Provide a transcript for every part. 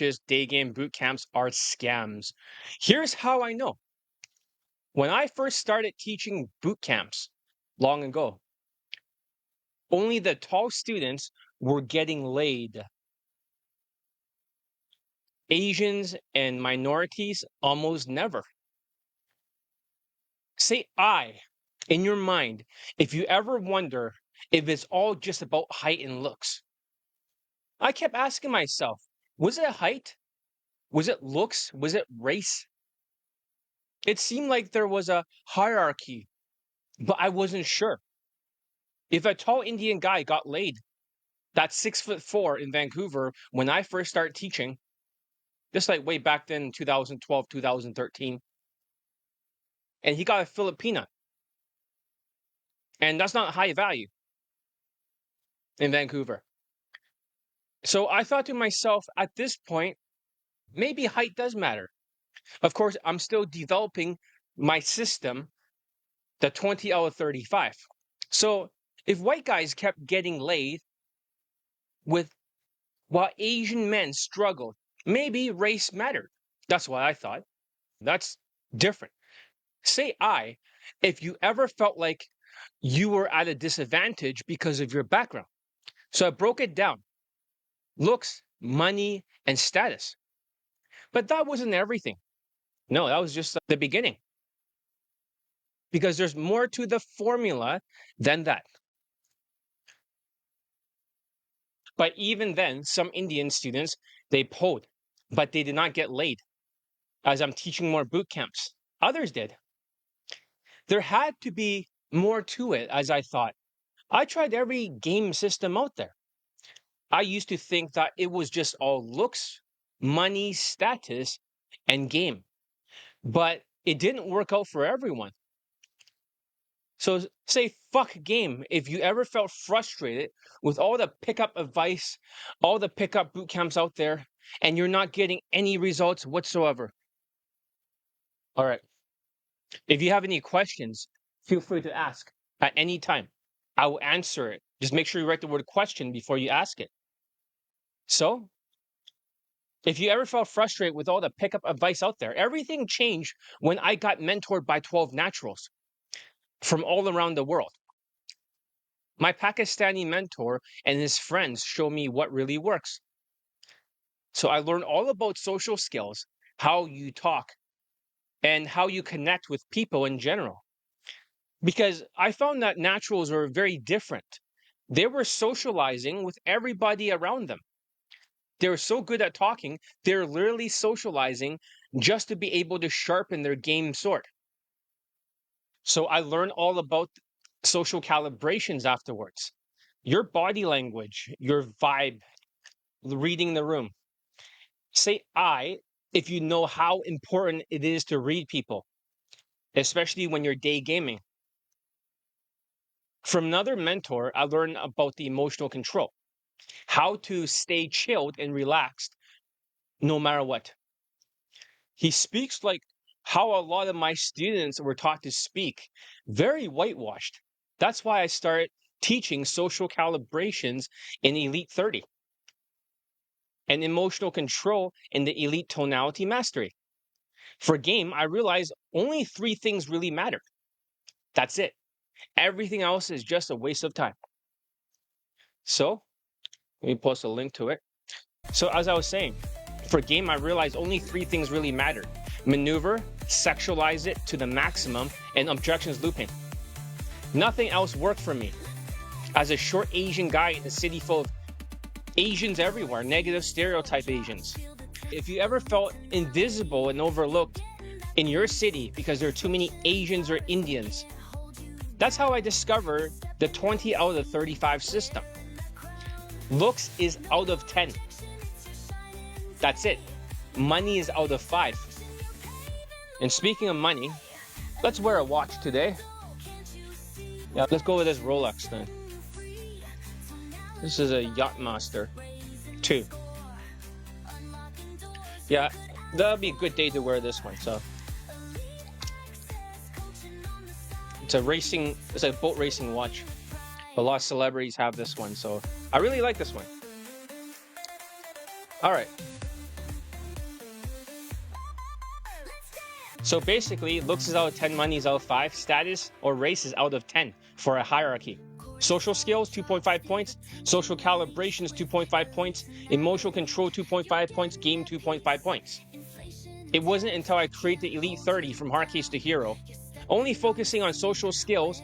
coaches, day game boot camps are scams. Here's how I know. When I first started teaching boot camps long ago, only the tall students were getting laid. Asians and minorities almost never. Say I in your mind if you ever wonder if it's all just about height and looks. I kept asking myself, was it height? Was it looks? Was it race? It seemed like there was a hierarchy, but I wasn't sure. If a tall Indian guy got laid, that's 6'4" in Vancouver when I first started teaching, just like way back then, 2012, 2013, and he got a Filipina, and that's not high value in Vancouver. So I thought to myself, at this point, maybe height does matter. Of course, I'm still developing my system, the 20 out of 35. So if white guys kept getting laid while Asian men struggled, maybe race mattered. That's what I thought. That's different. Say I, if you ever felt like you were at a disadvantage because of your background. So I broke it down. Looks, money, and status. But that wasn't everything. No, that was just the beginning. Because there's more to the formula than that. But even then, some Indian students, they polled, but they did not get laid. As I'm teaching more boot camps, others did. There had to be more to it, as I thought. I tried every game system out there. I used to think that it was just all looks, money, status, and game. But it didn't work out for everyone. So say fuck game if you ever felt frustrated with all the pickup advice, all the pickup boot camps out there, and you're not getting any results whatsoever. All right. If you have any questions, feel free to ask at any time. I will answer it. Just make sure you write the word question before you ask it. So, if you ever felt frustrated with all the pickup advice out there, everything changed when I got mentored by 12 naturals from all around the world. My Pakistani mentor and his friends show me what really works. So I learned all about social skills, how you talk, and how you connect with people in general. Because I found that naturals were very different. They were socializing with everybody around them. They were so good at talking, they're literally socializing just to be able to sharpen their game sword. So I learned all about social calibrations afterwards. Your body language, your vibe, reading the room. Say I if you know how important it is to read people, especially when you're day gaming. From another mentor, I learned about the emotional control, how to stay chilled and relaxed no matter what. He speaks like how a lot of my students were taught to speak, very whitewashed. That's why I started teaching social calibrations in Elite 30 and emotional control in the Elite Tonality Mastery. For game, I realized only 3 things really mattered. That's it. Everything else is just a waste of time. So, let me post a link to it. So as I was saying, for game, I realized only 3 things really mattered. Maneuver, sexualize it to the maximum, and objections looping. Nothing else worked for me. As a short Asian guy in a city full of Asians everywhere, negative stereotype Asians. If you ever felt invisible and overlooked in your city because there are too many Asians or Indians, that's how I discovered the 20 out of 35 system. Looks is out of 10. That's it. Money is out of 5. And speaking of money, let's wear a watch today. Yeah, let's go with this Rolex then. This is a Yachtmaster 2. Yeah, that'll be a good day to wear this one. So it's a boat racing watch. A lot of celebrities have this one, so I really like this one. All right. So basically, looks is out of 10, money is out of 5, status or race is out of 10 for a hierarchy. Social skills, 2.5 points. Social calibration is 2.5 points. Emotional control, 2.5 points. Game, 2.5 points. It wasn't until I created the Elite 30 from hard case to hero, only focusing on social skills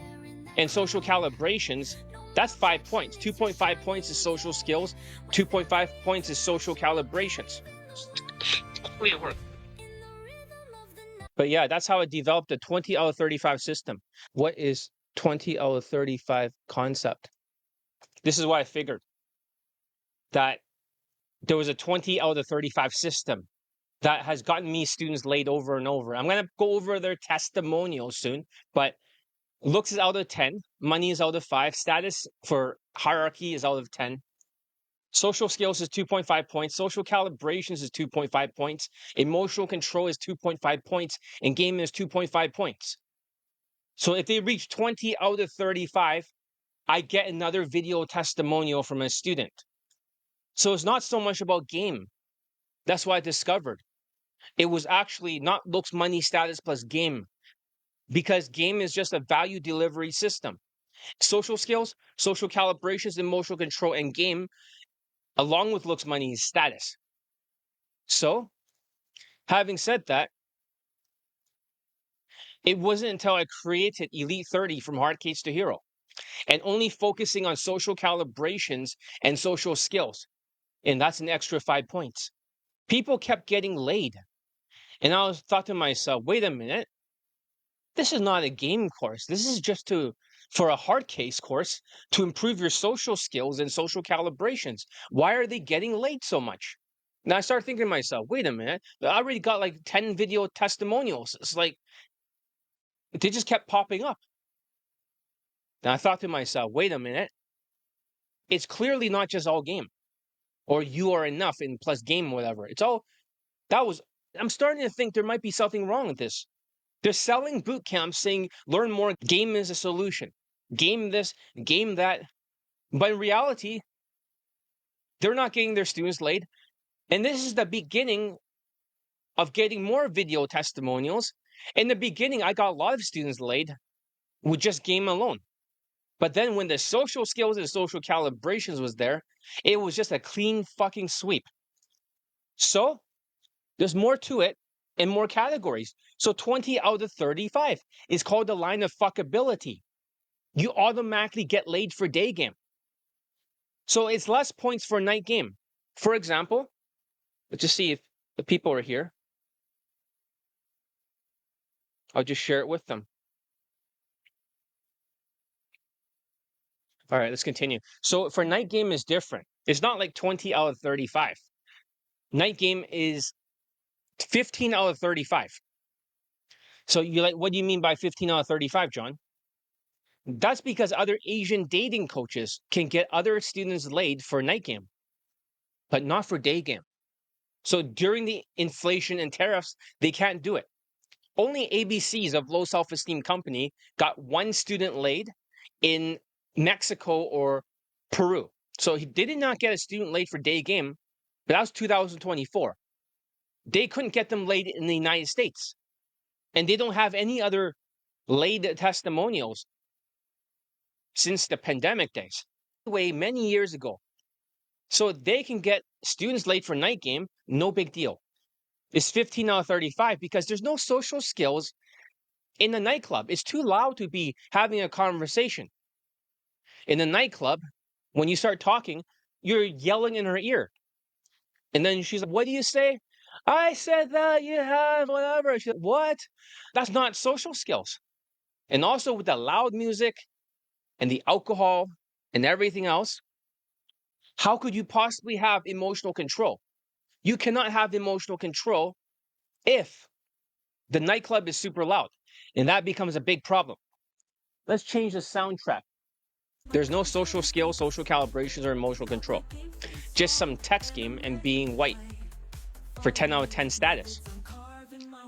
and social calibrations, that's 5 points. 2.5 points is social skills. 2.5 points is social calibrations. But yeah, that's how I developed a 20 out of 35 system. What is 20 out of 35 concept? This is what I figured. That there was a 20 out of 35 system that has gotten me students laid over and over. I'm going to go over their testimonials soon, but looks is out of 10, money is out of 5, status for hierarchy is out of 10. Social skills is 2.5 points. Social calibrations is 2.5 points. Emotional control is 2.5 points. And gaming is 2.5 points. So if they reach 20 out of 35, I get another video testimonial from a student. So it's not so much about game. That's what I discovered. It was actually not looks, money, status plus game. Because game is just a value delivery system. Social skills, social calibrations, emotional control, and game, along with looks, money, is status. So, having said that, it wasn't until I created Elite 30 from hard case to hero and only focusing on social calibrations and social skills. And that's an extra 5 points. People kept getting laid. And I thought to myself, wait a minute. This is not a game course. This is just for a hard case course to improve your social skills and social calibrations. Why are they getting laid so much? Now I started thinking to myself, wait a minute. I already got like 10 video testimonials. It's like, they just kept popping up. And I thought to myself, wait a minute. It's clearly not just all game or you are enough in plus game, whatever. I'm starting to think there might be something wrong with this. They're selling boot camps saying, learn more, game is a solution. Game this, game that. But in reality, they're not getting their students laid. And this is the beginning of getting more video testimonials. In the beginning, I got a lot of students laid with just game alone. But then when the social skills and social calibrations was there, it was just a clean fucking sweep. So there's more to it and more categories. So 20 out of 35 is called the line of fuckability. You automatically get laid for day game. So it's less points for night game. For example, let's just see if the people are here. I'll just share it with them. All right, let's continue. So for night game is different. It's not like 20 out of 35. Night game is 15 out of 35. So you're like, what do you mean by 15 out of 35, John? That's because other Asian dating coaches can get other students laid for night game, but not for day game. So during the inflation and tariffs, they can't do it. Only ABCs of low self-esteem company got one student laid in Mexico or Peru. So they did not get a student laid for day game, but that was 2024. They couldn't get them laid in the United States. And they don't have any other laid testimonials since the pandemic days. Way many years ago. So they can get students laid for night game, no big deal. It's 15 out of 35 because there's no social skills in the nightclub. It's too loud to be having a conversation. In the nightclub, when you start talking, you're yelling in her ear. And then she's like, what do you say? I said that you have whatever. She's like, what? That's not social skills. And also with the loud music and the alcohol and everything else, how could you possibly have emotional control? You cannot have emotional control if the nightclub is super loud. And that becomes a big problem. Let's change the soundtrack. There's no social skills, social calibrations, or emotional control. Just some text game and being white for 10 out of 10 status.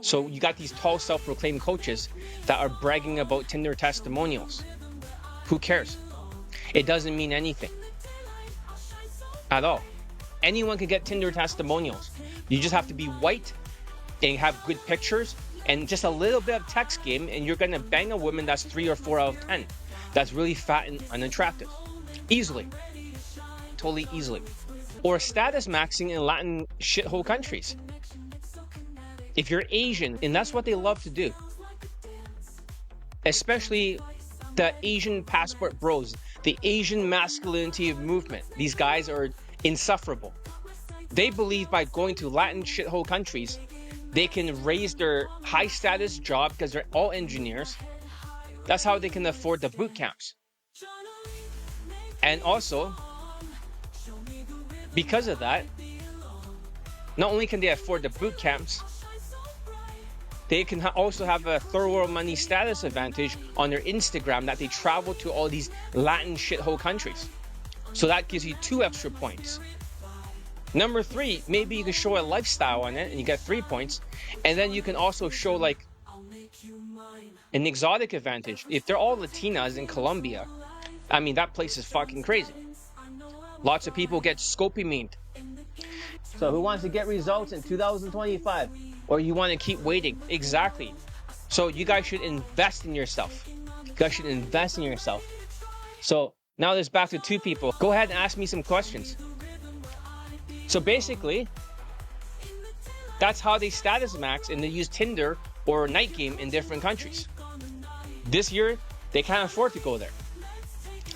So you got these tall self-proclaimed coaches that are bragging about Tinder testimonials. Who cares? It doesn't mean anything at all. Anyone can get Tinder testimonials. You just have to be white and have good pictures and just a little bit of text game, and you're gonna bang a woman that's 3 or 4 out of 10. That's really fat and unattractive. Easily. Totally easily. Or status maxing in Latin shithole countries. If you're Asian, and that's what they love to do, especially the Asian passport bros, the Asian masculinity movement. These guys are insufferable. They believe by going to Latin shithole countries, they can raise their high status job because they're all engineers. That's how they can afford the boot camps. And also, because of that, not only can they afford the boot camps, they can also have a third world money status advantage on their Instagram that they travel to all these Latin shithole countries. So that gives you 2 extra points. Number 3, maybe you can show a lifestyle on it and you get 3 points. And then you can also show like an exotic advantage. If they're all Latinas in Colombia, I mean, that place is fucking crazy. Lots of people get scopomined. So who wants to get results in 2025? Or you want to keep waiting? Exactly. So you guys should invest in yourself. You guys should invest in yourself. So now there's back to 2 people. Go ahead and ask me some questions. So basically, that's how they status max, and they use Tinder or Night Game in different countries. This year, they can't afford to go there.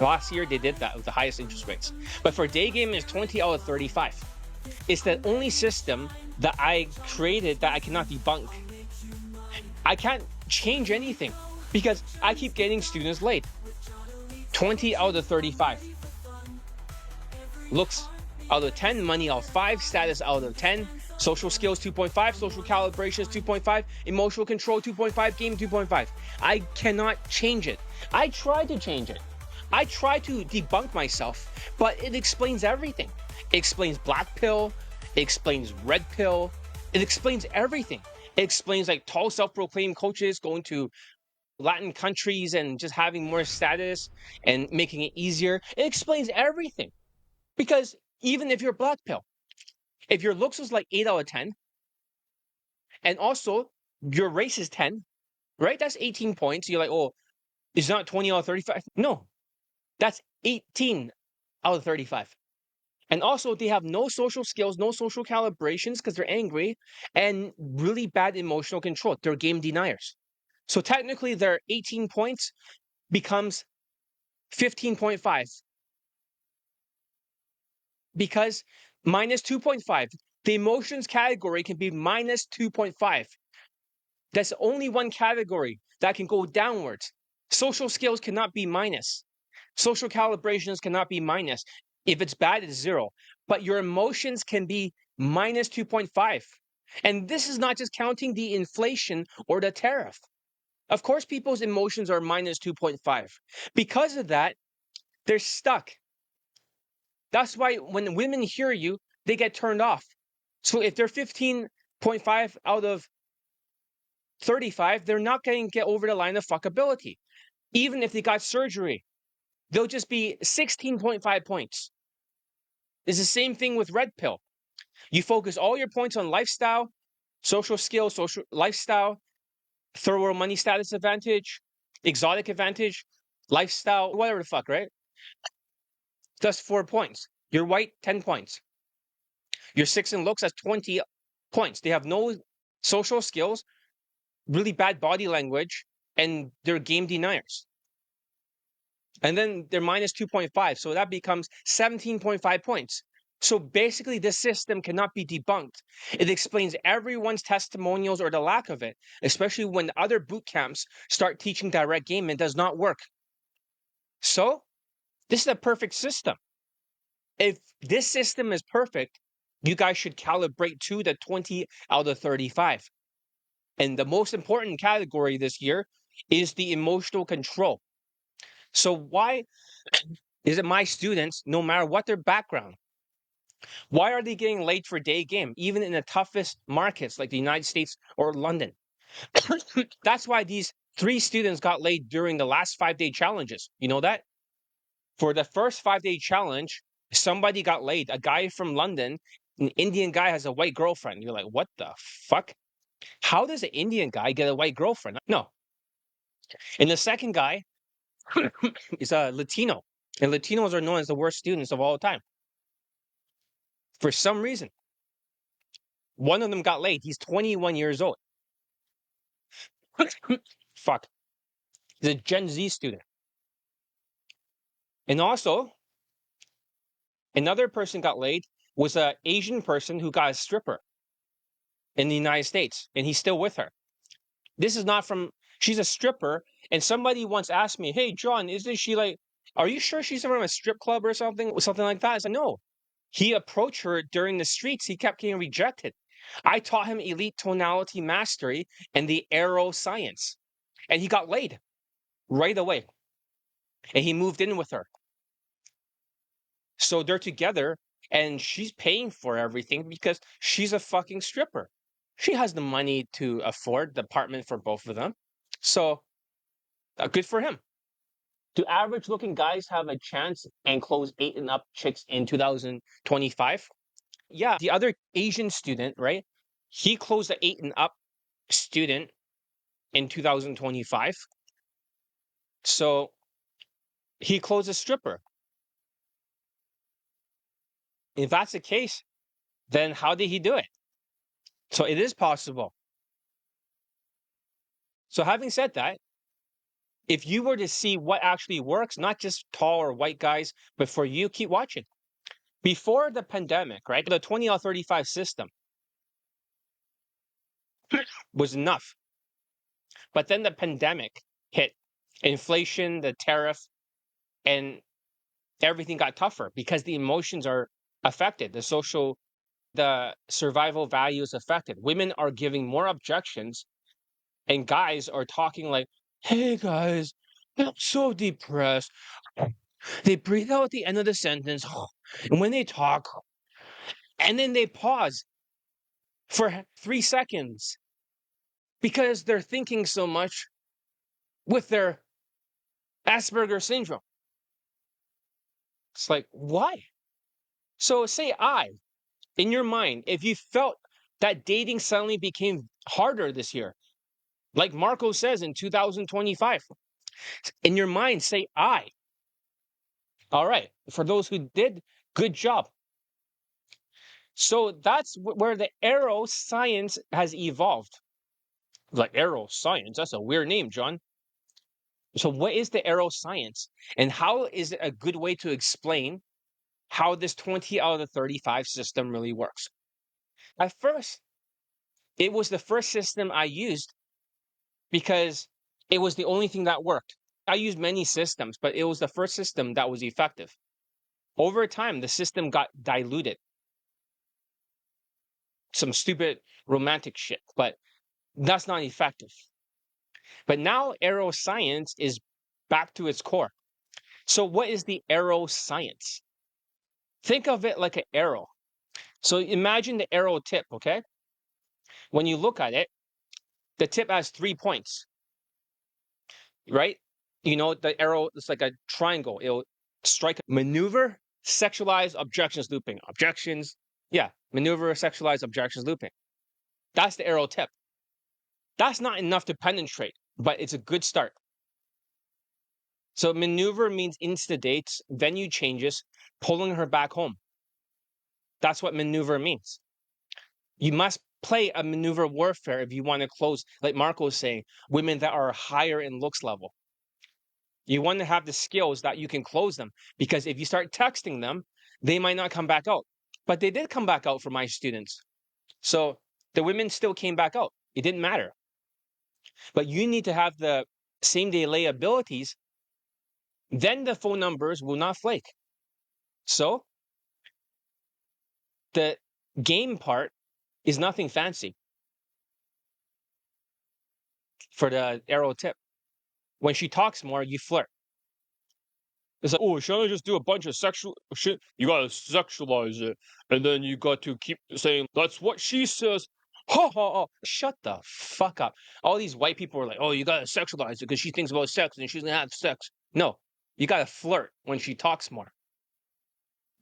Last year, they did that with the highest interest rates. But for Daygame, it's 20 out of 35. It's the only system that I created that I cannot debunk. I can't change anything because I keep getting students late. 20 out of 35. Looks out of 10, money out of 5, status out of 10, social skills 2.5, social calibrations 2.5, emotional control 2.5, game 2.5. I cannot change it. I tried to change it. I tried to debunk myself, but it explains everything. It explains black pill, it explains red pill, it explains everything. It explains like tall self-proclaimed coaches going to Latin countries and just having more status and making it easier. It explains everything. Because even if you're black pill, if your looks was like 8 out of 10, and also your race is 10, right? That's 18 points. You're like, oh, it's not 20 out of 35. No, that's 18 out of 35. And also, they have no social skills, no social calibrations because they're angry, and really bad emotional control. They're game deniers. So technically, their 18 points becomes 15.5 because minus 2.5. The emotions category can be minus 2.5. That's only one category that can go downwards. Social skills cannot be minus. Social calibrations cannot be minus. If it's bad, it's 0. But your emotions can be minus 2.5. And this is not just counting the inflation or the tariff. Of course, people's emotions are minus 2.5. Because of that, they're stuck. That's why when women hear you, they get turned off. So if they're 15.5 out of 35, they're not going to get over the line of fuckability. Even if they got surgery, they'll just be 16.5 points. It's the same thing with red pill. You focus all your points on lifestyle, social skills, social lifestyle, third world money status advantage, exotic advantage, lifestyle, whatever the fuck, right? That's 4 points. You're white, 10 points. You're 6 in looks, that's 20 points. They have no social skills, really bad body language, and they're game deniers. And then they're minus 2.5. So that becomes 17.5 points. So basically, this system cannot be debunked. It explains everyone's testimonials or the lack of it, especially when other boot camps start teaching direct game and does not work. So this is a perfect system. If this system is perfect, you guys should calibrate to the 20 out of 35. And the most important category this year is the emotional control. So why is it my students, no matter what their background, why are they getting late for day game, even in the toughest markets like the United States or London? That's why these 3 students got late during the last 5-day challenges. You know that? For the first 5-day challenge, somebody got laid. A guy from London, an Indian guy has a white girlfriend. You're like, what the fuck? How does an Indian guy get a white girlfriend? No. And the second guy is a Latino. And Latinos are known as the worst students of all time. For some reason. One of them got laid. He's 21 years old. Fuck. He's a Gen Z student. And also, another person got laid was an Asian person who got a stripper in the United States. And he's still with her. This is not from, she's a stripper. And somebody once asked me, hey, John, isn't she like, are you sure she's from a strip club or something? Something like that. I said, no. He approached her during the streets. He kept getting rejected. I taught him elite tonality mastery and the arrow science. And he got laid right away. And he moved in with her. So they're together and she's paying for everything because she's a fucking stripper. She has the money to afford the apartment for both of them. So good for him. Do average looking guys have a chance and close 8 and up chicks in 2025? Yeah, the other Asian student, right? He closed the 8 and up student in 2025. So he closed a stripper. If that's the case, then how did he do it? So it is possible. So having said that, if you were to see what actually works, not just tall or white guys, but for you, keep watching. Before the pandemic, right, the 20 out of 35 system was enough. But then the pandemic hit, inflation, the tariff, and everything got tougher because the emotions are affected. The survival value is affected. Women are giving more objections, and guys are talking like, hey guys, I'm so depressed. They breathe out at the end of the sentence, and when they talk, and then they pause for 3 seconds because they're thinking so much with their Asperger's syndrome. It's like, why? So say in your mind, if you felt that dating suddenly became harder this year, like Marco says in 2025, in your mind, say I. All right. For those who did, good job. So that's where the arrow science has evolved. Like arrow science, that's a weird name, John. So what is the arrow science? And how is it a good way to explain how this 20 out of the 35 system really works? At first, it was the first system I used because it was the only thing that worked. I used many systems, but it was the first system that was effective. Over time, the system got diluted. Some stupid romantic shit, but that's not effective. But now arrow science is back to its core. So what is the arrow science? Think of it like an arrow. So imagine the arrow tip, okay? When you look at it, the tip has 3 points, right? You know, the arrow, it's like a triangle. It'll strike, maneuver, sexualized objections looping. Objections, yeah, maneuver, sexualized objections looping. That's the arrow tip. That's not enough to penetrate, but it's a good start. So maneuver means instigates, venue changes, pulling her back home. That's what maneuver means. You must play a maneuver warfare if you want to close, like Marco was saying, women that are higher in looks level. You want to have the skills that you can close them, because if you start texting them, they might not come back out. But they did come back out for my students. So the women still came back out. It didn't matter. But you need to have the same day lay abilities, then the phone numbers will not flake. So the game part is nothing fancy for the arrow tip. When she talks more, you flirt. It's like, oh, should I just do a bunch of sexual shit? You gotta sexualize it. And then you got to keep saying, that's what she says. Ha ha ha. Shut the fuck up. All these white people are like, oh, you gotta sexualize it because she thinks about sex and she's gonna have sex. No, you gotta flirt when she talks more.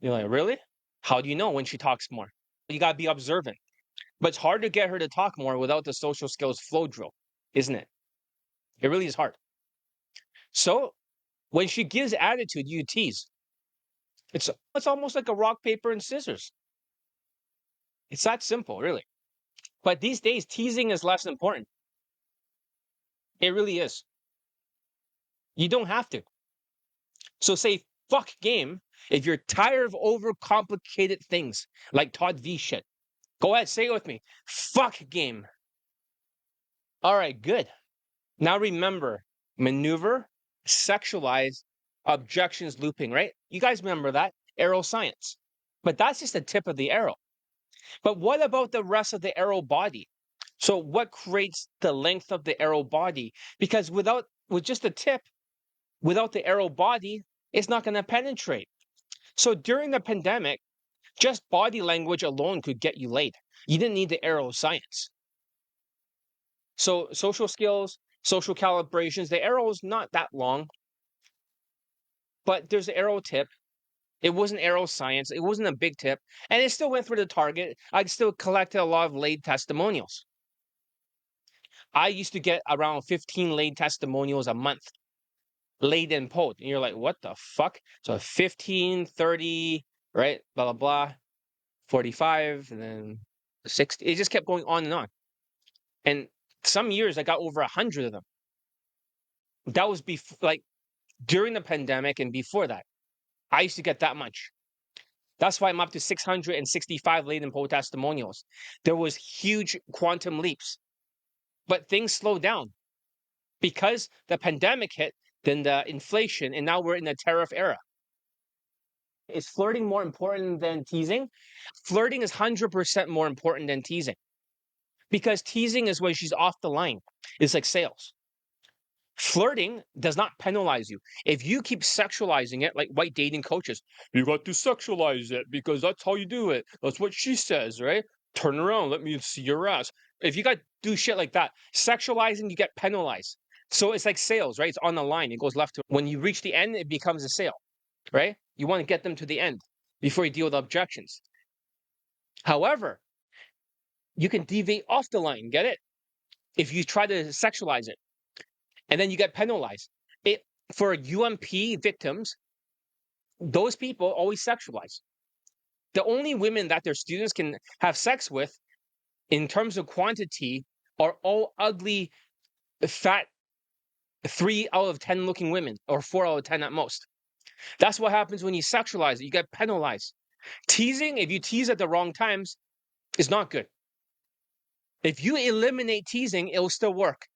You're like, really? How do you know when she talks more? You gotta be observant. But it's hard to get her to talk more without the social skills flow drill, isn't it? It really is hard. So when she gives attitude, you tease. It's almost like a rock, paper, and scissors. It's that simple, really. But these days, teasing is less important. It really is. You don't have to. So say fuck game if you're tired of overcomplicated things like Todd V shit. Go ahead, say it with me. Fuck game. All right, good. Now remember, maneuver, sexualize, objections looping, right? You guys remember that? Arrow science. But that's just the tip of the arrow. But what about the rest of the arrow body? So what creates the length of the arrow body? Because with just the tip, without the arrow body, it's not going to penetrate. So during the pandemic, just body language alone could get you laid. You didn't need the arrow science. So social skills, social calibrations, the arrow is not that long, but there's the arrow tip. It wasn't arrow science. It wasn't a big tip. And it still went for the target. I still collected a lot of laid testimonials. I used to get around 15 laid testimonials a month, laid and pulled. And you're like, what the fuck? So 15, 30, right? Blah, blah, blah. 45, and then 60. It just kept going on and on. And some years I got over 100 of them. That was like during the pandemic and before that. I used to get that much. That's why I'm up to 665 laid and pulled testimonials. There was huge quantum leaps. But things slowed down because the pandemic hit, then the inflation, and now we're in the tariff era. Is flirting more important than teasing? Flirting is 100% more important than teasing because teasing is when she's off the line. It's like sales. Flirting does not penalize you. If you keep sexualizing it, like white dating coaches, you got to sexualize it because that's how you do it. That's what she says, right? Turn around, let me see your ass. If you got to do shit like that, sexualizing, you get penalized. So it's like sales, right? It's on the line. It goes left to when you reach the end, it becomes a sale, right? You want to get them to the end before you deal with objections. However, you can deviate off the line, get it? If you try to sexualize it, and then you get penalized. For UMP victims, those people always sexualize. The only women that their students can have sex with, in terms of quantity, are all ugly, fat 3 out of 10 looking women, or 4 out of 10 at most. That's what happens when you sexualize it. You get penalized. Teasing, if you tease at the wrong times, is not good. If you eliminate teasing, it will still work.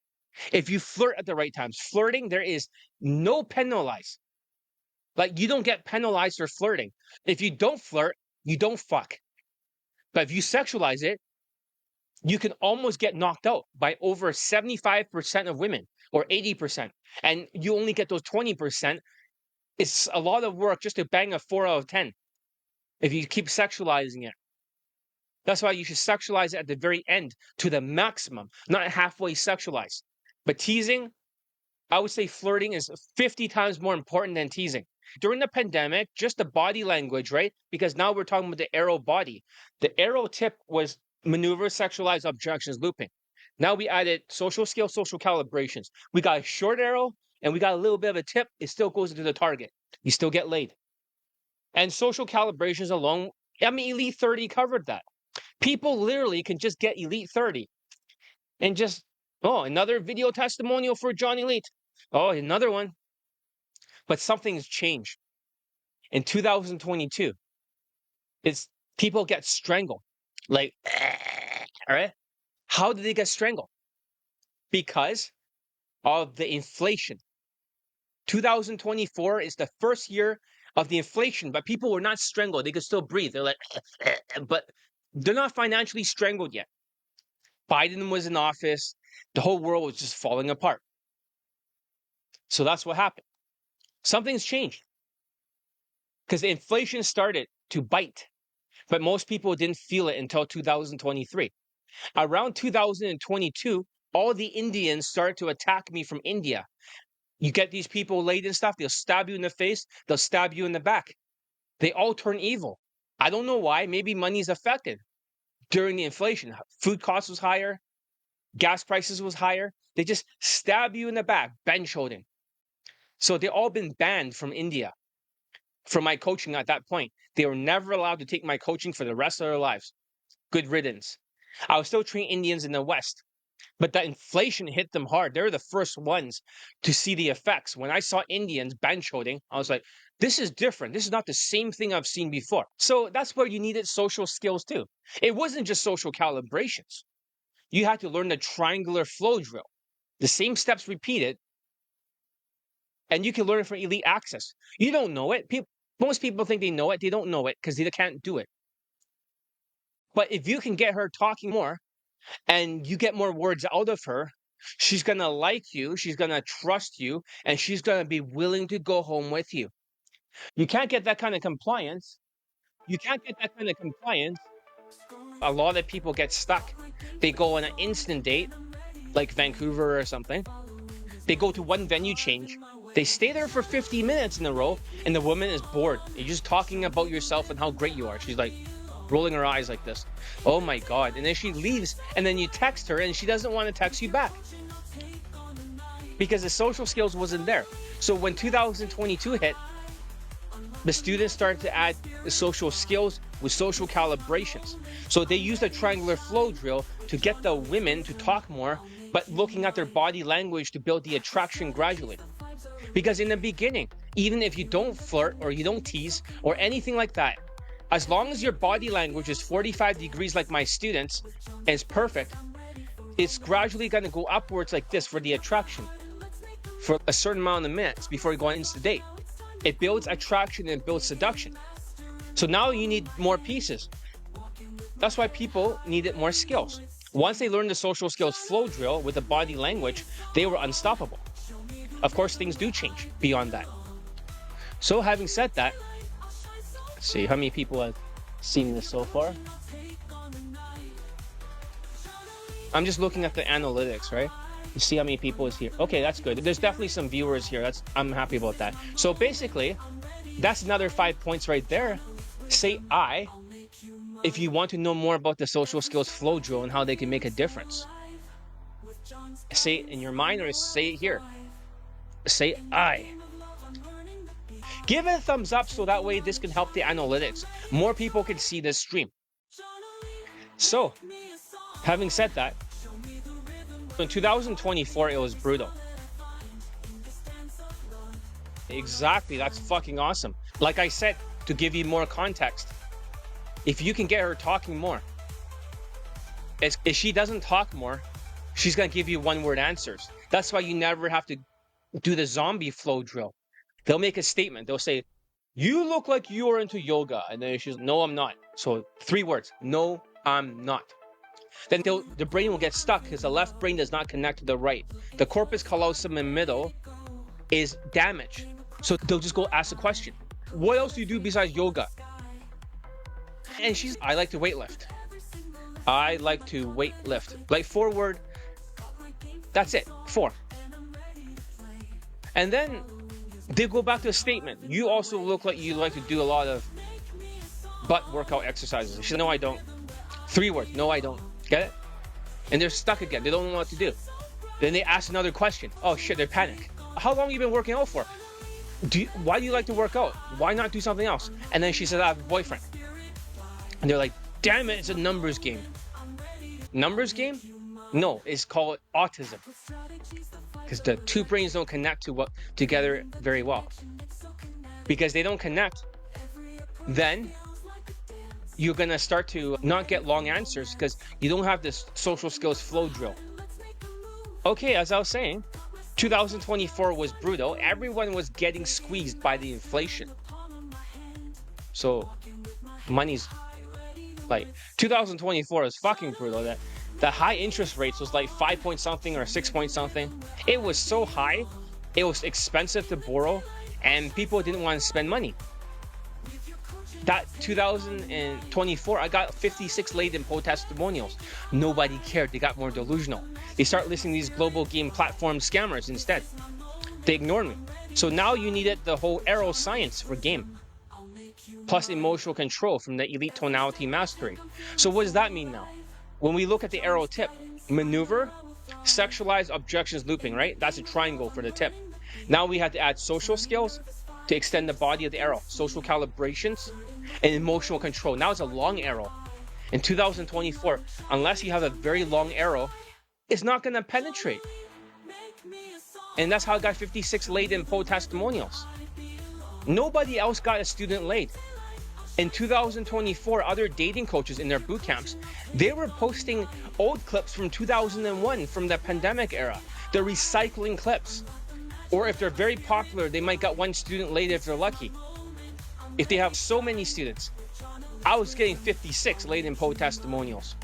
If you flirt at the right times, flirting, there is no penalize. Like, you don't get penalized for flirting. If you don't flirt, you don't fuck. But if you sexualize it, you can almost get knocked out by over 75% of women or 80%. And you only get those 20%. It's a lot of work just to bang a 4 out of 10 if you keep sexualizing it. That's why you should sexualize it at the very end to the maximum, not halfway sexualized. But teasing, I would say flirting is 50 times more important than teasing. During the pandemic, just the body language, right? Because now we're talking about the arrow body. The arrow tip was maneuver, sexualized objections, looping. Now we added social skill, social calibrations. We got a short arrow and we got a little bit of a tip. It still goes into the target. You still get laid. And social calibrations alone, Elite 30 covered that. People literally can just get Elite 30 and just, oh, another video testimonial for John Elite. Oh, another one. But something's changed. In 2022, it's people get strangled. Like, all right? How did they get strangled? Because of the inflation. 2024 is the first year of the inflation, but people were not strangled. They could still breathe. They're like, but they're not financially strangled yet. Biden was in office. The whole world was just falling apart. So that's what happened. Something's changed. Because the inflation started to bite, but most people didn't feel it until 2023. Around 2022, all the Indians started to attack me from India. You get these people laid and stuff, they'll stab you in the face, they'll stab you in the back. They all turn evil. I don't know why. Maybe money's affected. during the inflation. Food costs was higher, gas prices was higher. They just stab you in the back, bench holding. So they all been banned from India from my coaching at that point. They were never allowed to take my coaching for the rest of their lives. Good riddance. I was still training Indians in the West, but that inflation hit them hard. They're the first ones to see the effects. When I saw Indians bench holding, I was like, this is different. This is not the same thing I've seen before. So that's where you needed social skills too. It wasn't just social calibrations. You had to learn the triangular flow drill. The same steps repeated, and you can learn it from elite access. You don't know it. Most people think they know it. They don't know it because they can't do it. But if you can get her talking more and you get more words out of her, she's going to like you, she's going to trust you, and she's going to be willing to go home with you. You can't get that kind of compliance. A lot of people get stuck. They go on an instant date, like Vancouver or something. They go to one venue change. They stay there for 50 minutes in a row, and the woman is bored. You're just talking about yourself and how great you are. She's like rolling her eyes like this. Oh my God. And then she leaves, and then you text her, and she doesn't want to text you back because the social skills wasn't there. So when 2022 hit, the students started to add the social skills with social calibrations. So they used a triangular flow drill to get the women to talk more, but looking at their body language to build the attraction gradually. Because in the beginning, even if you don't flirt or you don't tease or anything like that, as long as your body language is 45 degrees like my students, is perfect, it's gradually going to go upwards like this for the attraction for a certain amount of minutes before you go into the date. It builds attraction and builds seduction. So now you need more pieces. That's why people needed more skills. Once they learned the social skills flow drill with the body language, they were unstoppable. Of course, things do change beyond that. So having said that, let's see how many people have seen this so far. I'm just looking at the analytics, right? You see how many people is here. Okay, that's good. There's definitely some viewers here. I'm happy about that. So basically, that's another 5 points right there. Say I if you want to know more about the social skills flow drill and how they can make a difference. Say it in your mind or say it here. Say I. Give it a thumbs up so that way this can help the analytics. More people can see this stream. So, having said that, in 2024, it was brutal. Exactly, that's fucking awesome. Like I said, to give you more context, if you can get her talking more, if she doesn't talk more, she's going to give you one-word answers. That's why you never have to do the zombie flow drill. They'll make a statement. They'll say, you look like you're into yoga. And then she's, no, I'm not. So 3 words, no, I'm not. Then the brain will get stuck because the left brain does not connect to the right. The corpus callosum in the middle is damaged. So they'll just go ask a question. What else do you do besides yoga? And she's, I like to weightlift. I like to weightlift. Like 4-word, that's it, 4. And then they go back to a statement. You also look like you like to do a lot of butt workout exercises. She said, no, I don't. 3 words, no, I don't. Get it? And they're stuck again. They don't know what to do. Then they ask another question. Oh shit, they panic. How long have you been working out for? Why do you like to work out? Why not do something else? And then she said, I have a boyfriend. And they're like, damn it, it's a numbers game. Numbers game? No, it's called autism. Because the 2 brains don't connect together very well. Because they don't connect, then you're going to start to not get long answers because you don't have this social skills flow drill. Okay, as I was saying, 2024 was brutal. Everyone was getting squeezed by the inflation. So money's like 2024 is fucking brutal. That the high interest rates was like 5 point something or 6 point something. It was so high, it was expensive to borrow, and people didn't want to spend money. That 2024, I got 56 late in post testimonials. Nobody cared. They got more delusional. They start listening to these global game platform scammers instead. They ignored me. So now you needed the whole arrow science for game. plus emotional control from the elite tonality mastery. So what does that mean now? When we look at the arrow tip, maneuver, sexualized objections looping, right? That's a triangle for the tip. Now we have to add social skills to extend the body of the arrow, social calibrations, and emotional control. Now it's a long arrow. In 2024, unless you have a very long arrow, it's not going to penetrate. And that's how I got 56 laid in poll testimonials. Nobody else got a student laid. In 2024, other dating coaches in their boot camps, they were posting old clips from 2001 from the pandemic era. They're recycling clips. Or if they're very popular, they might get one student laid if they're lucky. If they have so many students, I was getting 56 laid in poll testimonials.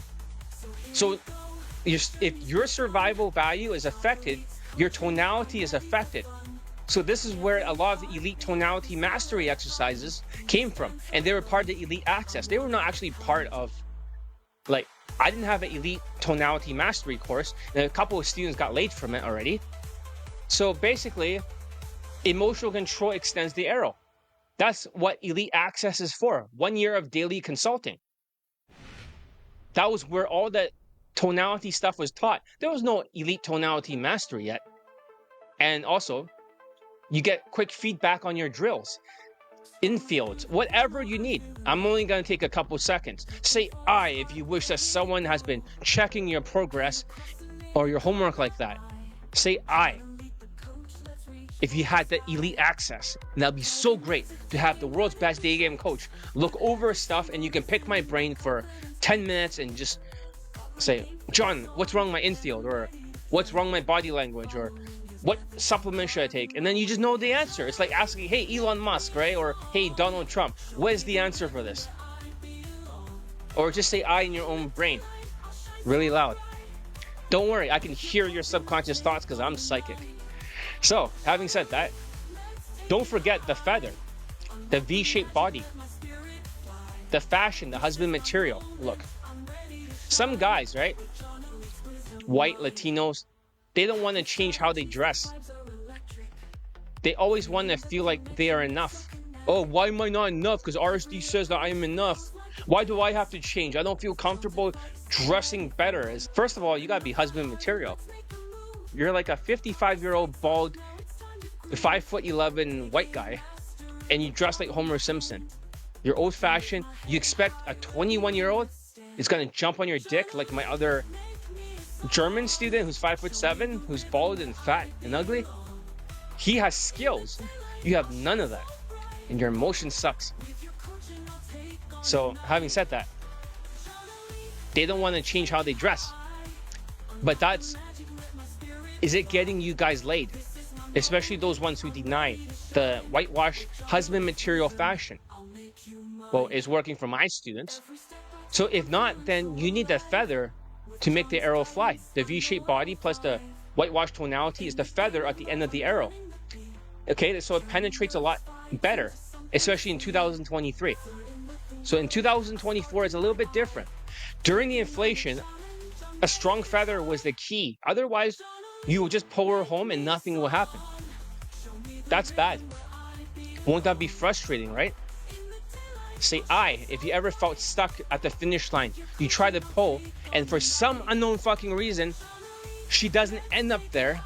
So if your survival value is affected, your tonality is affected. So this is where a lot of the elite tonality mastery exercises came from. And they were part of the elite access. They were not actually part of, like, I didn't have an elite tonality mastery course, and a couple of students got laid from it already. So basically, emotional control extends the arrow. That's what elite access is for. 1 year of daily consulting. That was where all the tonality stuff was taught. There was no elite tonality mastery yet. And also, you get quick feedback on your drills, infields, whatever you need. I'm only going to take a couple seconds. Say I if you wish that someone has been checking your progress or your homework like that. Say I if you had the elite access. And that'd be so great to have the world's best day game coach look over stuff, and you can pick my brain for 10 minutes and just say, John, what's wrong with my infield? Or what's wrong with my body language? Or what supplement should I take? And then you just know the answer. It's like asking, hey, Elon Musk, right? Or hey, Donald Trump, what is the answer for this? Or just say I in your own brain, really loud. Don't worry, I can hear your subconscious thoughts because I'm psychic. So, having said that, don't forget the feather, the V-shaped body, the fashion, the husband material. Look, some guys, right? White Latinos, they don't want to change how they dress. They always want to feel like they are enough. Oh, why am I not enough? Because RSD says that I am enough. Why do I have to change? I don't feel comfortable dressing better. First of all, you gotta be husband material. You're like a 55-year-old bald, 5'11" white guy, and you dress like Homer Simpson. You're old-fashioned. You expect a 21-year-old is gonna jump on your dick like my other German student who's 5'7", who's bald and fat and ugly? He has skills. You have none of that, and your emotion sucks. So, having said that, they don't want to change how they dress. But is it getting you guys laid? Especially those ones who deny the whitewash husband material fashion. Well, it's working for my students. So if not, then you need the feather to make the arrow fly. The V-shaped body plus the whitewash tonality is the feather at the end of the arrow. Okay, so it penetrates a lot better, especially in 2023. So in 2024, it's a little bit different. During the inflation, a strong feather was the key. Otherwise, you will just pull her home and nothing will happen. That's bad. Won't that be frustrating, right? Say I if you ever felt stuck at the finish line. You try to pull, and for some unknown fucking reason, she doesn't end up there.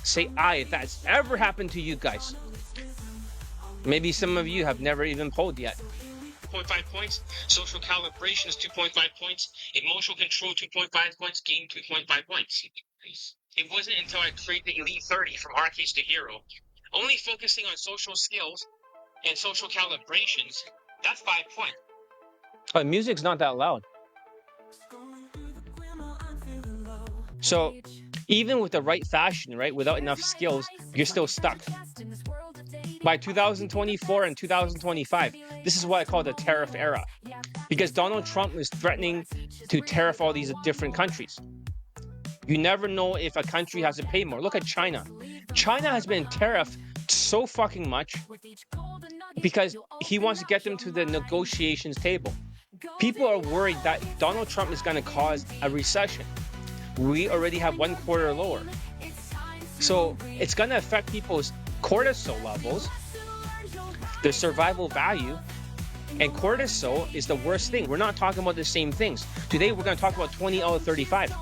Say I if that's ever happened to you guys. Maybe some of you have never even pulled yet. 2.5 points, social calibration is 2.5 points, emotional control 2.5 points, game 2.5 points. It wasn't until I created the Elite 30 from Arcades to Hero, only focusing on social skills and social calibrations, that's 5 points. Oh, music's not that loud. So, even with the right fashion, right, without enough skills, you're still stuck. By 2024 and 2025, this is what I call the tariff era. Because Donald Trump is threatening to tariff all these different countries. You never know if a country has to pay more. Look at China. China has been tariffed so fucking much because he wants to get them to the negotiations table. People are worried that Donald Trump is going to cause a recession. We already have 1 quarter lower. So it's going to affect people's cortisol levels, their survival value, And cortisol is the worst thing. We're not talking about the same things. Today, we're going to talk about 20 out of 35.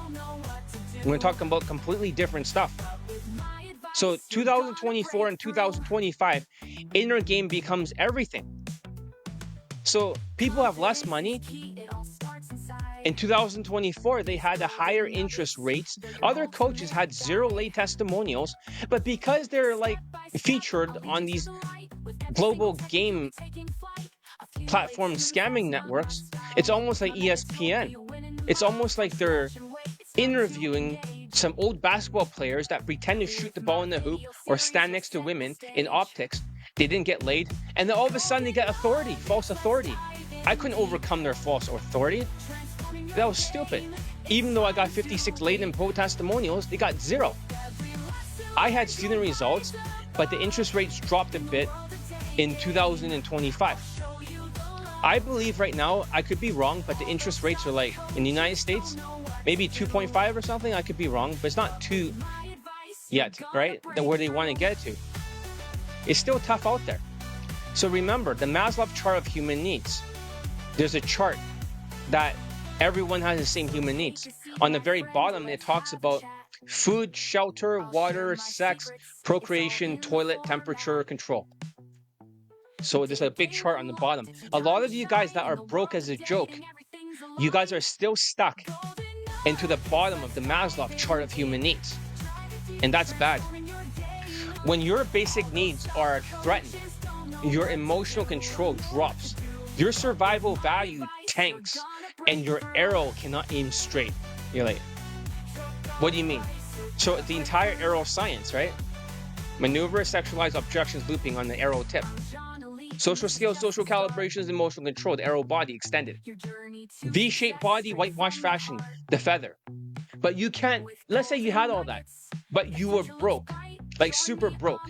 We're going to talk about completely different stuff. So 2024 and 2025, inner game becomes everything. So people have less money. In 2024, they had a higher interest rates. Other coaches had 0 lay testimonials, but because they're like featured on these global game platform scamming networks, it's almost like ESPN. It's almost like they're interviewing some old basketball players that pretend to shoot the ball in the hoop or stand next to women in optics. They didn't get laid, and then all of a sudden they get authority, false authority. I couldn't overcome their false authority. That was stupid. Even though I got 56 laid and pro testimonials, they got 0. I had student results, but the interest rates dropped a bit in 2025. I believe right now, I could be wrong, but the interest rates are like, in the United States, maybe 2.5 or something. I could be wrong, but it's not 2 yet, right? Where they want to get to. It's still tough out there. So remember, the Maslow chart of human needs. There's a chart that everyone has the same human needs. On the very bottom, it talks about food, shelter, water, sex, procreation, toilet, temperature, control. So there's a big chart on the bottom. A lot of you guys that are broke as a joke, you guys are still stuck into the bottom of the Maslow chart of human needs. And that's bad. When your basic needs are threatened, your emotional control drops, your survival value tanks, and your arrow cannot aim straight. You're like, what do you mean? So the entire arrow science, right? Maneuver, sexualized objections looping on the arrow tip. Social skills, social calibrations, emotional control, the arrow body extended. V-shaped body, whitewash fashion, the feather. But you can't, let's say you had all that, but you were broke, like super broke.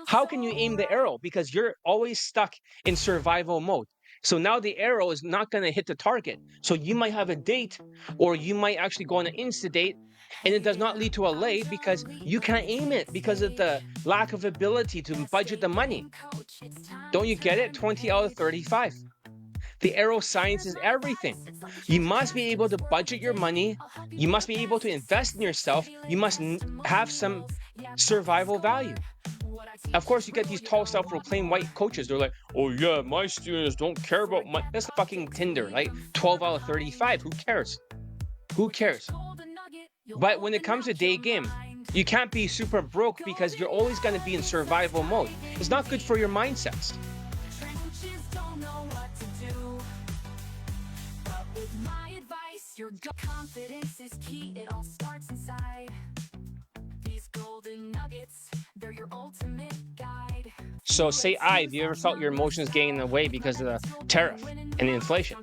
How can you aim the arrow? Because you're always stuck in survival mode. So now the arrow is not going to hit the target. So you might have a date, or you might actually go on an Insta date, and it does not lead to a lay because you can't aim it because of the lack of ability to budget the money. Don't you get it? 20 out of 35. The arrow science is everything. You must be able to budget your money. You must be able to invest in yourself. You must have some survival value. Of course, you get these tall, self-proclaimed white coaches. They're like, oh yeah, my students don't care about money. That's fucking Tinder, right? 12 out of 35. Who cares? Who cares? But when it comes to Daygame, you can't be super broke because you're always going to be in survival mode. It's not good for your mindsets. Your confidence is key, it all starts inside. These golden nuggets, they're your ultimate guide. So say have you ever felt your emotions getting in the way because of the tariff and the inflation?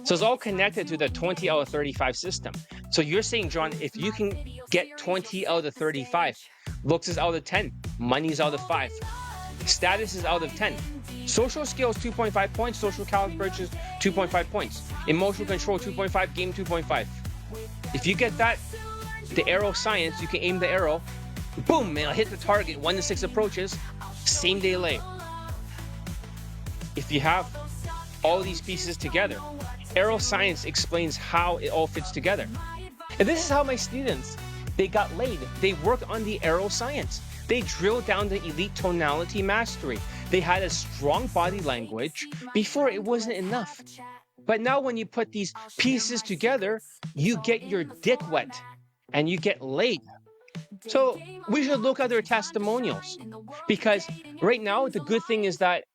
So it's all connected to the 20 out of 35 system. So you're saying, John, if you can get 20 out of 35, looks is out of 10, money is out of 5, status is out of 10. Social skills, 2.5 points. Social calibrations, 2.5 points. Emotional control, 2.5. Game, 2.5. If you get that, the arrow science, you can aim the arrow. Boom, man, hit the target. 1 to 6 approaches. Same day lay. If you have all these pieces together, arrow science explains how it all fits together. And this is how my students, they got laid. They work on the arrow science. They drill down the elite tonality mastery. They had a strong body language. Before, it wasn't enough. But now when you put these pieces together, you get your dick wet and you get laid. So we should look at their testimonials, because right now the good thing is that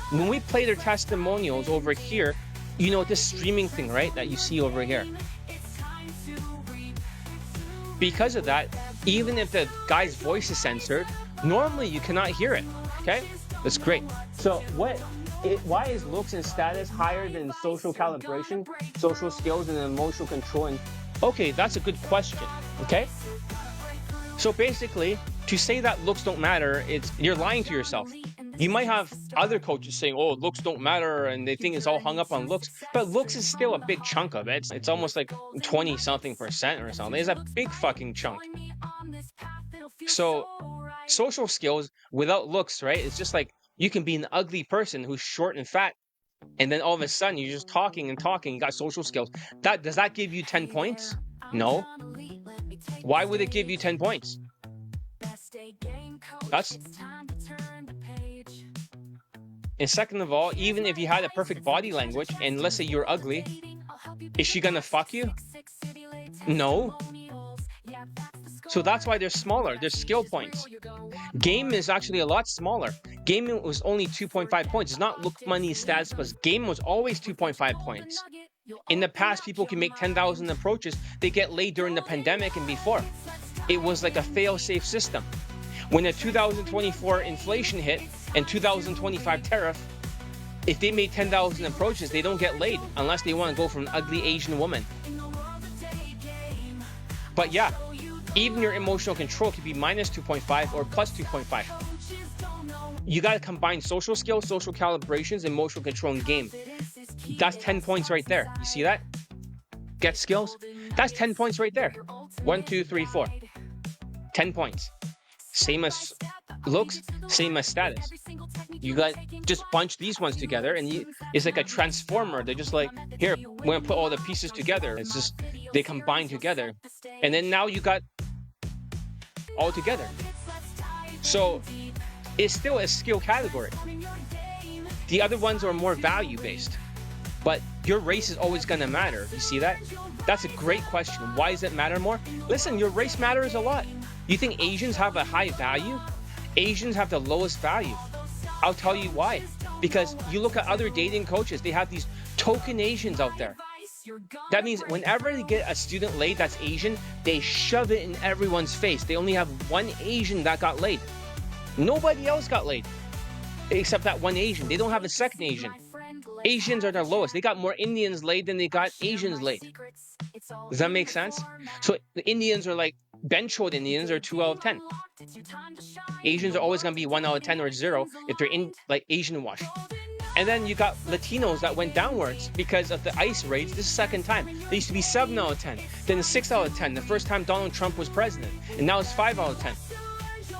when we play their testimonials over here, you know, this streaming thing, right, that you see over here. Because of that, even if the guy's voice is censored, normally you cannot hear it. Okay, that's great. So why is looks and status higher than social calibration, social skills, and emotional control? And okay, that's a good question. Okay, so basically, to say that looks don't matter, you're lying to yourself. You might have other coaches saying, oh, looks don't matter, and they think it's all hung up on looks, but looks is still a big chunk of it. It's almost like 20-something% or something. It's a big fucking chunk. So social skills without looks, right? It's just like You can be an ugly person who's short and fat, and then all of a sudden you're just talking and talking, you got social skills. Does that give you 10 points? No. Why would it give you 10 points? And second of all, even if you had a perfect body language, and let's say you're ugly, is she gonna fuck you? No. So that's why they're smaller. They're skill points. Game is actually a lot smaller. Game was only 2.5 points. It's not look, money, stats plus. Game was always 2.5 points. In the past, people can make 10,000 approaches. They get laid during the pandemic and before. It was like a fail-safe system. When the 2024 inflation hit and 2025 tariff, if they made 10,000 approaches, they don't get laid unless they want to go for an ugly Asian woman. But yeah, even your emotional control could be minus 2.5 or plus 2.5. You got to combine social skills, social calibrations, emotional control, and game. That's 10 points right there. You see that? Get skills? That's 10 points right there. 1, 2, 3, 4. 10 points. Same as looks, same as status. You got just bunch these ones together, and it's like a transformer. They're just like, here, we're gonna put all the pieces together. It's just they combine together, and then now you got all together. So it's still a skill category. The other ones are more value based, but your race is always gonna matter. You see that? That's a great question. Why does it matter more? Listen, your race matters a lot. You think Asians have a high value? Asians have the lowest value. I'll tell you why. Because you look at other dating coaches, they have these token Asians out there. That means whenever they get a student laid that's Asian, they shove it in everyone's face. They only have one Asian that got laid. Nobody else got laid except that one Asian. They don't have a second Asian. Asians are the lowest. They got more Indians laid than they got Asians laid. Does that make sense? So the Indians are like, bench-hold Indians are 2 out of 10. Asians are always going to be 1 out of 10 or 0 if they're in like Asian wash. And then you got Latinos that went downwards because of the ICE raids. This is the second time. They used to be 7 out of 10, then 6 out of 10 the first time Donald Trump was president, and now it's 5 out of 10.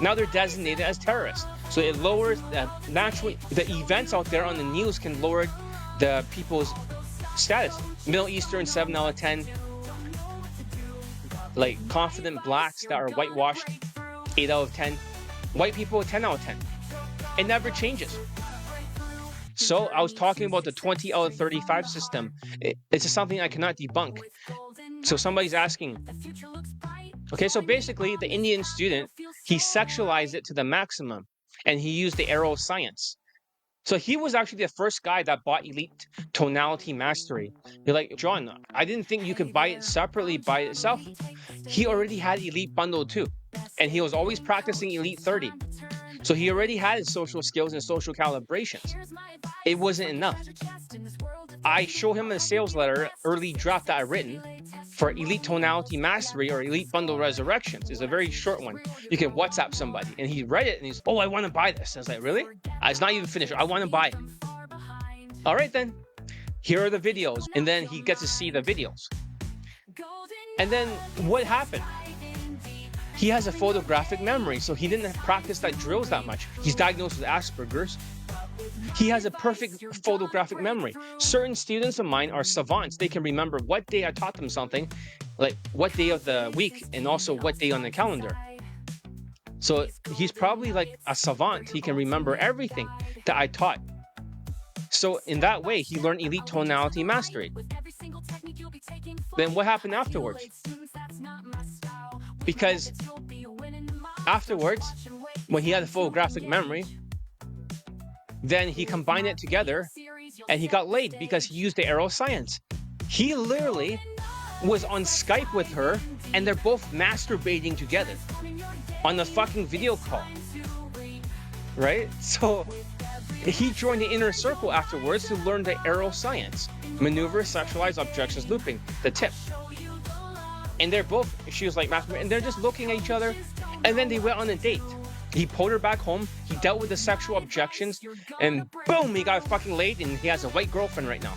Now they're designated as terrorists. So it lowers naturally the events out there on the news can lower the people's status. Middle Eastern 7 out of 10. Like confident blacks that are whitewashed 8 out of 10. White people 10 out of 10. It never changes. So I was talking about the 20 out of 35 system. It's something I cannot debunk. So somebody's asking, okay, so basically the Indian student, he sexualized it to the maximum and he used the arrow of science. So he was actually the first guy that bought Elite Tonality Mastery. You're like, John, I didn't think you could buy it separately by itself. He already had Elite Bundle 2, and he was always practicing Elite 30. So he already had his social skills and social calibrations. It wasn't enough. I show him a sales letter, early draft that I've written for Elite Tonality Mastery or Elite Bundle Resurrections. It's a very short one. You can WhatsApp somebody. And he read it and he's, oh, I want to buy this. I was like, really? It's not even finished. I want to buy it. All right, then. Here are the videos. And then he gets to see the videos. And then what happened? He has a photographic memory, so he didn't practice that drills that much. He's diagnosed with Asperger's. He has a perfect photographic memory. Certain students of mine are savants. They can remember what day I taught them something, like what day of the week, and also what day on the calendar. So he's probably like a savant. He can remember everything that I taught. So in that way, he learned Elite Tonality Mastery. Then what happened afterwards? Because afterwards, when he had a photographic memory, then he combined it together and he got laid because he used the arrow science. He literally was on Skype with her and they're both masturbating together on the fucking video call. Right? So he joined the inner circle afterwards to learn the arrow science. Maneuver, sexualized objections, looping, the tip. And they're both, she was like masturbating, and they're just looking at each other. And then they went on a date. He pulled her back home. He dealt with the sexual objections, and boom, he got fucking laid, and he has a white girlfriend right now.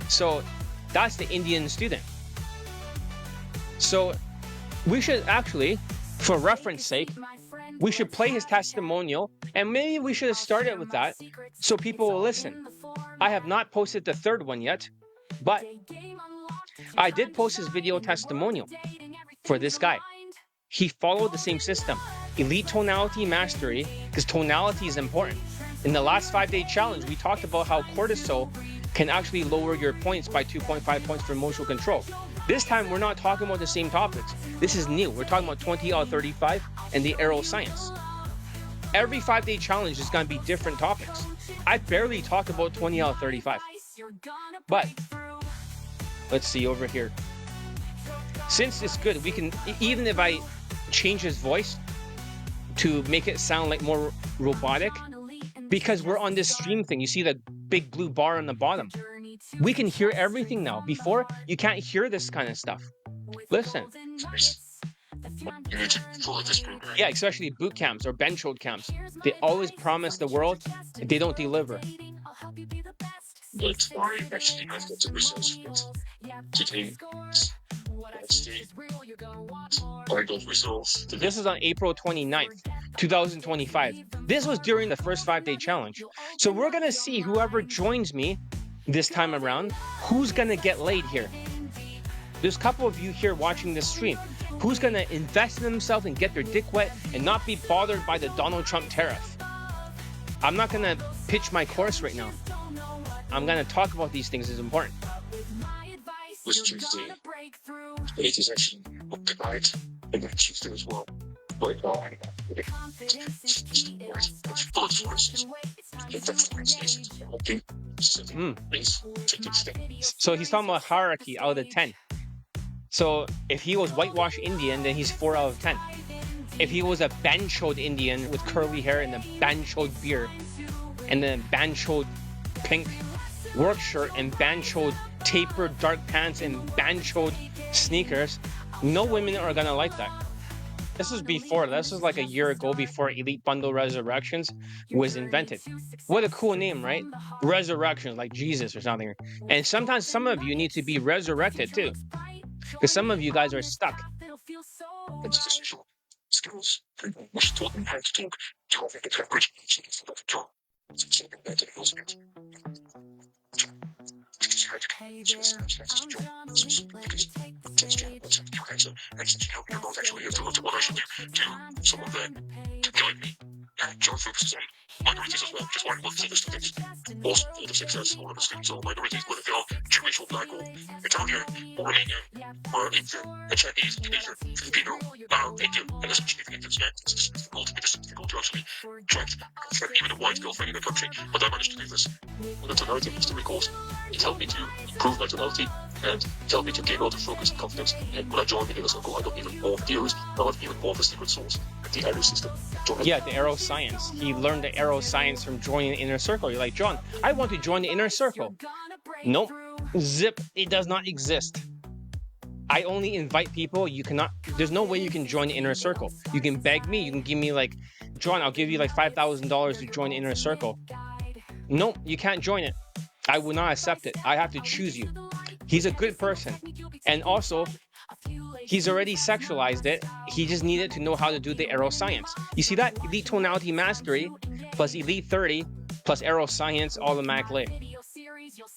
So that's the Indian student. So we should actually, for reference sake, we should play his testimonial And maybe we should have started with that so people will listen. I have not posted the third one yet, but I did post his video testimonial for this guy. He followed the same system. Elite tonality mastery, because tonality is important. In the last 5-day challenge, we talked about how cortisol can actually lower your points by 2.5 points for emotional control. This time, we're not talking about the same topics. This is new. We're talking about 20 out of 35 and the arrow science. Every 5-day challenge is going to be different topics. I barely talk about 20 out of 35. But let's see over here. Since it's good, we can, even if I change his voice to make it sound like more robotic, because we're on this stream thing. You see the big blue bar on the bottom. We can hear everything now. Before, you can't hear this kind of stuff. Listen. Yeah, especially boot camps or bench hold camps. They always promise the world, they don't deliver. But I actually have got the results today. I got results today. This is on April 29th, 2025. This was during the first 5-day challenge. So we're going to see whoever joins me this time around, who's going to get laid here. There's a couple of you here watching this stream. Who's going to invest in themselves and get their dick wet and not be bothered by the Donald Trump tariff? I'm not going to pitch my course right now. I'm going to talk about these things. It's important. Was Tuesday. It is actually up tonight. And then Tuesday as well. But So he's talking about hierarchy out of 10. So if he was whitewashed Indian, then he's 4 out of 10. If he was a banchoed Indian with curly hair and a banchoed beard, and then banchoed pink work shirt and banchoed tapered dark pants and banchoed sneakers, no women are gonna like that. This was before. This was like a year ago before Elite Bundle Resurrections was invented. What a cool name, right? Resurrection, like Jesus or something. And sometimes some of you need to be resurrected too, because some of you guys are stuck. Skills. We should talk how to talk. Talking to language. Some of them to guide me and John focuses on minorities as well, which is why I love the students. Also, all the success, all of the students are minorities, whether they are Jewish or black or Italian or Romanian or Indian, Chinese, Indonesian, Filipino, Indian, and especially the Indians. Yeah, it's difficult to actually attract even a white girlfriend in the country, but I managed to do this. When the tonality history course, it helped me to improve my tonality and it helped me to gain a lot of focus and confidence. And when I joined the inner circle, I got even more theories, I got even more of the secret source, the arrow system. Yeah, the arrow science. He learned the arrow science from joining the inner circle. You're like, John, I want to join the inner circle. Nope. Zip. It does not exist. I only invite people. You cannot, there's no way you can join the inner circle. You can beg me. You can give me like, John, I'll give you like $5,000 to join the inner circle. Nope, you can't join it. I will not accept it. I have to choose you. He's a good person. And also, he's already sexualized it. He just needed to know how to do the arrow science. You see that? Elite tonality mastery plus elite 30 plus arrow science automatically. Thank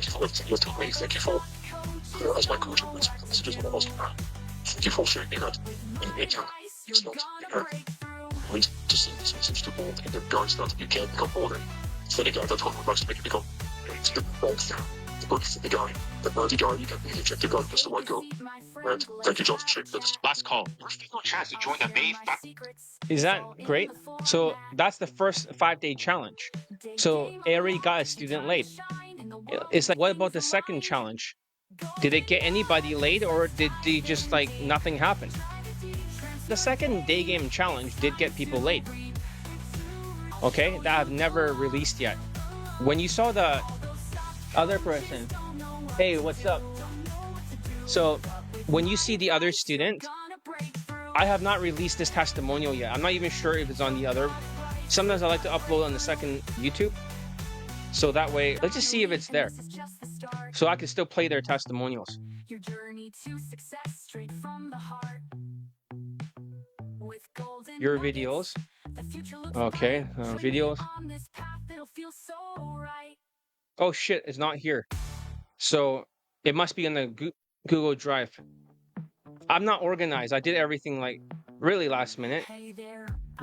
you for everything you've told me. Thank you for, as my coach, this is what I was about. Thank you for sharing that. And it's not, going to send this message to all the guys that you can become more than. For the guy that Hollywood likes to make you become. It's the good for the guy, the nerdy guy, you can be the objective guy, just the white girl. And thank you, John, for sharing that. Last call. There's no chance to join the main. Is that great? So that's the first 5-day challenge. So Ari got a student late. It's like, what about the second challenge? Did it get anybody late, or did they just like nothing happen? The second Daygame challenge did get people late. Okay, that I've never released yet. When you saw the other person, hey, what's up? So when you see the other student, I have not released this testimonial yet. I'm not even sure if it's on the other. Sometimes I like to upload on the second YouTube. So that way, let's just see if it's there. So I can still play their testimonials. Your journey to success straight from the heart. With golden Your videos. Okay, videos. Oh shit, it's not here. So it must be in the Google Drive. I'm not organized. I did everything like really last minute.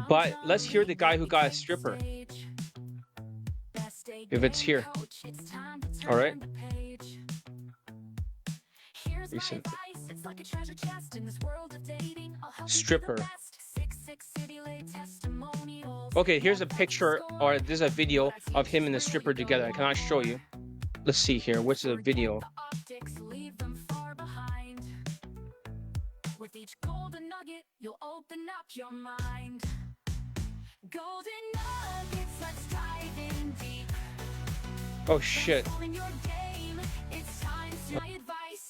But let's hear the guy who got a stripper. If it's here. All right. Recent. Stripper. Okay, here's a picture, or there's a video of him and the stripper together. I cannot show you. Let's see here. What's the video? With each golden nugget, you'll open up your mind. Golden nuggets, let's dive in deep. Oh shit.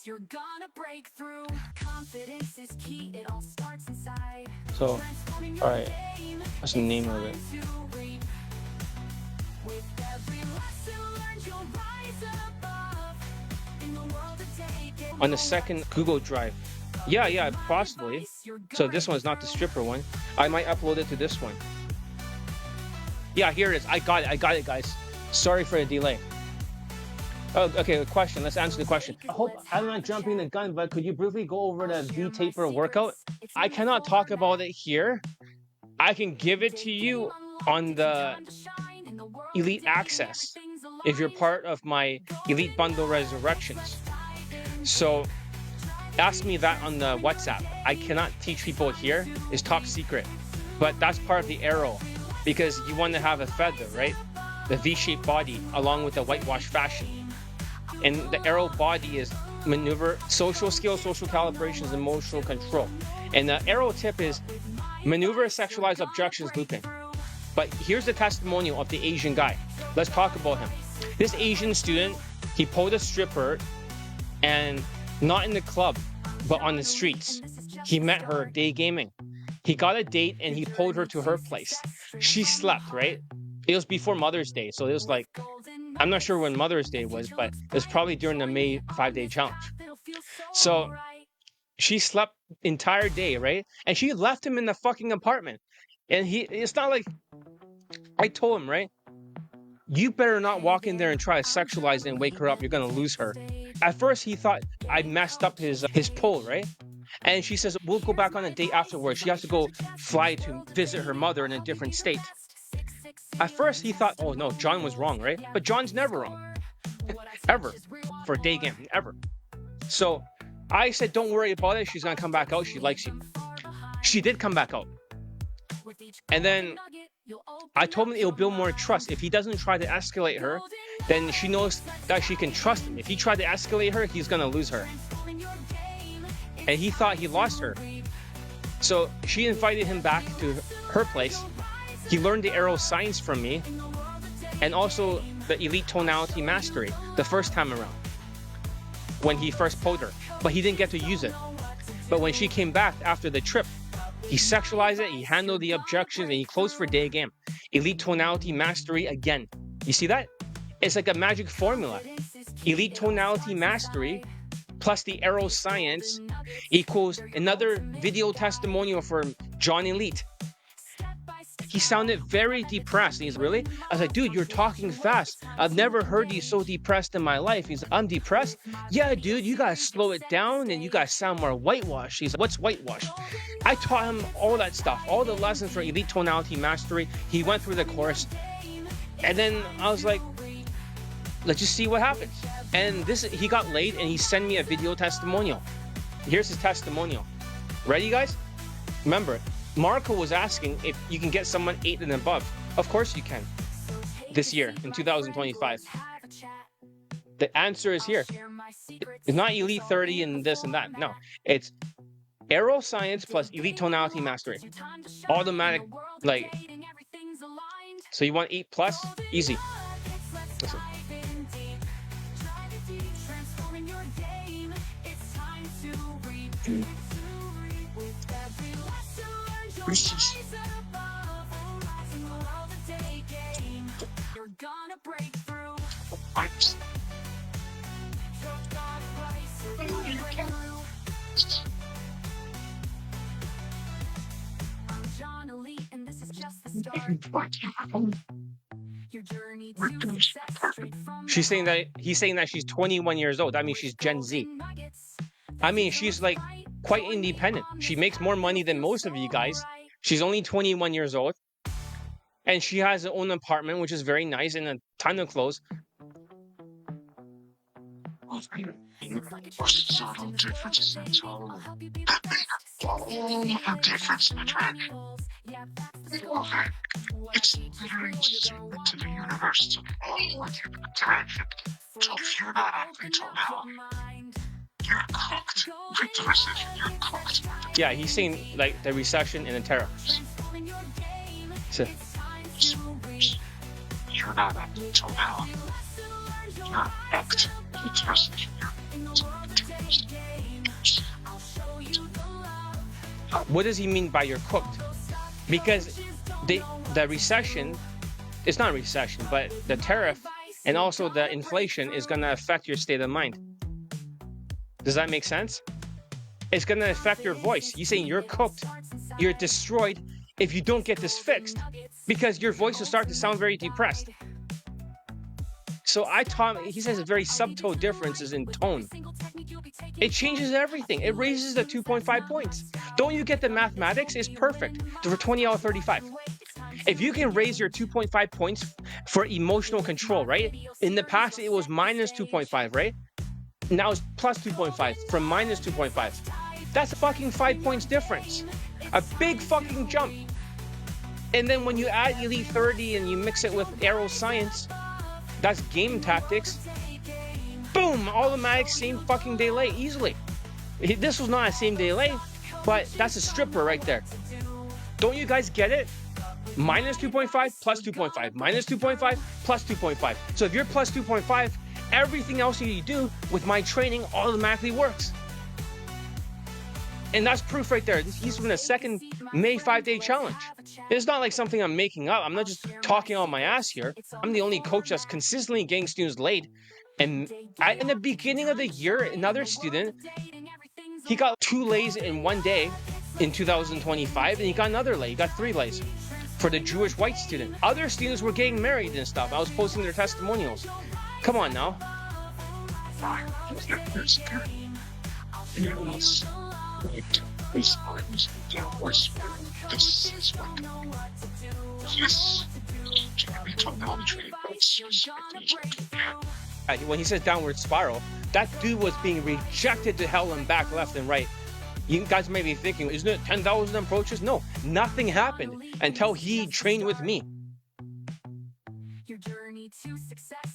You're gonna break through. Confidence is key, it all starts inside. So, alright. What's the name of it? With every lesson learned, you'll rise above. In the world of Daygame. On the second Google Drive. Yeah, possibly. So this one's not the stripper one. I might upload it to this one. Yeah, here it is. I got it, guys. Sorry for the delay. Oh, okay, question. Let's answer the question. I hope I'm not jumping the gun, but could you briefly go over the V-taper workout? I cannot talk about it here. I can give it to you on the Elite Access if you're part of my Elite Bundle Resurrections. So ask me that on the WhatsApp. I cannot teach people here. It's top secret. But that's part of the arrow because you want to have a feather, right? The V-shaped body along with the whitewash fashion. And the arrow body is maneuver, social skills, social calibrations, emotional control. And the arrow tip is maneuver, sexualized objections, looping. But here's the testimonial of the Asian guy. Let's talk about him. This Asian student, he pulled a stripper and not in the club, but on the streets. He met her day gaming. He got a date and he pulled her to her place. She slept, right? It was before Mother's Day, so it was like, I'm not sure when Mother's Day was, but it was probably during the May 5-day challenge. So she slept entire day, right? And she left him in the fucking apartment. And it's not like, I told him, right? You better not walk in there and try to sexualize it and wake her up. You're gonna lose her. At first, he thought I messed up his pull, right? And she says, we'll go back on a date afterwards. She has to go fly to visit her mother in a different state. At first, he thought, oh no, John was wrong, right? But John's never wrong. Ever. For Daygame, ever. So I said, don't worry about it. She's going to come back out. She likes you. She did come back out. And then I told him it'll build more trust. If he doesn't try to escalate her, then she knows that she can trust him. If he tried to escalate her, he's going to lose her. And he thought he lost her. So she invited him back to her place. He learned the arrow science from me and also the elite tonality mastery the first time around when he first pulled her, but he didn't get to use it. But when she came back after the trip, he sexualized it, he handled the objections, and he closed for Daygame. Elite tonality mastery again. You see that? It's like a magic formula. Elite tonality mastery plus the arrow science equals another video testimonial for John Elite. He sounded very depressed. He's really? I was like, dude, you're talking fast. I've never heard you so depressed in my life. He's like, I'm depressed? Yeah, dude, you gotta slow it down and you gotta sound more whitewash. He's like, what's whitewash? I taught him all that stuff, all the lessons for elite tonality mastery. He went through the course. And then I was like, let's just see what happens. And he got laid and he sent me a video testimonial. Here's his testimonial. Ready, guys? Remember, Marco was asking if you can get someone 8 and above. Of course you can. This year, in 2025. The answer is here. It's not Elite 30 and this and that. No. It's Arrow Science plus Elite Tonality Mastery. Automatic, like... So you want 8 plus? Easy. Listen. This is right. She's saying that he's saying that she's 21 years old. I mean, she's Gen Z. I mean, she's like quite independent. She makes more money than most of you guys. She's only 21 years old. And she has her own apartment, which is very nice, and a ton of clothes. Subtle differences in tone that make all the difference in attraction. Okay. It's literally statement to the universe to all of human interaction. So if you're not acting till now, you're cooked with the recession. You're cooked. Yeah, he's saying like the recession and the tariffs. So, you're not acting till now. You're cooked with the recession. what does he mean by you're cooked? Because the recession, it's not a recession, but the tariff and also the inflation is going to affect your state of mind. Does that make sense? It's going to affect your voice. He's saying you're cooked, you're destroyed if you don't get this fixed, because your voice will start to sound very depressed. So I taught him, he says very subtle differences in tone. It changes everything. It raises the 2.5 points. Don't you get the mathematics? It's perfect for 20 out of 35. If you can raise your 2.5 points for emotional control, right? In the past, it was minus 2.5, right? Now it's plus 2.5 from minus 2.5. That's a fucking 5 points difference. A big fucking jump. And then when you add Elite 30 and you mix it with Aero Science, that's game tactics. Boom, automatic same fucking delay easily. This was not a same delay, but that's a stripper right there. Don't you guys get it? Minus 2.5 plus 2.5, minus 2.5 plus 2.5. So if you're plus 2.5, everything else you do with my training automatically works. And that's proof right there. He's from the second May 5-day challenge. It's not like something I'm making up. I'm not just talking on my ass here. I'm the only coach that's consistently getting students late. And in the beginning of the year, another student, he got 2 lays in one day in 2025, and he got another lay. He got 3 lays for the Jewish white student. Other students were getting married and stuff. I was posting their testimonials. Come on now. When he says downward spiral, that dude was being rejected to hell and back, left and right. You guys may be thinking, isn't it 10,000 approaches? No, nothing happened until he trained with me.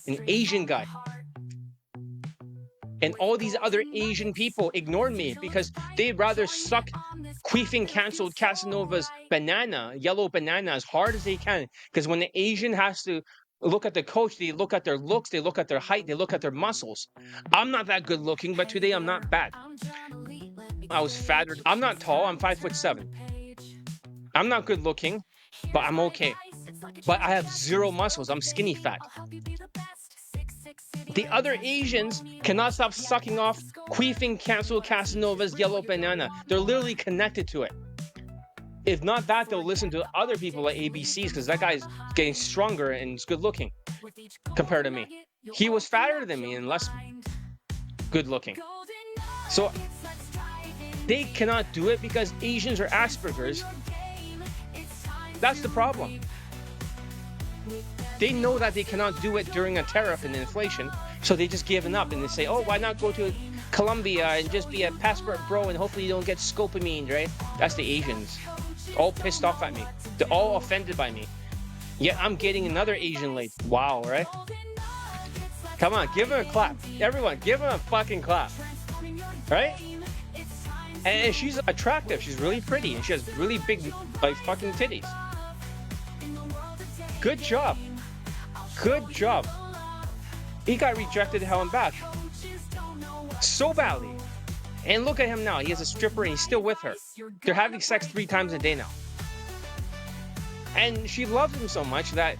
An Asian guy. And all these other Asian people ignored me because they'd rather suck queefing canceled Casanova's banana, yellow banana, as hard as they can. Because when the Asian has to look at the coach, they look at their looks, they look at their height, they look at their muscles. I'm not that good looking, but today I'm not bad. I was fatter. I'm not tall, I'm 5'7". I'm not good looking, but I'm okay. But I have 0 muscles, I'm skinny fat. The other Asians cannot stop sucking off queefing cancel Casanova's yellow banana. They're literally connected to it. If not that, they'll listen to other people like ABCs because that guy's getting stronger and is good looking compared to me. He was fatter than me and less good looking. So they cannot do it because Asians are Asperger's. That's the problem. They know that they cannot do it during a tariff and inflation, so they just given up and they say, oh, why not go to Colombia and just be a passport bro and hopefully you don't get scopamine, right? That's the Asians. All pissed off at me. They're all offended by me. Yet I'm getting another Asian lady. Wow, right? Come on, give her a clap. Everyone, give her a fucking clap. Right? And she's attractive. She's really pretty. And she has really big, like, fucking titties. Good job. Good job. He got rejected to hell and back. So badly. And look at him now. He has a stripper and he's still with her. They're having sex 3 times a day now. And she loves him so much that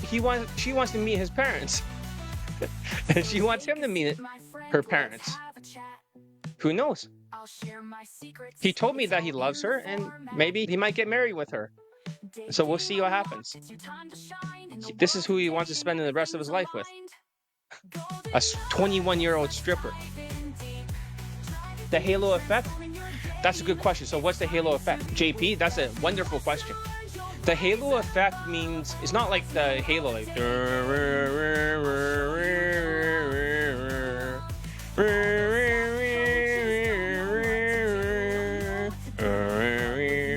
she wants to meet his parents. And she wants him to meet her parents. Who knows? He told me that he loves her and maybe he might get married with her. So we'll see what happens. This is who he wants to spend the rest of his life with. A 21-year-old stripper. The halo effect? That's a good question. So what's the halo effect? JP, that's a wonderful question. The halo effect means, it's not like the halo, like,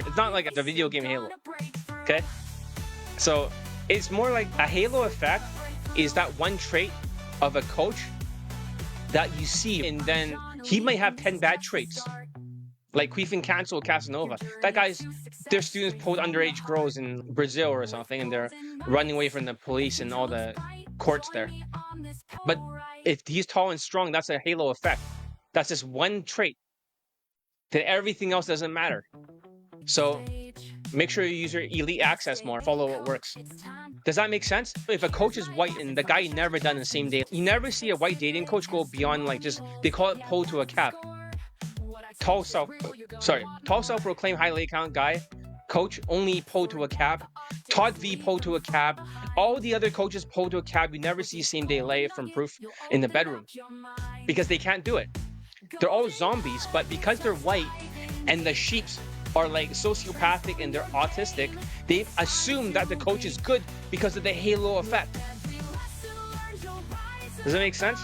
it's not like the video game Halo, okay? So it's more like a halo effect is that one trait of a coach that you see, and then he might have 10 bad traits. Like Queefing Cancel Casanova. That guy's, their students pulled underage girls in Brazil or something, and they're running away from the police and all the courts there. But if he's tall and strong, that's a halo effect. That's just one trait. That everything else doesn't matter. So make sure you use your elite access more. Follow what works. Does that make sense? If a coach is white and the guy never done the same day, you never see a white dating coach go beyond like just, they call it pull to a cap. Tall self-proclaimed highly account guy, coach only pull to a cab. Todd V pull to a cab. All the other coaches pull to a cab. You never see same day lay from proof in the bedroom because they can't do it. They're all zombies, but because they're white and the sheeps are like sociopathic and they're autistic, they assume that the coach is good because of the halo effect. Does that make sense?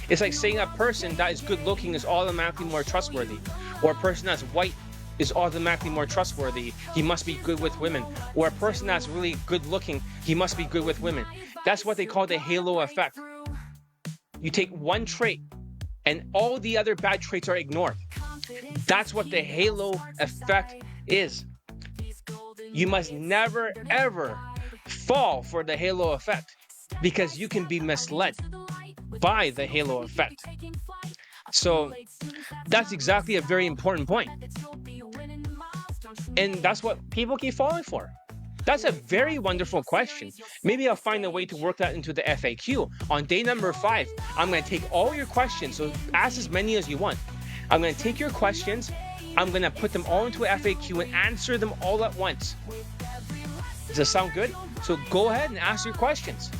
It's like saying a person that is good looking is automatically more trustworthy, or a person that's white is automatically more trustworthy. He must be good with women. Or a person that's really good looking, he must be good with women. That's what they call the halo effect. You take one trait and all the other bad traits are ignored. That's what the halo effect is. You must never ever fall for the halo effect because you can be misled by the halo effect. So that's exactly a very important point. And that's what people keep falling for. That's a very wonderful question. Maybe I'll find a way to work that into the FAQ. On day number 5, I'm going to take all your questions. So ask as many as you want. I'm going to take your questions. I'm going to put them all into an FAQ and answer them all at once. Does that sound good? So go ahead and ask your questions.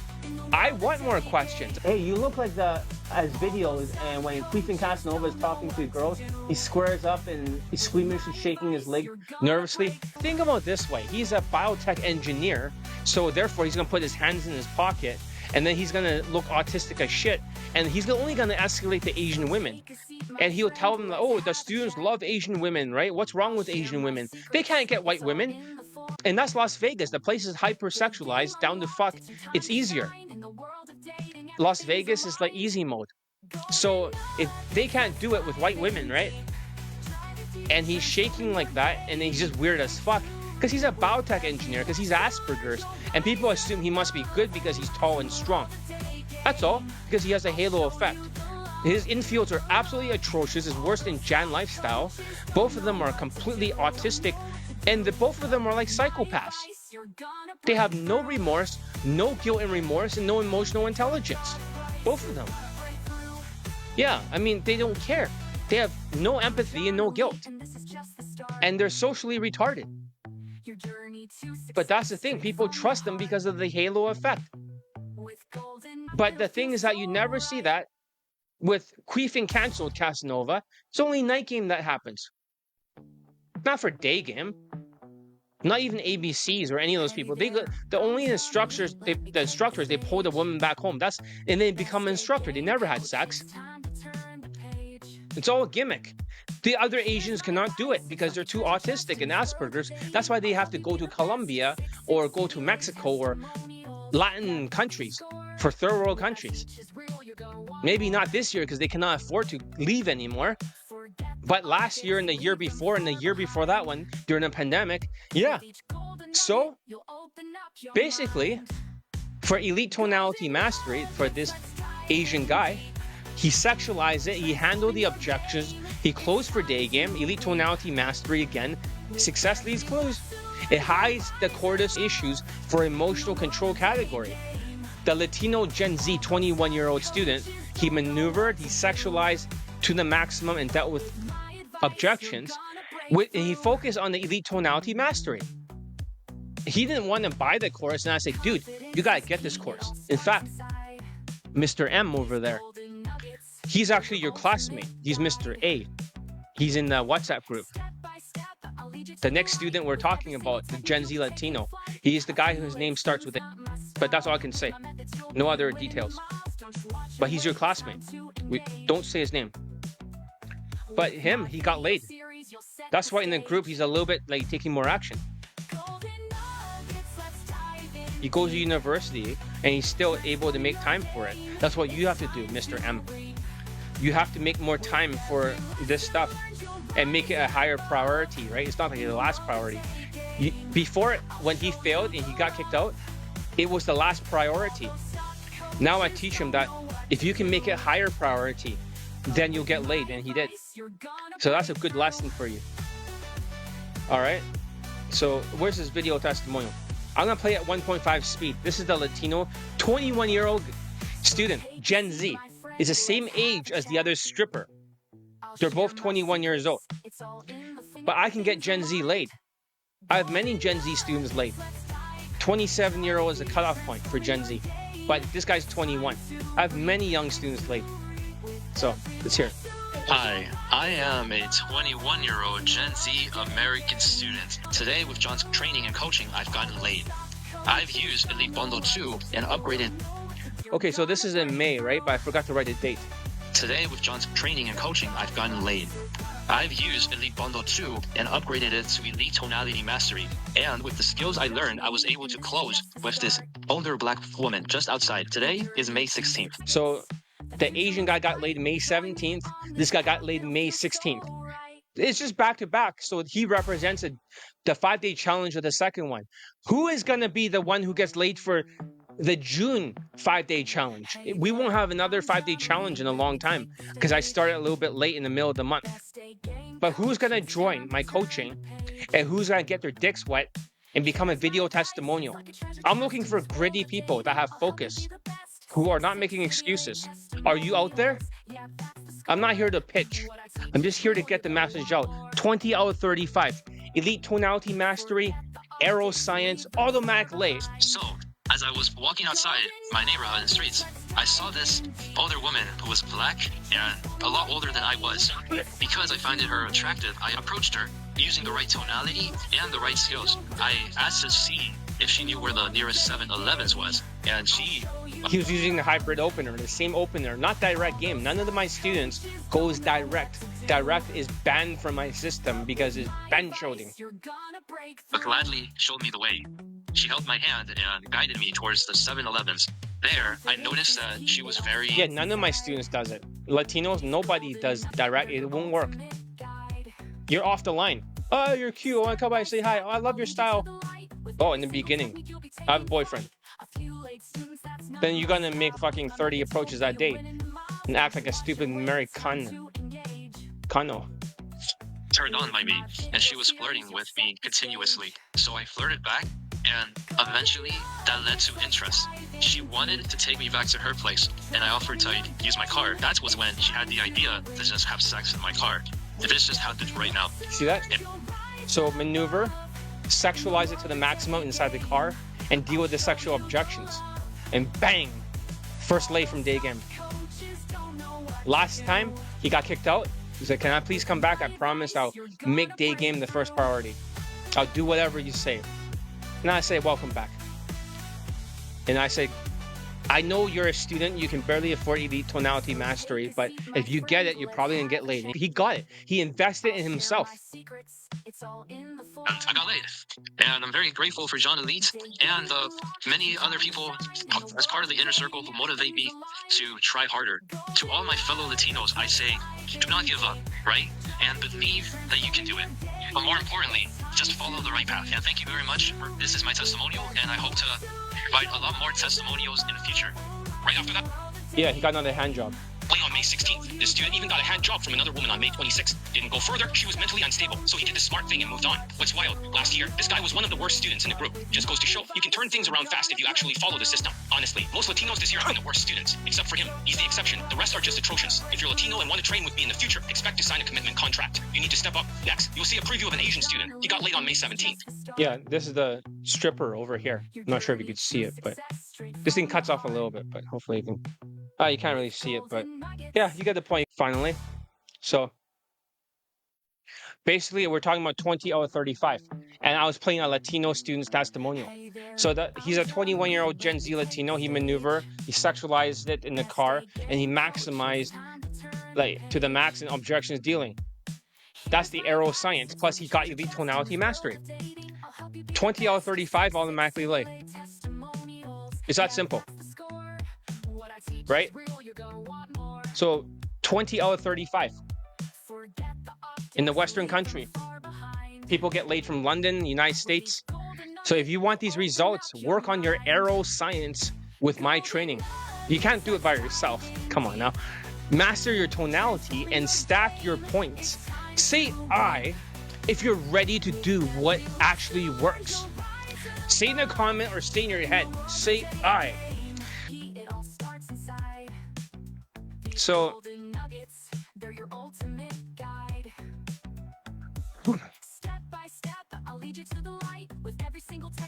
I want more questions. Hey, you look like as videos, and when Queefing Casanova is talking to girls, he squares up and he's squeamishly shaking his leg nervously. Think about it this way. He's a biotech engineer, so therefore he's going to put his hands in his pocket, and then he's going to look autistic as shit, and he's only going to escalate to Asian women. And he'll tell them, oh, the students love Asian women, right? What's wrong with Asian women? They can't get white women. And that's Las Vegas. The place is hypersexualized down to fuck. It's easier. Las Vegas is like easy mode. So if they can't do it with white women, right? And he's shaking like that, and then he's just weird as fuck. Because he's a biotech engineer, because he's Asperger's. And people assume he must be good because he's tall and strong. That's all. Because he has a halo effect. His infields are absolutely atrocious. It's worse than Jan Lifestyle. Both of them are completely autistic. And both of them are like psychopaths. They have no remorse, no guilt and remorse, and no emotional intelligence. Both of them. Yeah, I mean, they don't care. They have no empathy and no guilt. And they're socially retarded. But that's the thing. People trust them because of the halo effect. But the thing is that you never see that with Queefing Canceled Casanova. It's only Night Game that happens. Not for Daygame. Not even ABCs or any of those people. The only instructors, they pull the woman back home. And they become an instructor. They never had sex. It's all a gimmick. The other Asians cannot do it because they're too autistic and Asperger's. That's why they have to go to Colombia or go to Mexico or Latin countries, for third world countries. Maybe not this year because they cannot afford to leave anymore. But last year and the year before and the year before that one, during the pandemic, yeah. So, basically, for elite tonality mastery, for this Asian guy, he sexualized it, he handled the objections, he closed for Daygame, elite tonality mastery again, success leads clues. It hides the courteous issues for emotional control category. The Latino Gen Z 21-year-old student, he maneuvered, he sexualized to the maximum and dealt with objections. He focused on the elite tonality mastery. He didn't want to buy the course, and I said, dude, you gotta get this course. In fact, Mr. M over there, he's actually your classmate. He's Mr. A. He's in the WhatsApp group. The next student we're talking about, the Gen Z Latino, he's the guy whose name starts with A. But that's all I can say. No other details. But he's your classmate. Don't say his name. But he got laid. That's why in the group, he's a little bit like taking more action. He goes to university and he's still able to make time for it. That's what you have to do, Mr. M. You have to make more time for this stuff and make it a higher priority, right? It's not like the last priority. Before, when he failed and he got kicked out, it was the last priority. Now I teach him that if you can make it higher priority, then you'll get laid, and he did. So that's a good lesson for you. All right. So where's this video testimonial? I'm gonna play at 1.5 speed. This is the Latino 21-year-old student, Gen Z. Is the same age as the other stripper. They're both 21 years old. But I can get Gen Z laid. I have many Gen Z students laid. 27-year-old is the cutoff point for Gen Z. But this guy's 21. I have many young students laid. So, let's hear it. Hi, I am a 21-year-old Gen Z American student. Today, with John's training and coaching, I've gotten laid. I've used Elite Bundle 2 and upgraded. Okay, so this is in May, right? But I forgot to write a date. Today, with John's training and coaching, I've gotten laid. I've used Elite Bundle 2 and upgraded it to Elite Tonality Mastery. And with the skills I learned, I was able to close with this older black woman just outside. Today is May 16th. So the Asian guy got laid May 17th. This guy got laid May 16th. It's just back to back. So he represents the 5-day challenge of the second one. Who is going to be the one who gets laid for the June 5-day challenge? We won't have another 5-day challenge in a long time because I started a little bit late in the middle of the month. But who's going to join my coaching and who's going to get their dicks wet and become a video testimonial? I'm looking for gritty people that have focus, who are not making excuses. Are you out there? I'm not here to pitch. I'm just here to get the message out. 20 out of 35. Elite Tonality Mastery, Aero Science, Automatic Lay. So, as I was walking outside my neighborhood in the streets, I saw this older woman who was black and a lot older than I was. Because I found her attractive, I approached her using the right tonality and the right skills. I asked to see if she knew where the nearest 7-Elevens was, and he was using the hybrid opener, the same opener, not direct game. None of my students goes direct. Direct is banned from my system because it's bench shooting. But gladly showed me the way. She held my hand and guided me towards the 7-Elevens. There, I noticed that she was very... Yeah, none of my students does it. Latinos, nobody does direct. It won't work. You're off the line. Oh, you're cute. I want to come by and say hi. Oh, I love your style. Oh, in the beginning, I have a boyfriend. Then you're gonna make fucking 30 approaches that day and act like a stupid Americano. Turned on by me, and she was flirting with me continuously. So I flirted back, and eventually that led to interest. She wanted to take me back to her place, and I offered to use my car. That was when she had the idea to just have sex in my car. This just happened right now. See that? So maneuver, sexualize it to the maximum inside the car, and deal with the sexual objections. And bang! First lay from Daygame. Last time, he got kicked out. He said, can I please come back? I promise I'll make Daygame the first priority. I'll do whatever you say. And I say, welcome back. And I say, I know you're a student, you can barely afford Elite Tonality Mastery, but if you get it, you're probably gonna get laid. And he got it. He invested in himself. And I got laid. And I'm very grateful for John Elite and many other people as part of the inner circle who motivate me to try harder. To all my fellow Latinos, I say, do not give up, right? And believe that you can do it. But more importantly, just follow the right path. And thank you very much. This is my testimonial, and I hope to provide a lot more testimonials in the future. Right after that? Yeah, he got another hand job. Play on May 16th. This student even got a hand job from another woman on May 26th. Didn't go further, she was mentally unstable, so he did the smart thing and moved on. What's wild, last year, this guy was one of the worst students in the group. Just goes to show, you can turn things around fast if you actually follow the system. Honestly, most Latinos this year have been the worst students, except for him. He's the exception. The rest are just atrocious. If you're Latino and want to train with me in the future, expect to sign a commitment contract. You need to step up. Next, you'll see a preview of an Asian student. He got laid on May 17th. Yeah, this is the stripper over here. I'm not sure if you could see it, but this thing cuts off a little bit, but hopefully you can. You can't really see it, but yeah, you get the point finally. So basically, we're talking about 20 out of 35, and I was playing a Latino student's testimonial. So that he's a 21-year-old Gen Z Latino. He maneuvered, he sexualized it in the car, and he maximized like to the max in objections dealing. That's the arrow science. Plus, he got elite tonality mastery. 20 out of 35 automatically lay. It's that simple, right? So 20 out of 35 in the Western country. People get laid from London, United States. So if you want these results, work on your arrow science with my training. You can't do it by yourself. Come on now. Master your tonality and stack your points. Say I if you're ready to do what actually works. Say in a comment or say in your head. Say I. So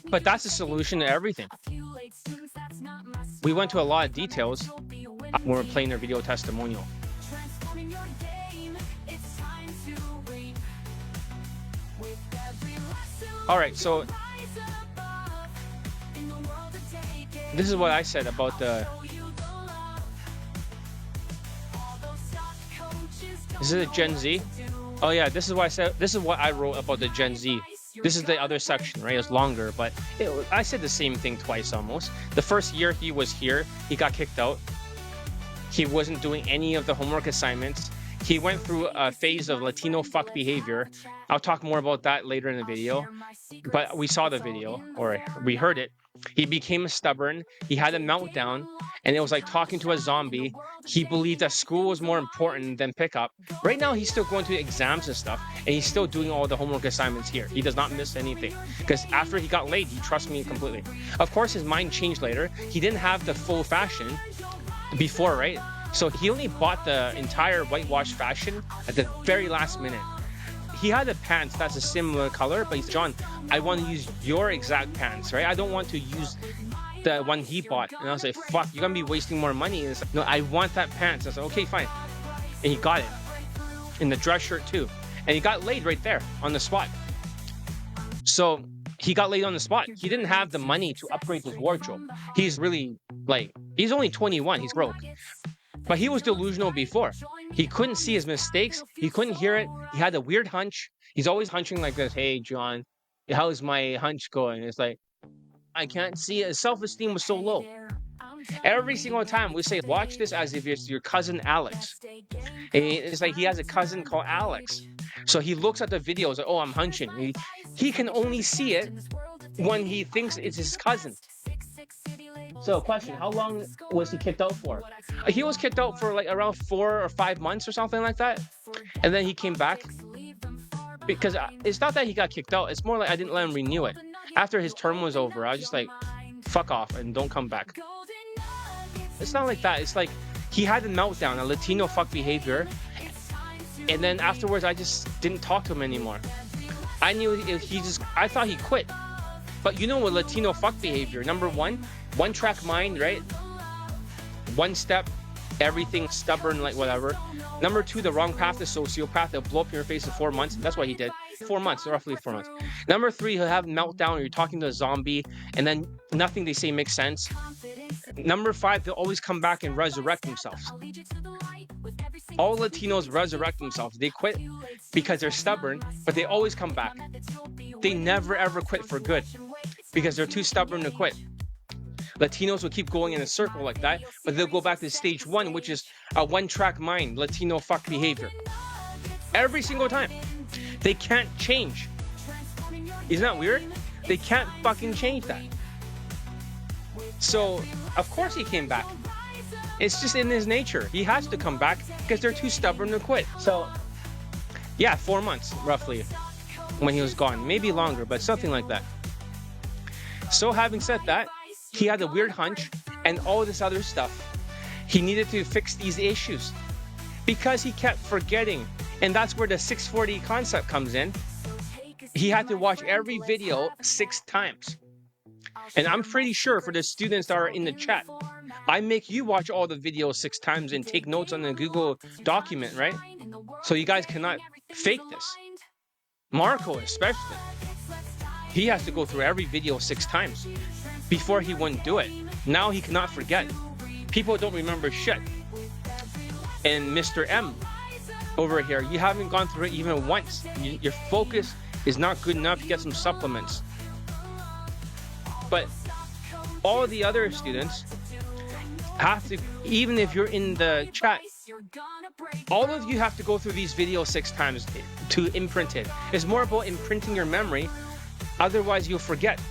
but that's the solution to everything. We went to a lot of details when we were playing their video testimonial. Alright, so this is what I said about the... Is it a Gen Z? Oh yeah, this is what I said. This is what I wrote about the Gen Z. This is the other section, right? It's longer, but I said the same thing twice almost. The first year he was here, he got kicked out. He wasn't doing any of the homework assignments. He went through a phase of Latino fuck behavior. I'll talk more about that later in the video. But we saw the video, or we heard it. He became stubborn. He had a meltdown, and it was like talking to a zombie. He believed that school was more important than pickup. Right now, he's still going to exams and stuff, and he's still doing all the homework assignments here. He does not miss anything. Because after he got laid, he trusts me completely. Of course, his mind changed later. He didn't have the full fashion before, right? So he only bought the entire whitewash fashion at the very last minute. He had the pants that's a similar color, but he's John, I want to use your exact pants, right? I don't want to use the one he bought. And I was like, fuck, you're gonna be wasting more money. And it's like, no, I want that pants. I was like, okay, fine. And he got it in the dress shirt too. And he got laid right there on the spot. So he got laid on the spot. He didn't have the money to upgrade his wardrobe. He's really like, he's only 21, he's broke. But he was delusional before. He couldn't see his mistakes. He couldn't hear it. He had a weird hunch. He's always hunching like this. Hey, John, how's my hunch going? It's like, I can't see it. His self-esteem was so low. Every single time we say, watch this as if it's your cousin Alex. And it's like he has a cousin called Alex. So he looks at the videos like, oh, I'm hunching. He can only see it when he thinks it's his cousin. So question, how long was he kicked out for? He was kicked out for like around 4 or 5 months or something like that. And then he came back. Because it's not that he got kicked out. It's more like I didn't let him renew it. After his term was over, I was just like, fuck off and don't come back. It's not like that. It's like he had a meltdown, a Latino fuck behavior. And then afterwards, I just didn't talk to him anymore. I knew I thought he quit. But you know what Latino fuck behavior? Number one track mind, right? One step, everything stubborn, like whatever. Number two, the wrong path, the sociopath. They'll blow up in your face in 4 months. That's what he did. 4 months, roughly 4 months. Number three, he'll have a meltdown or you're talking to a zombie and then nothing they say makes sense. Number five, they'll always come back and resurrect themselves. All Latinos resurrect themselves. They quit because they're stubborn, but they always come back. They never ever quit for good because they're too stubborn to quit. Latinos will keep going in a circle like that, but they'll go back to stage one, which is a one-track mind, Latino fuck behavior. Every single time. They can't change. Isn't that weird? They can't fucking change that. So, of course he came back. It's just in his nature. He has to come back because they're too stubborn to quit. So, yeah, 4 months roughly when he was gone. Maybe longer, but something like that. So having said that, he had a weird hunch and all this other stuff. He needed to fix these issues because he kept forgetting. And that's where the 640 concept comes in. He had to watch every video 6 times. And I'm pretty sure for the students that are in the chat, I make you watch all the videos 6 times and take notes on the Google document, right? So you guys cannot fake this. Marco especially. He has to go through every video 6 times. Before he wouldn't do it. Now he cannot forget. People don't remember shit. And Mr. M over here, you haven't gone through it even once. Your focus is not good enough to get some supplements. But all the other students have to, even if you're in the chat, all of you have to go through these videos 6 times to imprint it. It's more about imprinting your memory, otherwise you'll forget.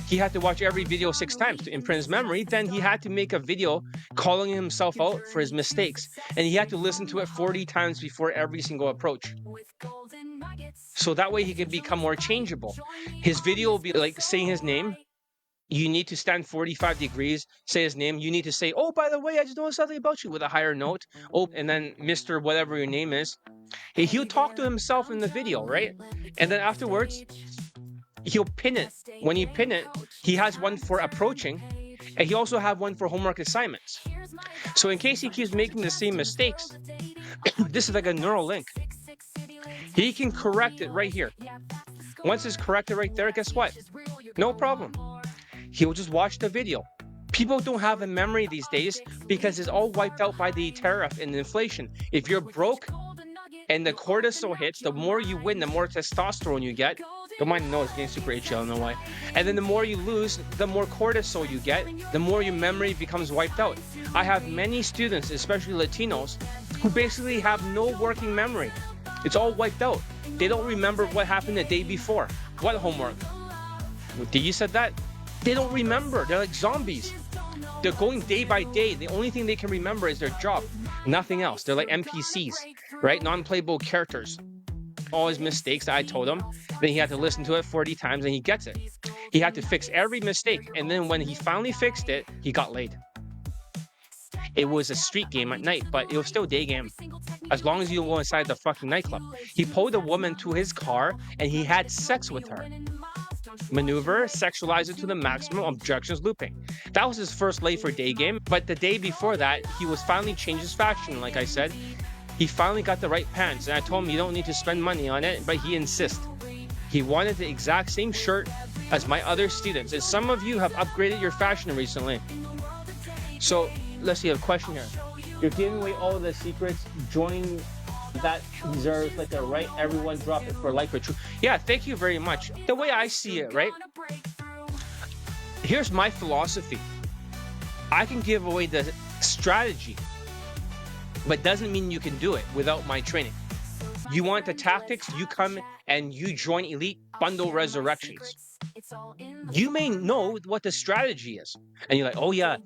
He had to watch every video 6 times to imprint his memory. Then he had to make a video calling himself out for his mistakes. And he had to listen to it 40 times before every single approach. So that way he can become more changeable. His video will be like saying his name. You need to stand 45 degrees, say his name. You need to say, oh, by the way, I just noticed something about you with a higher note. Oh, and then Mr. whatever your name is. He'll talk to himself in the video, right? And then afterwards, he'll pin it. When you pin it, he has one for approaching, and he also have one for homework assignments. So in case he keeps making the same mistakes, this is like a neural link. He can correct it right here. Once it's corrected right there, guess what? No problem. He'll just watch the video. People don't have a memory these days because it's all wiped out by the tariff and inflation. If you're broke and the cortisol hits, the more you win, the more testosterone you get. Don't mind the noise, getting super itchy, I don't know why. And then the more you lose, the more cortisol you get, the more your memory becomes wiped out. I have many students, especially Latinos, who basically have no working memory. It's all wiped out. They don't remember what happened the day before. What homework? Did you said that? They don't remember. They're like zombies. They're going day by day. The only thing they can remember is their job. Nothing else. They're like NPCs, right? Non-playable characters. All his mistakes that I told him. Then he had to listen to it 40 times and he gets it. He had to fix every mistake. And then when he finally fixed it, he got laid. It was a street game at night, but it was still day game. As long as you go inside the fucking nightclub. He pulled a woman to his car and he had sex with her. Maneuver, sexualize it to the maximum, objections looping. That was his first lay for Daygame, but the day before that, he was finally changed his fashion, like I said. He finally got the right pants, and I told him you don't need to spend money on it, but he insists. He wanted the exact same shirt as my other students, and some of you have upgraded your fashion recently. So, let's see, I have a question here. You're giving away all the secrets, join that deserves like a right, everyone drop it for like or true. Yeah, thank you very much. The way I see it, right? Here's my philosophy. I can give away the strategy, but doesn't mean you can do it without my training. You want the tactics, you come and you join Elite Bundle Resurrections. You may know what the strategy is. And you're like, oh yeah,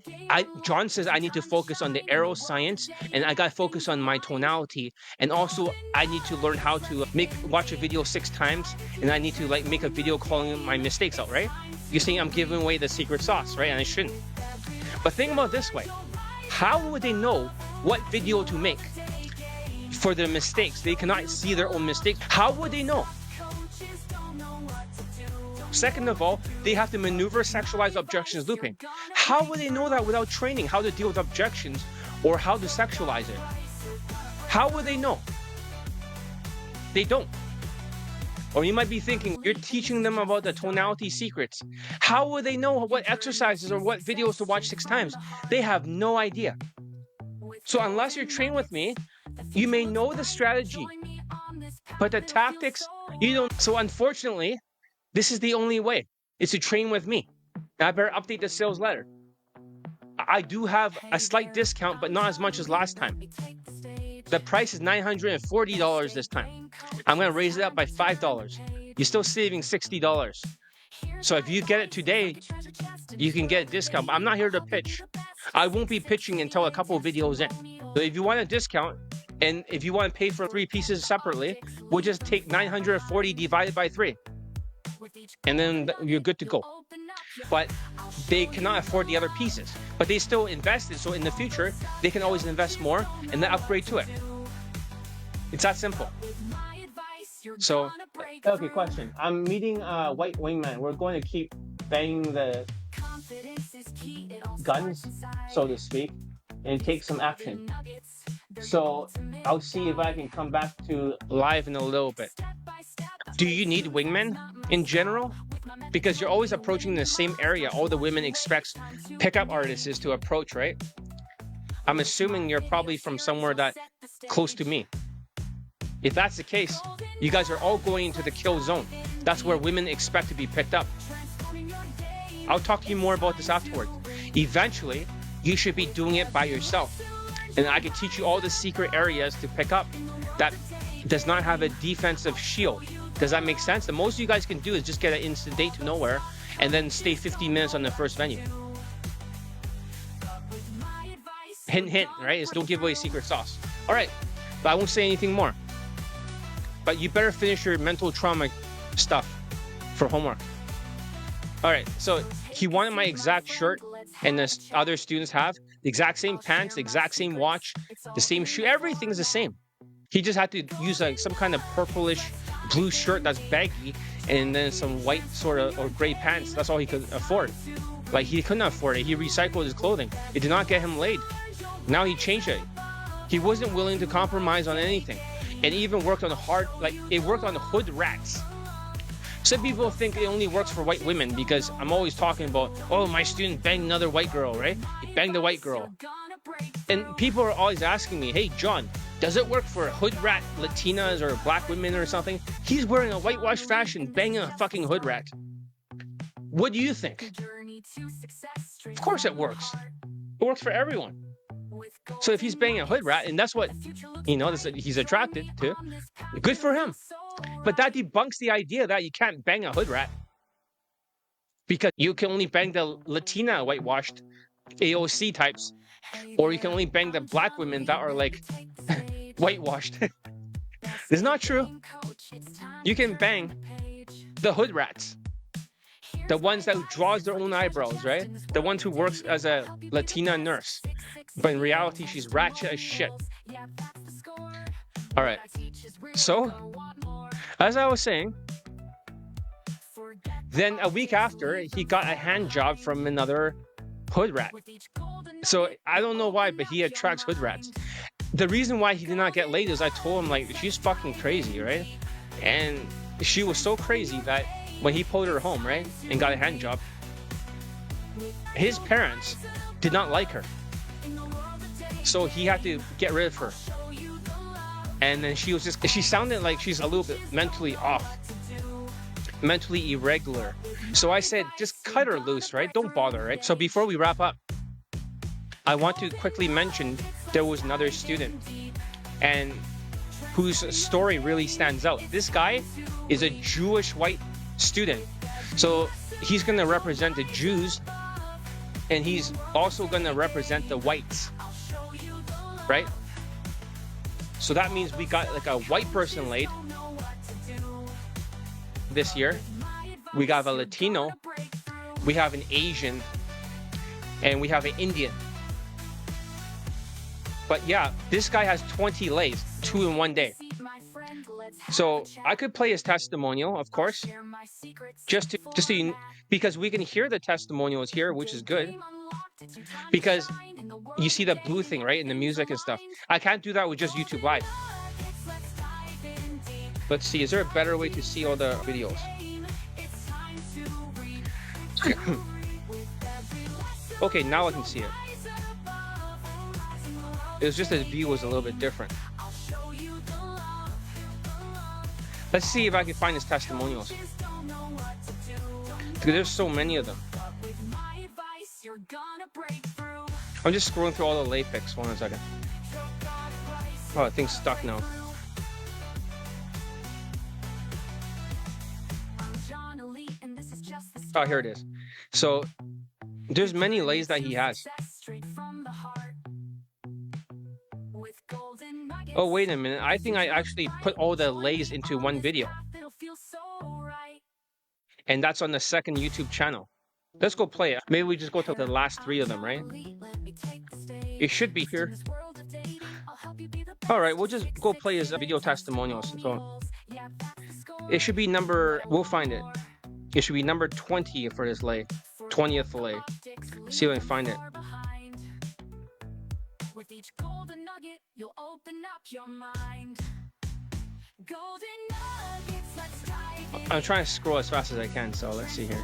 John says I need to focus on the arrow science and I got to focus on my tonality. And also I need to learn how to watch a video 6 times and I need to like make a video calling my mistakes out, right? You're saying I'm giving away the secret sauce, right? And I shouldn't. But think about it this way. How would they know what video to make for their mistakes? They cannot see their own mistakes. How would they know? Second of all, they have to maneuver sexualized objections looping. How would they know that without training? How to deal with objections or how to sexualize it? How would they know? They don't. Or you might be thinking, you're teaching them about the tonality secrets. How would they know what exercises or what videos to watch 6 times? They have no idea. So unless you're trained with me, you may know the strategy, but the tactics, you don't. So unfortunately, this is the only way, is to train with me. Now I better update the sales letter. I do have a slight discount, but not as much as last time. The price is $940 this time. I'm going to raise it up by $5. You're still saving $60. So if you get it today, you can get a discount. But I'm not here to pitch. I won't be pitching until a couple of videos in. So if you want a discount, and if you want to pay for 3 pieces separately, we'll just take 940 divided by 3. And then you're good to go. But they cannot afford the other pieces. But they still invested, so in the future, they can always invest more and then upgrade to it. It's that simple. So, okay, question. I'm meeting a white wingman. We're going to keep banging the guns, so to speak, and take some action. So I'll see if I can come back to live in a little bit. Do you need wingmen in general? Because you're always approaching the same area all the women expects pickup artists to approach, right? I'm assuming you're probably from somewhere that close to me. If that's the case, you guys are all going into the kill zone. That's where women expect to be picked up. I'll talk to you more about this afterward. Eventually, you should be doing it by yourself. And I can teach you all the secret areas to pick up that does not have a defensive shield. Does that make sense? The most you guys can do is just get an instant date to nowhere and then stay 15 minutes on the first venue. Hint, hint, right? Is don't give away secret sauce. All right, but I won't say anything more. But you better finish your mental trauma stuff for homework. All right, so he wanted my exact shirt, and the other students have the exact same pants, the exact same watch, the same shoe. Everything's the same. He just had to use like some kind of purplish blue shirt that's baggy, and then some white sort of or gray pants. That's all he could afford. Like he couldn't afford it. He recycled his clothing. It did not get him laid. Now he changed it. He wasn't willing to compromise on anything, and even worked on it worked on hood rats. Some people think it only works for white women because I'm always talking about, oh, my student banged another white girl, right? He banged a white girl. And people are always asking me, hey, John, does it work for hood rat Latinas or black women or something? He's wearing a whitewashed fashion, banging a fucking hood rat. What do you think? Of course it works. It works for everyone. So if he's banging a hood rat, and that's what, he's attracted to, good for him. But that debunks the idea that you can't bang a hood rat. Because you can only bang the Latina whitewashed AOC types. Or you can only bang the black women that are like whitewashed. It's not true. You can bang the hood rats. The ones that draws their own eyebrows, right? The ones who works as a Latina nurse. But in reality, she's ratchet as shit. All right. So, as I was saying, then a week after, he got a hand job from another hood rat. So I don't know why, but he attracts hood rats. The reason why he did not get laid is I told him, like, she's fucking crazy, right? And she was so crazy that when he pulled her home, right, and got a hand job, his parents did not like her. So he had to get rid of her. And then she sounded like she's a little bit mentally off, mentally irregular. So I said, just cut her loose, right? Don't bother, right? So before we wrap up, I want to quickly mention there was another student and whose story really stands out. This guy is a Jewish white student. So he's going to represent the Jews and he's also going to represent the whites, right? So that means we got like a white person laid this year. We got a Latino, we have an Asian, and we have an Indian. But yeah, this guy has 20 lays, 2 in one day. So I could play his testimonial, of course, just to because we can hear the testimonials here, which is good. Because you see the blue thing, right, in the music and stuff. I can't do that with just YouTube Live. Let's see, is there a better way to see all the videos? Okay, now I can see it. It was just the view was a little bit different. Let's see if I can find his testimonials. Because there's so many of them. I'm just scrolling through all the lay pics. 1 second. Oh, the thing's stuck now. Oh, here it is. So there's many lays that he has. Oh, wait a minute. I think I actually put all the lays into one video. And that's on the second YouTube channel. Let's go play it. Maybe we just go to the last 3 of them, right? It should be here. All right, we'll just go play his video testimonials. So it should be we'll find it. It should be number 20 for this lay. 20th lay. See if I can find it. With each golden nugget, you'll open up your mind. Golden nuggets, let's dive in. I'm trying to scroll as fast as I can, so let's see here.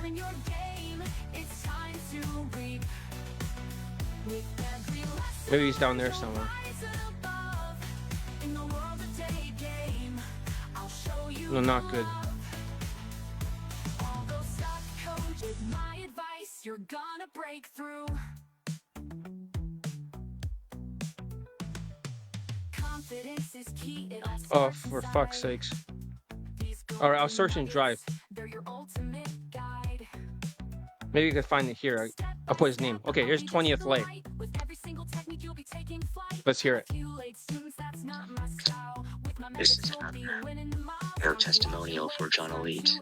Maybe he's down there somewhere. No, not good. You're gonna break through. Confidence is key. Oh, for fuck's sakes. All right, I'll search and drive. Maybe you can find it here. I'll put his name. Okay, here's 20th lay. Let's hear it. This is another testimonial for John Elite.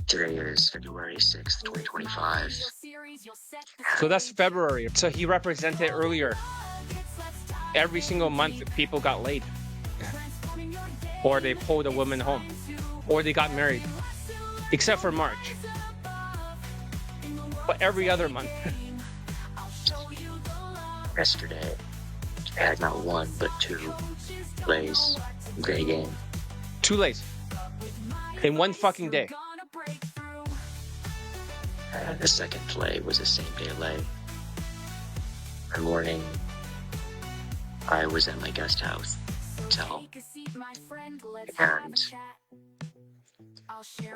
Today is February 6th, 2025. So that's February. So he represented earlier. Every single month, people got laid. Or they pulled a woman home. Or they got married. Except for March. But every other month. Yesterday, I had not one, but 2 plays in Daygame. 2 lays. In one fucking day. The second play was a same-day lay. One morning, I was at my guest house hotel, and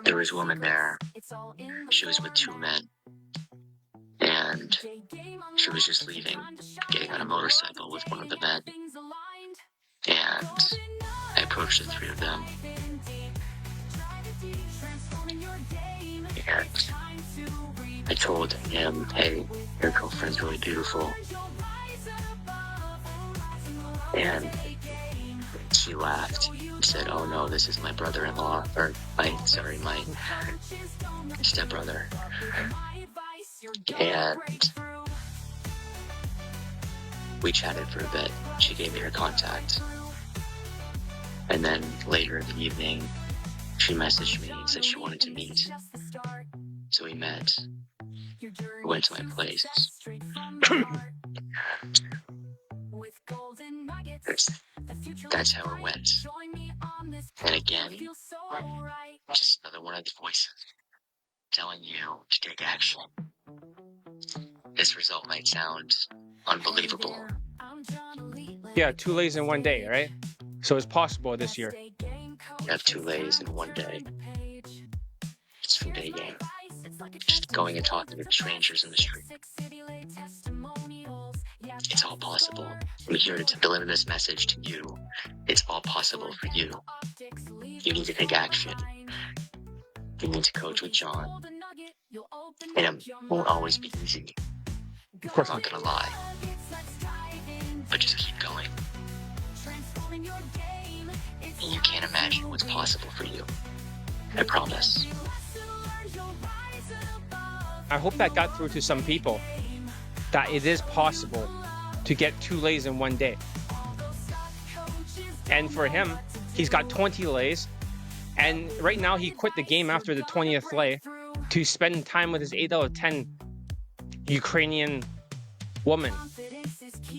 there was a woman there. She was with 2 men, and she was just leaving, getting on a motorcycle with one of the men, and I approached the 3 of them, and I told him, hey, your girlfriend's really beautiful. And she laughed and said, oh no, this is my brother-in-law, or my stepbrother. And we chatted for a bit. She gave me her contact. And then later in the evening, she messaged me and said she wanted to meet. So we met. We went to my place. That's how it went. And again, just another one of the voices telling you to take action. This result might sound unbelievable. Yeah, 2 lays in one day, right? So it's possible this year. You have 2 lays in one day. It's from Daygame. Just going and talking to strangers in the street. It's all possible. I'm here to deliver this message to you. It's all possible for you. You need to take action. You need to coach with John. And it won't always be easy. Of course I'm not gonna lie. But just keep going. And you can't imagine what's possible for you. I promise. I hope that got through to some people. That it is possible to get 2 lays in one day. And for him, he's got 20 lays. And right now he quit the game after the 20th lay to spend time with his 8 out of 10 Ukrainian woman.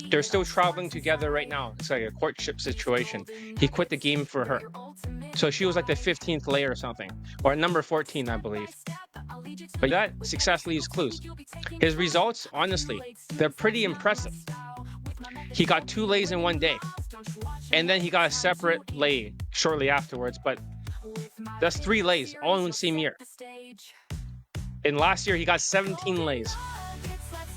They're still traveling together right now. It's like a courtship situation. He quit the game for her. So she was like the 15th lay or something. Or number 14, I believe. But that success leaves clues. His results, honestly, they're pretty impressive. He got 2 lays in one day. And then he got a separate lay shortly afterwards. But that's 3 lays, all in the same year. And last year, he got 17 lays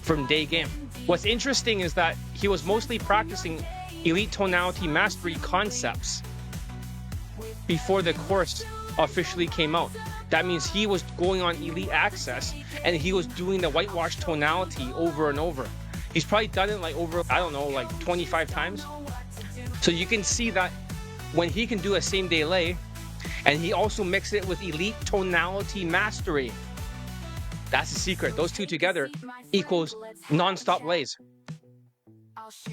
from Daygame. What's interesting is that he was mostly practicing elite tonality mastery concepts before the course officially came out. That means he was going on elite access and he was doing the whitewash tonality over and over. He's probably done it like over, I don't know, like 25 times. So you can see that when he can do a same-day lay, and he also mixed it with elite tonality mastery. That's the secret. Those two together equals non-stop lays.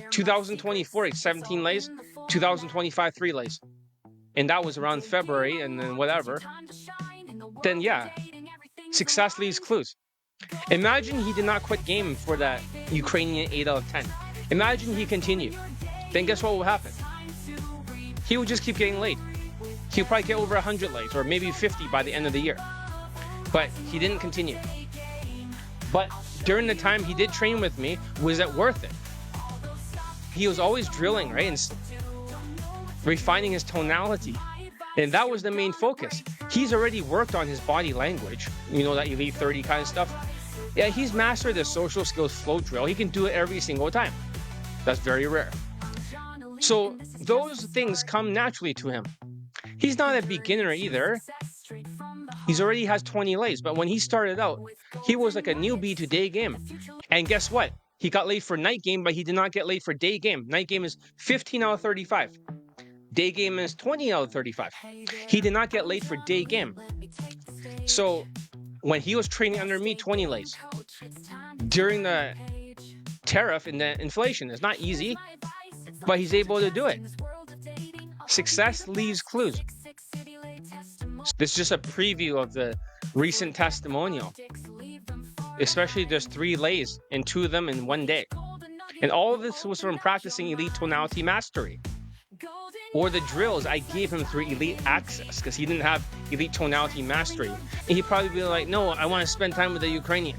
2024, 17 lays. 2025, 3 lays. And that was around February and then whatever. Then yeah, success leaves clues. Imagine he did not quit game for that Ukrainian 8 out of 10. Imagine he continued. Then guess what will happen? He will just keep getting laid. He'll probably get over 100 lays or maybe 50 by the end of the year. But he didn't continue. But during the time he did train with me, was it worth it? He was always drilling, right? And refining his tonality. And that was the main focus. He's already worked on his body language, you know, that Elite 30 kind of stuff. Yeah, he's mastered the social skills flow drill. He can do it every single time. That's very rare. So those things come naturally to him. He's not a beginner either. He's already has 20 lays, but when he started out, he was like a newbie to Daygame. And guess what? He got laid for night game, but he did not get laid for Daygame. Night game is 15 out of 35. Daygame is 20 out of 35. He did not get laid for Daygame. So when he was training under me, 20 lays. During the tariff and the inflation, it's not easy, but he's able to do it. Success leaves clues. This is just a preview of the recent testimonial. Especially there's 3 lays and 2 of them in 1 day. And all of this was from practicing elite tonality mastery. Or the drills I gave him through elite access because he didn't have elite tonality mastery. And he'd probably be like, no, I want to spend time with the Ukrainian.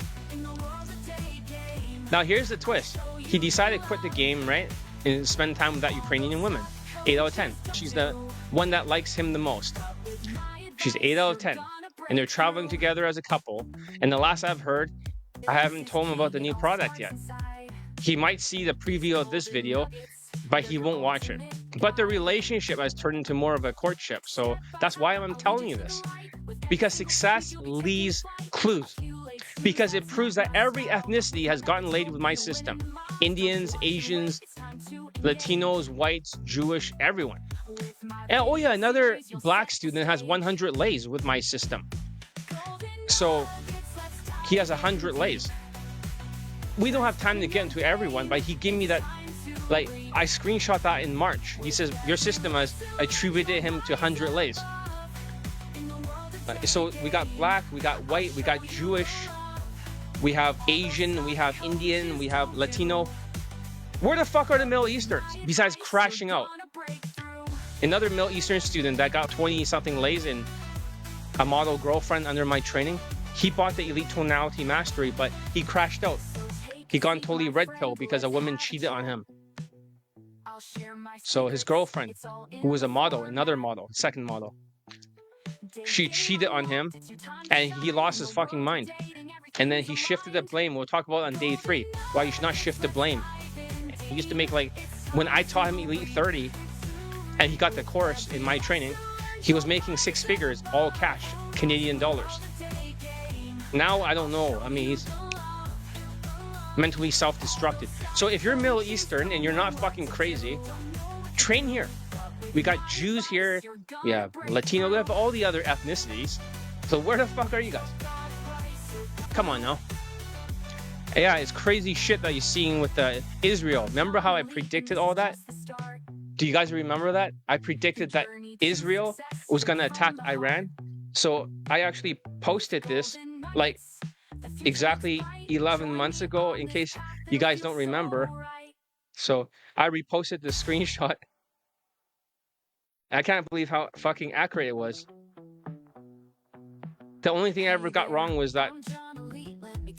Now here's the twist. He decided to quit the game, right? And spend time with that Ukrainian woman. 8 out of 10. She's the one that likes him the most. She's 8 out of 10. And they're traveling together as a couple. And the last I've heard, I haven't told him about the new product yet. He might see the preview of this video, but he won't watch it. But the relationship has turned into more of a courtship. So that's why I'm telling you this. Because success leaves clues. Because it proves that every ethnicity has gotten laid with my system. Indians, Asians, Latinos, whites, Jewish, everyone. And oh yeah, another black student has 100 lays with my system. So he has 100 lays. We don't have time to get into everyone, but he gave me that, like, I screenshot that in March. He says, your system has attributed him to 100 lays. So we got black, we got white, we got Jewish, we have Asian, we have Indian, we have Latino. Where the fuck are the Middle Easterns besides crashing out? Another Middle Eastern student that got 20-something lays and a model girlfriend under my training, he bought the elite tonality mastery, but he crashed out. He got totally red pill because a woman cheated on him. So his girlfriend, who was a model, another model, second model, she cheated on him and he lost his fucking mind. And then he shifted the blame. We'll talk about it on day 3, why you should not shift the blame. He used to make, like, when I taught him Elite 30 and he got the course in my training, he was making 6 figures, all cash, Canadian dollars. Now, I don't know. I mean, he's mentally self-destructed. So if you're Middle Eastern and you're not fucking crazy, train here. We got Jews here, we have Latino, we have all the other ethnicities. So where the fuck are you guys? Come on now. Yeah, it's crazy shit that you're seeing with Israel. Remember how I predicted all that? Do you guys remember that? I predicted that Israel was going to attack Iran. So I actually posted this like exactly 11 months ago, in case you guys don't remember. So I reposted the screenshot. I can't believe how fucking accurate it was. The only thing I ever got wrong was that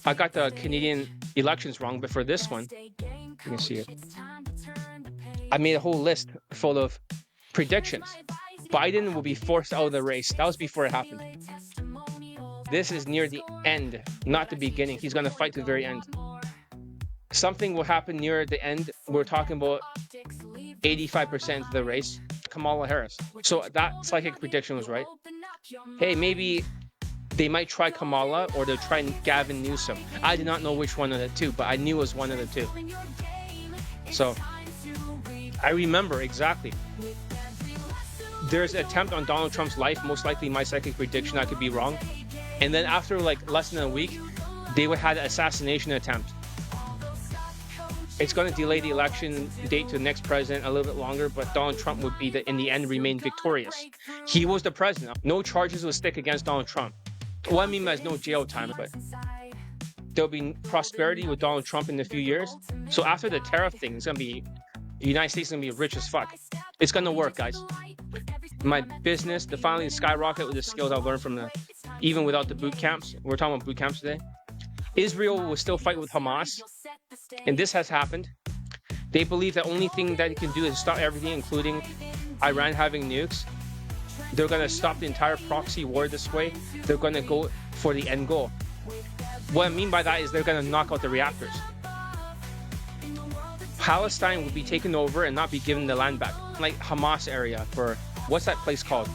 I got the Canadian elections wrong, but for this one, you can see it. I made a whole list full of predictions. Biden will be forced out of the race. That was before it happened. This is near the end, not the beginning. He's going to fight to the very end. Something will happen near the end. We're talking about 85% of the race. Kamala Harris. So that psychic prediction was right. Hey, maybe they might try Kamala or they'll try Gavin Newsom. I did not know which one of the two, but I knew it was one of the two. So I remember exactly. There's an attempt on Donald Trump's life, most likely my psychic prediction, I could be wrong. And then after like less than a week, they would have an assassination attempt. It's going to delay the election date to the next president a little bit longer, but Donald Trump would be, in the end, remain victorious. He was the president. No charges will stick against Donald Trump. Well, I mean, there's no jail time, but there'll be prosperity with Donald Trump in a few years. So after the tariff thing, it's going to be, the United States is going to be rich as fuck. It's going to work, guys. My business, the finally skyrocket with the skills I've learned from even without the boot camps. We're talking about boot camps today. Israel will still fight with Hamas, and this has happened. They believe the only thing that it can do is stop everything, including Iran having nukes. They're going to stop the entire proxy war this way. They're going to go for the end goal. What I mean by that is they're going to knock out the reactors. Palestine will be taken over and not be given the land back. Like Hamas area for, what's that place called?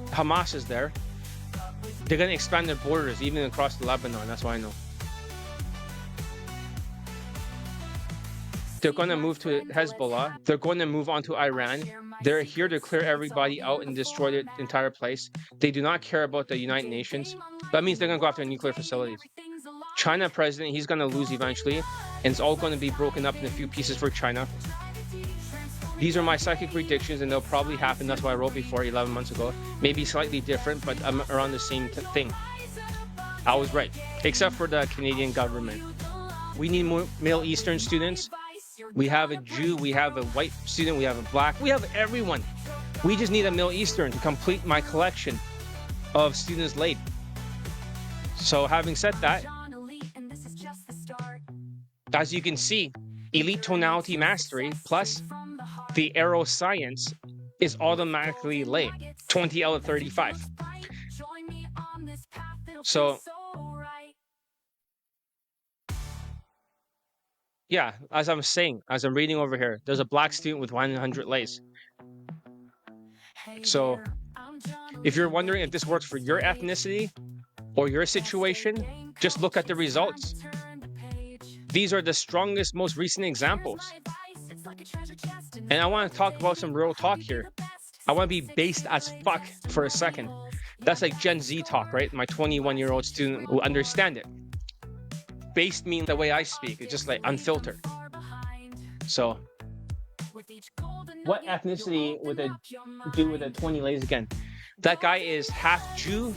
Hamas is there. They're going to expand their borders even across the Lebanon. That's what I know. They're going to move to Hezbollah. They're going to move on to Iran. They're here to clear everybody out and destroy the entire place. They do not care about the United Nations. That means they're going to go after nuclear facilities. China president, he's going to lose eventually. And it's all going to be broken up in a few pieces for China. These are my psychic predictions, and they'll probably happen. That's what I wrote before 11 months ago. Maybe slightly different, but I'm around the same thing. I was right, except for the Canadian government. We need more Middle Eastern students. We have a Jew, we have a white student, we have a black, we have everyone. We just need a Middle Eastern to complete my collection of students late. So having said that, as you can see, elite tonality mastery plus the arrow science is automatically late. 20 out of 35. So yeah, as I'm saying, as I'm reading over here, there's a black student with 100 lays. So if you're wondering if this works for your ethnicity or your situation, just look at the results. These are the strongest, most recent examples. And I want to talk about some real talk here. I want to be based as fuck for a second. That's like Gen Z talk, right? My 21-year-old student will understand it. Based means the way I speak. It's just like unfiltered. So, what ethnicity would I do with a 20 lays again? That guy is half Jew,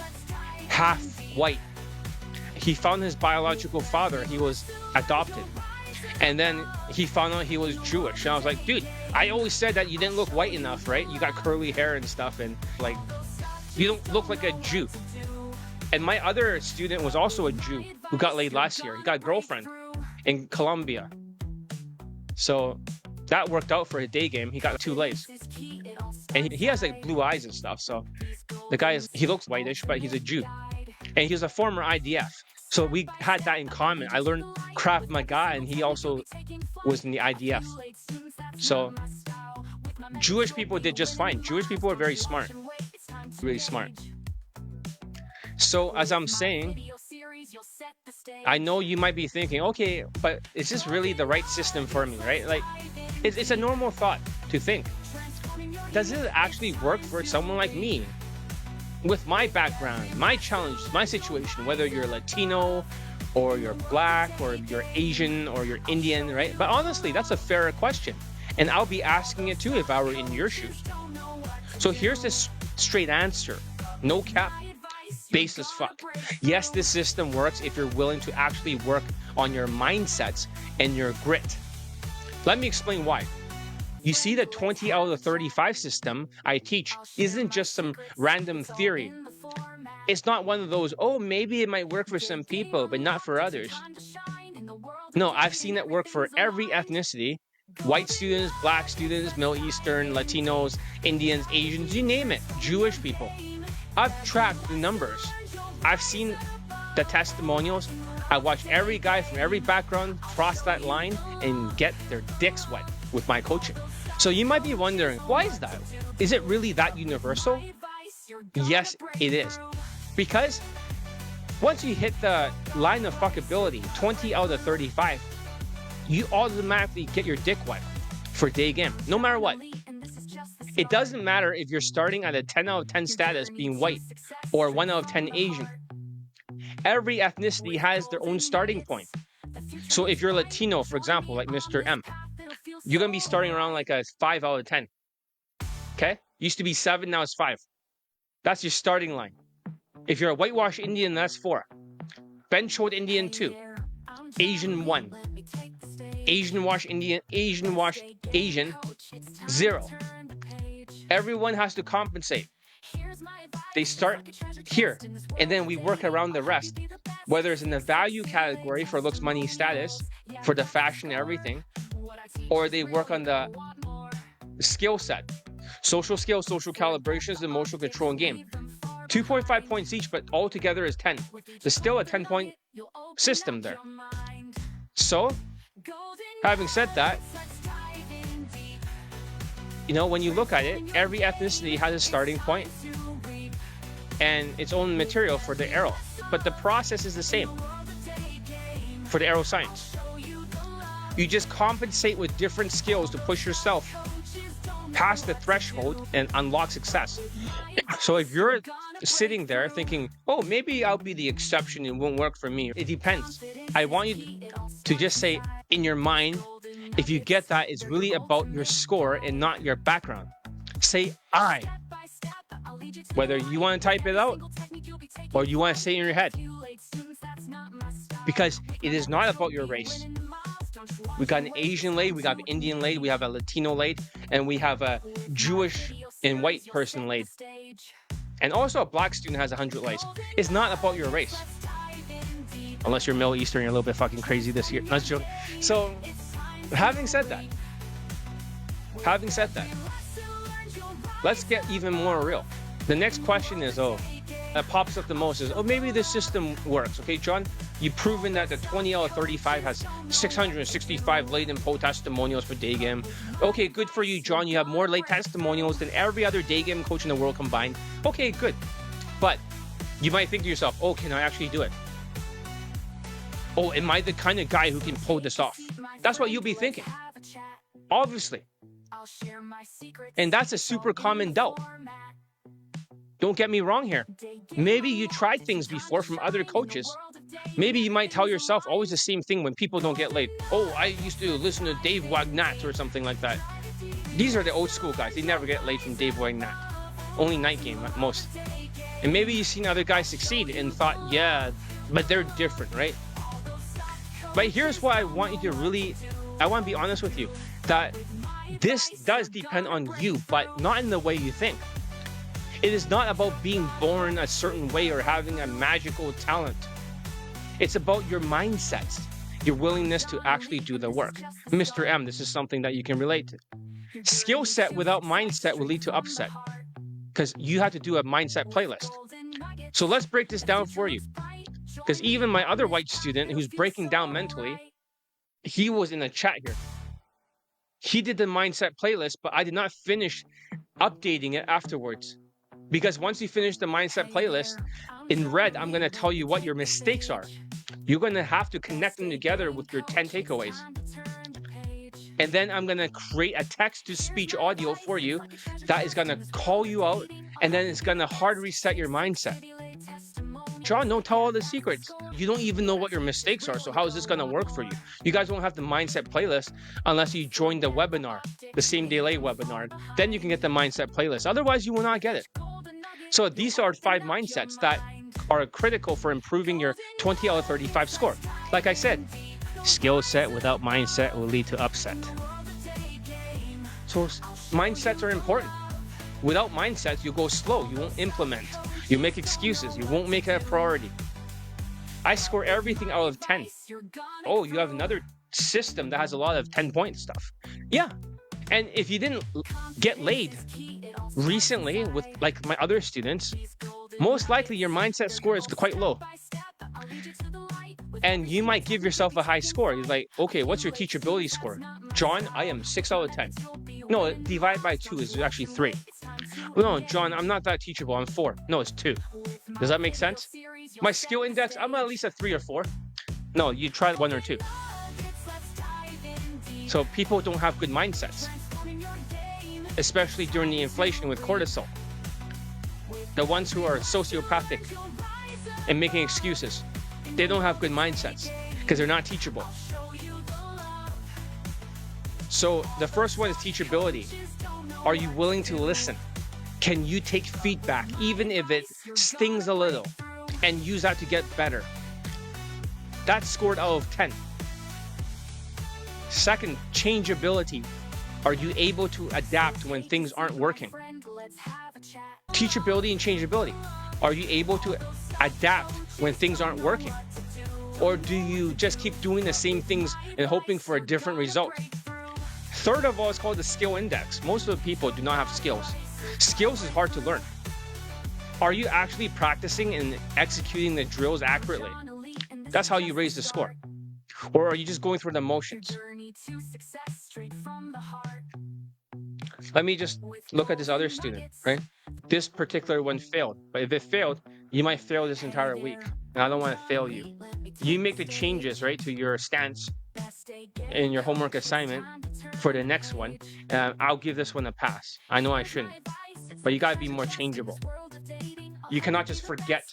half white. He found his biological father. He was adopted. And then he found out he was Jewish. And I was like, dude, I always said that you didn't look white enough, right? You got curly hair and stuff. And like, you don't look like a Jew. And my other student was also a Jew who got laid last year. He got a girlfriend in Colombia. So that worked out for a day game. He got 2 lays. And he has like blue eyes and stuff. So the guy he looks whitish, but he's a Jew. And he's a former IDF. So we had that in common. I learned Krav Maga, and he also was in the IDF. So Jewish people did just fine. Jewish people are very smart. Really smart. So as I'm saying, I know you might be thinking, okay, but is this really the right system for me, right? Like, it's a normal thought to think. Does it actually work for someone like me? With my background, my challenges, my situation, whether you're Latino or you're black or you're Asian or you're Indian, right? But honestly, that's a fair question. And I'll be asking it too if I were in your shoes. So here's this straight answer. No cap. Base as fuck. Yes, this system works if you're willing to actually work on your mindsets and your grit. Let me explain why. You see, the 20 out of 35 system I teach isn't just some random theory. It's not one of those, oh, maybe it might work for some people, but not for others. No, I've seen it work for every ethnicity. White students, black students, Middle Eastern, Latinos, Indians, Asians, you name it. Jewish people. I've tracked the numbers. I've seen the testimonials. I watched every guy from every background cross that line and get their dicks wet with my coaching. So you might be wondering, why is that? Is it really that universal? Yes, it is. Because once you hit the line of fuckability, 20 out of 35, you automatically get your dick wet. for Daygame, no matter what. It doesn't matter if you're starting at a 10 out of 10 status being white or 1 out of 10 Asian. Every ethnicity has their own starting point. So if you're Latino, for example, like Mr. M, you're going to be starting around like a 5 out of 10. Okay? Used to be 7, now it's 5. That's your starting line. If you're a whitewash Indian, that's 4. Bench-hold Indian, 2. Asian, 1. Asian wash Indian, Asian wash Asian, 0. Everyone has to compensate. They start here, and then we work around the rest. Whether it's in the value category for looks, money, status, for the fashion, everything, or they work on the skill set. Social skills, social calibrations, emotional control, and game. 2.5 points each, but altogether is 10. There's still a 10-point system there. So, having said that, you know, when you look at it, every ethnicity has a starting point and its own material for the arrow. But the process is the same for the arrow science. You just compensate with different skills to push yourself past the threshold and unlock success. So if you're sitting there thinking, oh, maybe I'll be the exception, it won't work for me. It depends. I want you to just say in your mind, if you get that, it's really about your score and not your background. Say I. Whether you want to type it out or you want to say it in your head. Because it is not about your race. We got an Asian lady, we got an Indian lady, we have a Latino lady, and we have a Jewish and white person lady. And also a black student has 100 lays. It's not about your race. Unless you're Middle Eastern, you're a little bit fucking crazy this year. Not joking. So, having said that, let's get even more real. The next question is, that pops up the most is, maybe this system works. Okay, John, you've proven that the 20 out of 35 has 665 latent poll testimonials for Daygame. Okay, good for you, John. You have more late testimonials than every other Daygame coach in the world combined. Okay, good. But you might think to yourself, can I actually do it? Am I the kind of guy who can pull this off? That's what you'll be thinking. Obviously. And that's a super common doubt. Don't get me wrong here. Maybe you tried things before from other coaches. Maybe you might tell yourself always the same thing when people don't get laid. I used to listen to Dave Wagnat or something like that. These are the old school guys. They never get laid from Dave Wagnat. Only night game at most. And maybe you've seen other guys succeed and thought, yeah, but they're different, right? But here's what I want you to I want to be honest with you, that this does depend on you, but not in the way you think. It is not about being born a certain way or having a magical talent. It's about your mindsets, your willingness to actually do the work. Mr. M, this is something that you can relate to. Skill set without mindset will lead to upset because you have to do a mindset playlist. So let's break this down for you. Because even my other white student who's breaking down mentally, he was in a chat here. He did the mindset playlist, but I did not finish updating it afterwards. Because once you finish the mindset playlist, in red, I'm going to tell you what your mistakes are. You're going to have to connect them together with your 10 takeaways. And then I'm going to create a text-to-speech audio for you that is going to call you out, and then it's going to hard reset your mindset. John, don't tell all the secrets. You don't even know what your mistakes are, so how is this going to work for you? You guys won't have the mindset playlist unless you join the webinar, the same day late webinar. Then you can get the mindset playlist. Otherwise, you will not get it. So these are 5 mindsets that are critical for improving your 20 out of 35 score. Like I said, skill set without mindset will lead to upset. So mindsets are important. Without mindsets, you go slow. You won't implement. You make excuses. You won't make it a priority. I score everything out of 10. You have another system that has a lot of 10-point stuff. Yeah. And if you didn't get laid recently with like my other students, most likely your mindset score is quite low. And you might give yourself a high score. You're like, okay, what's your teachability score? John, I am 6 out of 10. No, divide by 2 is actually 3. No, John, I'm not that teachable. I'm 4. No, it's 2. Does that make sense? My skill index, I'm at least a 3 or 4. No, you try 1 or 2. So So people don't have good mindsets, especially during the inflation with cortisol. The ones who are sociopathic and making excuses, they don't have good mindsets because they're not teachable. So the first one is teachability. Are you willing to listen? Can you take feedback, even if it stings a little, and use that to get better? That's scored out of 10. Second, changeability. Are you able to adapt when things aren't working? Teachability and changeability. Are you able to adapt when things aren't working? Or do you just keep doing the same things and hoping for a different result? Third of all is called the skill index. Most of the people do not have skills. Skills is hard to learn. Are you actually practicing and executing the drills accurately? That's how you raise the score. Or are you just going through the motions? Let me just look at this other student, right? This particular one failed. But if it failed, you might fail this entire week. And I don't want to fail you. You make the changes, right, to your stance in your homework assignment for the next one. I'll give this one a pass. I know I shouldn't. But you got to be more changeable. You cannot just forget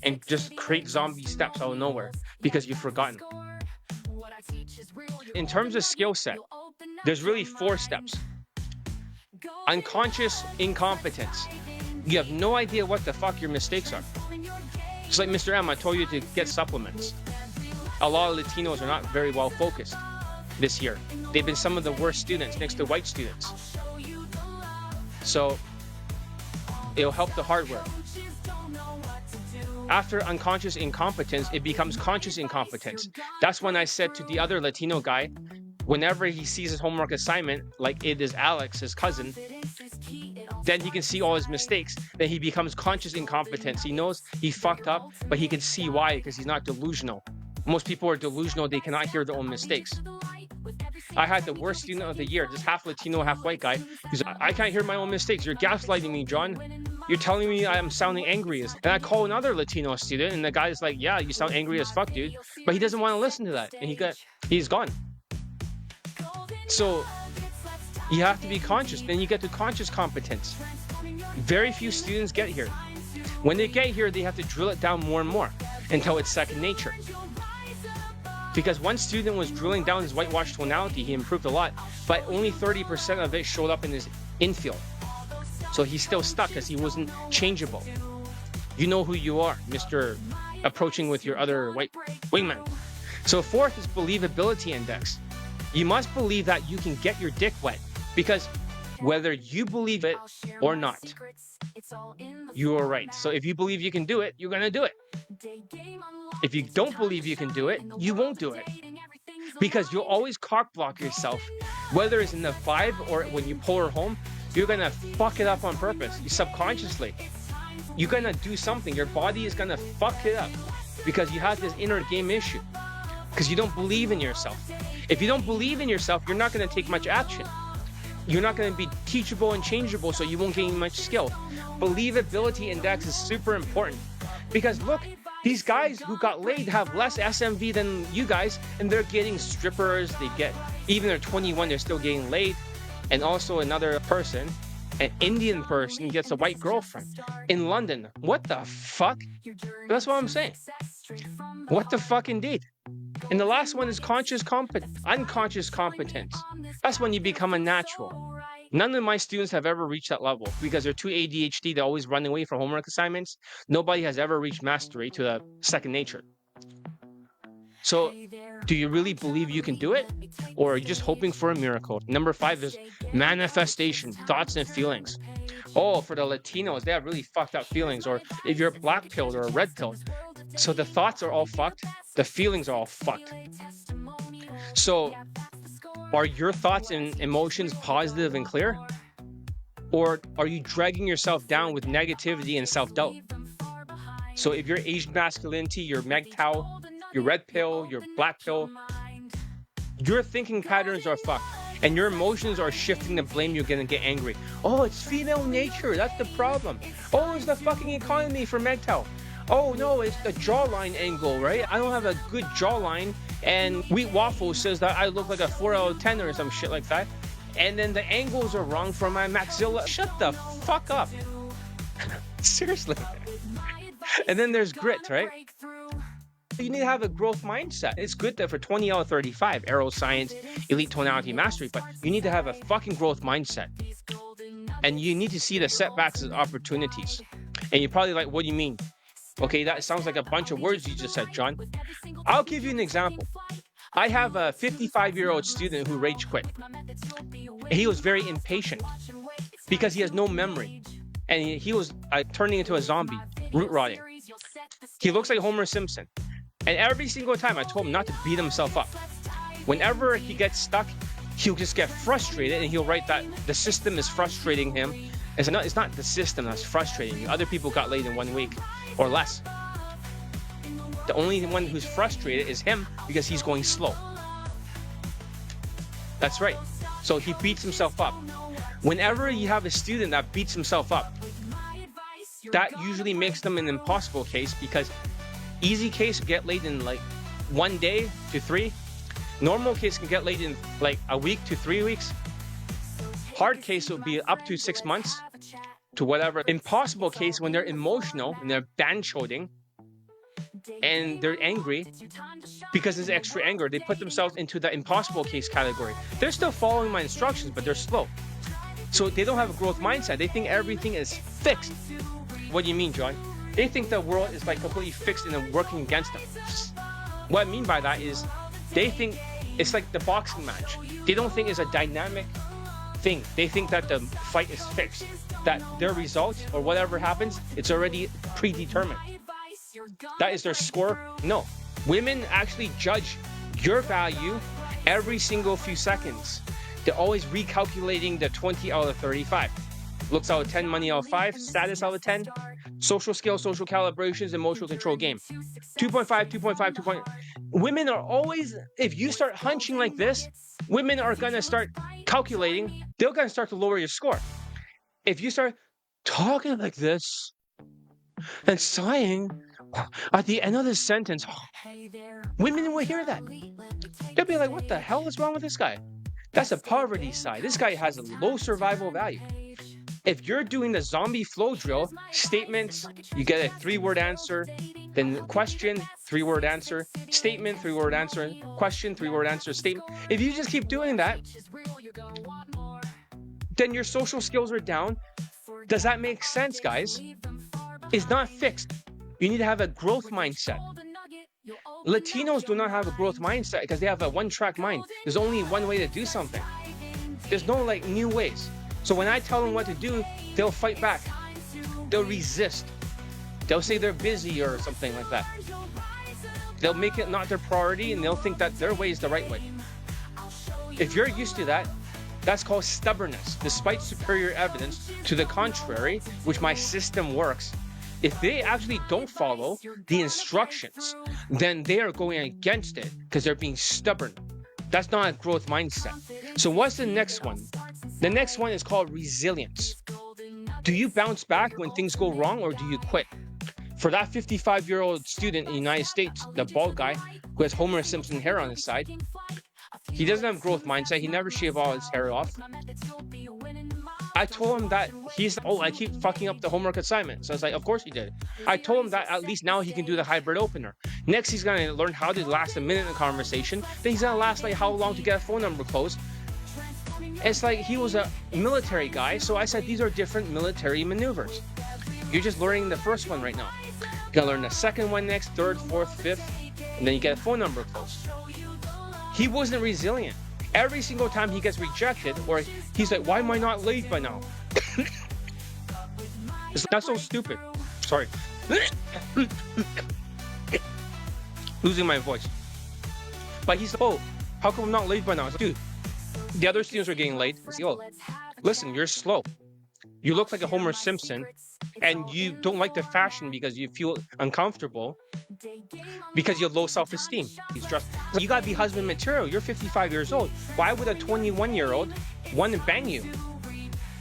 and just create zombie steps out of nowhere because you've forgotten. In terms of skill set, there's really 4 steps. Unconscious incompetence. You have no idea what the fuck your mistakes are. Just like Mr. M, I told you to get supplements. A lot of Latinos are not very well focused this year. They've been some of the worst students next to white students. So it'll help the hardware. After unconscious incompetence, it becomes conscious incompetence. That's when I said to the other Latino guy, whenever he sees his homework assignment, like it is Alex, his cousin, then he can see all his mistakes. Then he becomes conscious incompetence. He knows he fucked up, but he can see why because he's not delusional. Most people are delusional. They cannot hear their own mistakes. I had the worst student of the year, this half Latino, half white guy. He's like, I can't hear my own mistakes. You're gaslighting me, John. You're telling me I'm sounding angry. And I call another Latino student, and the guy's like, yeah, you sound angry as fuck, dude. But he doesn't want to listen to that. And he's gone. So you have to be conscious. Then you get to conscious competence. Very few students get here. When they get here, they have to drill it down more and more until it's second nature. Because one student was drilling down his whitewash tonality, he improved a lot, but only 30% of it showed up in his infield. So he's still stuck because he wasn't changeable. You know who you are, Mr. Approaching with your other white wingman. So fourth is believability index. You must believe that you can get your dick wet, because whether you believe it or not, you are right. So if you believe you can do it, you're going to do it. If you don't believe you can do it, you won't do it. Because you'll always cock block yourself, whether it's in the vibe or when you pull her home, you're going to fuck it up on purpose. You subconsciously. You're going to do something. Your body is going to fuck it up because you have this inner game issue. Because you don't believe in yourself. If you don't believe in yourself, you're not going to take much action. You're not going to be teachable and changeable, so you won't gain much skill. Believability index is super important. Because look, these guys who got laid have less SMV than you guys, and they're getting strippers. Even they're 21, they're still getting laid. And also another person, an Indian person, gets a white girlfriend in London. What the fuck? That's what I'm saying. What the fuck indeed? And the last one is unconscious competence. That's when you become a natural. None of my students have ever reached that level because they're too ADHD. They're always running away from homework assignments. Nobody has ever reached mastery to the second nature. So do you really believe you can do it? Or are you just hoping for a miracle? Number 5 is manifestation, thoughts and feelings. Oh, for the Latinos, they have really fucked up feelings. Or if you're black pilled or a red pilled. So the thoughts are all fucked. The feelings are all fucked. So are your thoughts and emotions positive and clear? Or are you dragging yourself down with negativity and self-doubt? So if you're Asian masculinity, you're MGTOW, you're red pill, you're black pill, your thinking patterns are fucked. And your emotions are shifting the blame. You're going to get angry. Oh, it's female nature. That's the problem. Oh, it's the fucking economy for MGTOW. Oh, no, it's the jawline angle, right? I don't have a good jawline, And Wheat Waffle says that I look like a 4 out of 10 or some shit like that. And then the angles are wrong for my maxilla. Shut the fuck up. Seriously. And then there's grit, right? You need to have a growth mindset. It's good that for 20 out of 35, aero science, elite tonality mastery, but you need to have a fucking growth mindset. And you need to see the setbacks as opportunities. And you're probably like, what do you mean? Okay, that sounds like a bunch of words you just said, John. I'll give you an example. I have a 55-year-old student who rage quit. He was very impatient because he has no memory. And he was turning into a zombie, root rotting. He looks like Homer Simpson. And every single time I told him not to beat himself up. Whenever he gets stuck, he'll just get frustrated and he'll write that the system is frustrating him. It's not the system that's frustrating you. Other people got laid in 1 week or less. The only one who's frustrated is him because he's going slow. That's right. So he beats himself up. Whenever you have a student that beats himself up, that usually makes them an impossible case, because easy case get laid in like 1 day to 3. Normal case can get laid in like a week to 3 weeks. Hard case will be up to 6 months to whatever. Impossible case when they're emotional and they're banchoding and they're angry because there's extra anger. They put themselves into the impossible case category. They're still following my instructions, but they're slow. So they don't have a growth mindset. They think everything is fixed. What do you mean, John? They think the world is like completely fixed and working against them. What I mean by that is they think it's like the boxing match. They don't think it's a dynamic thing. They think that the fight is fixed, that their result or whatever happens, it's already predetermined. That is their score. No. Women actually judge your value every single few seconds. They're always recalculating the 20 out of 35. Looks out of 10, money out of 5, status out of 10, social skills, social calibrations, emotional control game. 2.5, 2.5, 2. Women are always, if you start hunching like this, women are going to start calculating. They're going to start to lower your score. If you start talking like this and sighing at the end of the sentence, women will hear that. They'll be like, what the hell is wrong with this guy? That's a poverty side. This guy has a low survival value. If you're doing the zombie flow drill, statements, you get a 3-word answer, then question, 3-word answer, statement, 3-word answer, question, 3-word answer, statement. If you just keep doing that, then your social skills are down. Does that make sense, guys? It's not fixed. You need to have a growth mindset. Latinos do not have a growth mindset because they have a one-track mind. There's only one way to do something. There's no like new ways. So when I tell them what to do, they'll fight back. They'll resist. They'll say they're busy or something like that. They'll make it not their priority and they'll think that their way is the right way. If you're used to that, that's called stubbornness. Despite superior evidence to the contrary, which my system works, if they actually don't follow the instructions, then they are going against it because they're being stubborn. That's not a growth mindset. So what's the next one? The next one is called resilience. Do you bounce back when things go wrong or do you quit? For that 55-year-old student in the United States, the bald guy who has Homer Simpson hair on his side, he doesn't have growth mindset. He never shaved all his hair off. I told him that I keep fucking up the homework assignment. So I was like, of course he did. I told him that at least now he can do the hybrid opener. Next, he's going to learn how to last a minute in a conversation. Then he's going to last like how long to get a phone number closed. It's like he was a military guy. So I said, these are different military maneuvers. You're just learning the first one right now. You're going to learn the second one next, third, fourth, fifth, and then you get a phone number closed. He wasn't resilient. Every single time he gets rejected, or he's like, why am I not late by now? That's so stupid. Sorry. Losing my voice. But he's like, oh, how come I'm not late by now? I was like, dude, the other students are getting late. I say, oh, listen, you're slow. You look like a Homer Simpson, and you don't like the fashion because you feel uncomfortable because you have low self-esteem. He's dressed. You gotta be husband material. You're 55 years old. Why would a 21-year-old want to bang you?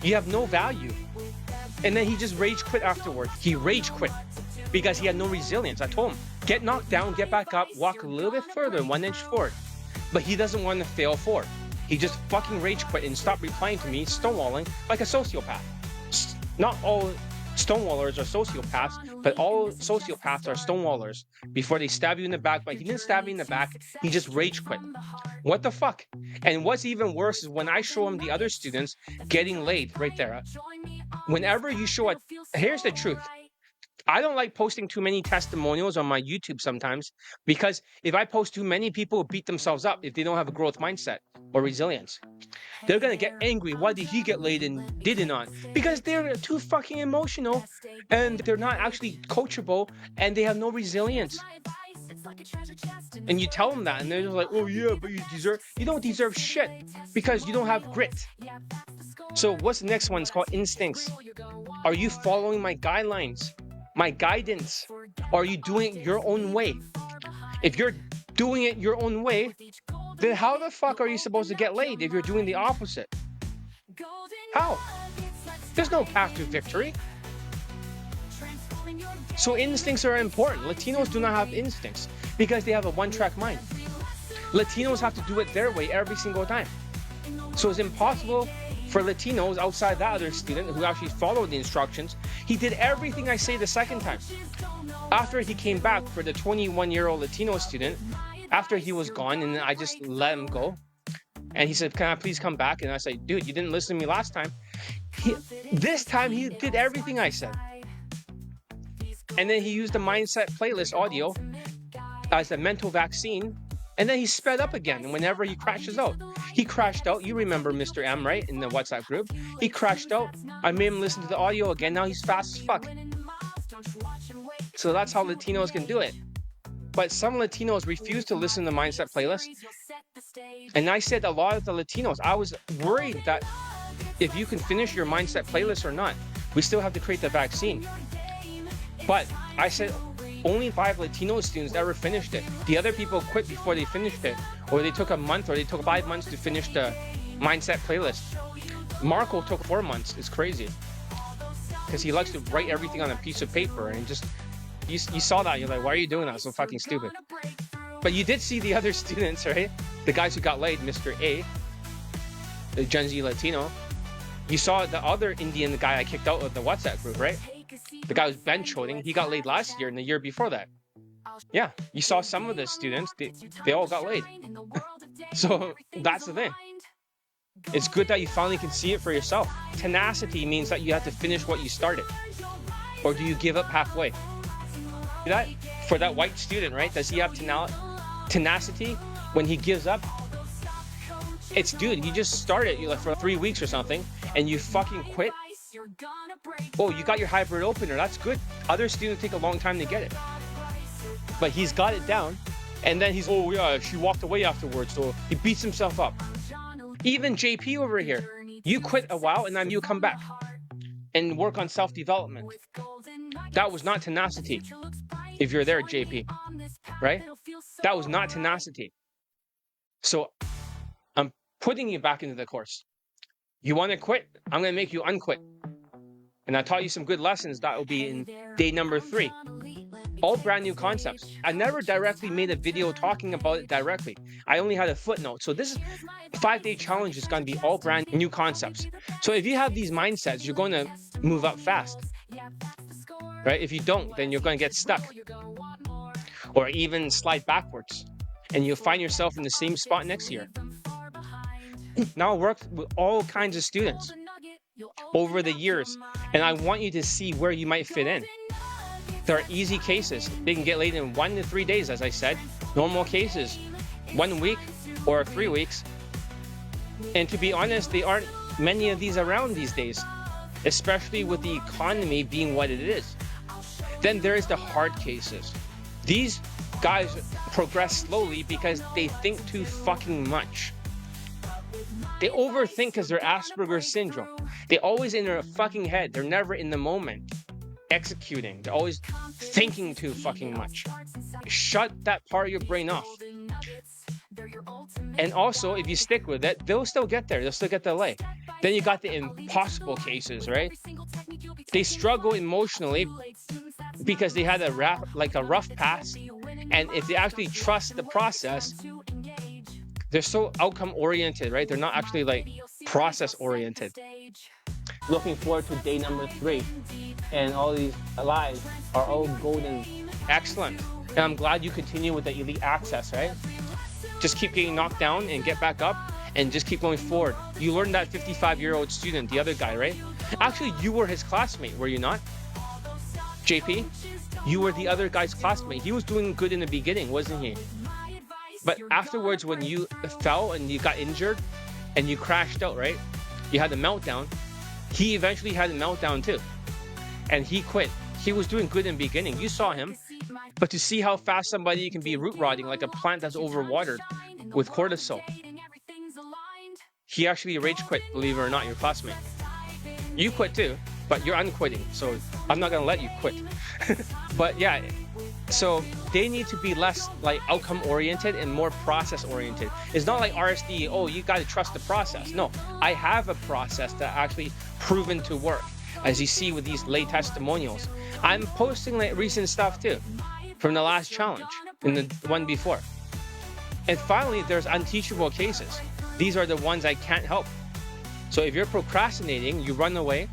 You have no value. And then he just rage quit afterwards. He rage quit because he had no resilience. I told him, get knocked down, get back up, walk a little bit further, 1 inch forward. But he doesn't want to fail forward. He just fucking rage quit and stopped replying to me, stonewalling like a sociopath. Not all stonewallers are sociopaths, but all sociopaths are stonewallers before they stab you in the back. But he didn't stab me in the back, he just rage quit. What the fuck? And what's even worse is when I show him the other students getting laid right there. Whenever you show it, here's the truth. I don't like posting too many testimonials on my YouTube sometimes, because if I post too many, people will beat themselves up if they don't have a growth mindset or resilience. They're going to get angry. Why did he get laid and did it not? Because they're too fucking emotional and they're not actually coachable and they have no resilience. And you tell them that and they're just like, oh yeah, but you don't deserve shit because you don't have grit. So what's the next one? It's called instincts. Are you following my guidelines? My guidance? Or are you doing it your own way? If you're doing it your own way, then how the fuck are you supposed to get laid if you're doing the opposite? How? There's no path to victory. So instincts are important. Latinos do not have instincts because they have a one-track mind. Latinos have to do it their way every single time. So it's impossible for Latinos outside that other student who actually followed the instructions. He did everything I say the second time. After he came back for the 21-year-old Latino student, after he was gone and I just let him go, and he said, can I please come back? And I said, dude, you didn't listen to me last time. This time he did everything I said. And then he used the mindset playlist audio as a mental vaccine. And then he sped up again. And whenever he crashes out, he crashed out. You remember Mr. M, right? In the WhatsApp group. He crashed out. I made him listen to the audio again. Now he's fast as fuck. So that's how Latinos can do it. But some Latinos refuse to listen to the mindset playlist. And I said a lot of the Latinos, I was worried that if you can finish your mindset playlist or not, we still have to create the vaccine. But I said only 5 Latino students ever finished it. The other people quit before they finished it, or they took a month, or they took 5 months to finish the mindset playlist. Marco took 4 months. It's crazy because he likes to write everything on a piece of paper, and just you saw that, you're like, why are you doing that? It's so fucking stupid. But you did see the other students, right? The guys who got laid, Mr. A, the Gen Z Latino. You saw the other Indian guy I kicked out of the WhatsApp group, right? The guy was bench holding. He got laid last year and the year before that. Yeah, you saw some of the students, they all got laid. So that's the thing. It's good that you finally can see it for yourself. Tenacity means that you have to finish what you started. Or do you give up halfway? See that? For that white student, right? Does he have tenacity when he gives up? It's, dude, you just started like for 3 weeks or something and you fucking quit. Oh, you got your hybrid opener. That's good. Other students take a long time to get it. But he's got it down. And then he's, oh yeah, she walked away afterwards. So he beats himself up. Even JP over here. You quit a while and then you come back and work on self-development. That was not tenacity. If you're there, JP. Right? That was not tenacity. So I'm putting you back into the course. You want to quit? I'm going to make you unquit. And I taught you some good lessons that will be in day number 3. All brand new concepts. I never directly made a video talking about it directly. I only had a footnote. So this 5-day challenge is going to be all brand new concepts. So if you have these mindsets, you're going to move up fast. Right? If you don't, then you're going to get stuck. Or even slide backwards. And you'll find yourself in the same spot next year. Now I worked with all kinds of students over the years, and I want you to see where you might fit in. There are easy cases. They can get laid in 1 to 3 days, as I said. Normal cases, 1 week or 3 weeks. And to be honest, there aren't many of these around these days, especially with the economy being what it is. Then there is the hard cases. These guys progress slowly because they think too fucking much. They overthink because they're Asperger's syndrome. They always in their fucking head. They're never in the moment executing. They're always thinking too fucking much. Shut that part of your brain off. And also, if you stick with it, they'll still get there. They'll still get the lay. Then you got the impossible cases, right? They struggle emotionally because they had a rough past And if they actually trust the process, they're so outcome oriented, right? They're not actually like process oriented. Looking forward to day number 3, and all these lives are all golden. Excellent. And I'm glad you continue with the elite access, right? Just keep getting knocked down and get back up and just keep going forward. You learned that 55-year-old student, the other guy, right? Actually, you were his classmate, were you not? JP, you were the other guy's classmate. He was doing good in the beginning, wasn't he? But afterwards, when you fell and you got injured and you crashed out, right? You had a meltdown. He eventually had a meltdown too. And he quit. He was doing good in the beginning. You saw him. But to see how fast somebody can be root rotting like a plant that's overwatered with cortisol. He actually rage quit, believe it or not, your classmate. You quit too, but you're unquitting. So I'm not going to let you quit. But yeah, so they need to be less like outcome oriented and more process oriented. It's not like RSD, oh, you got to trust the process. No, I have a process that actually proven to work. As you see with these lay testimonials, I'm posting like recent stuff too from the last challenge and the one before. And finally, there's unteachable cases. These are the ones I can't help. So if you're procrastinating, you run away,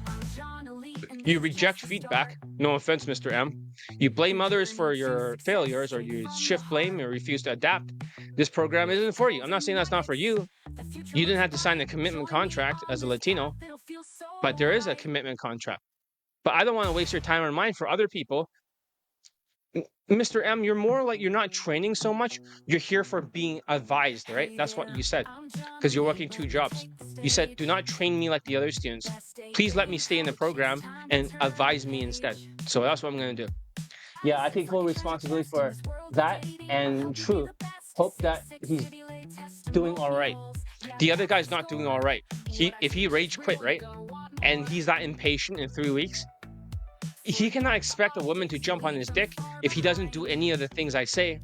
you reject feedback, no offense, Mr. M, you blame others for your failures, or you shift blame or refuse to adapt, this program isn't for you. I'm not saying that's not for you. You didn't have to sign a commitment contract as a Latino, but there is a commitment contract. But I don't want to waste your time or mine for other people. Mr. M, you're more like you're not training so much. You're here for being advised, right? That's what you said, because you're working 2 jobs. You said, do not train me like the other students. Please let me stay in the program and advise me instead. So that's what I'm going to do. Yeah, I take full responsibility for that. And true, hope that he's doing all right. The other guy's not doing all right. If he rage quit, right? And he's that impatient in 3 weeks, he cannot expect a woman to jump on his dick if he doesn't do any of the things I say.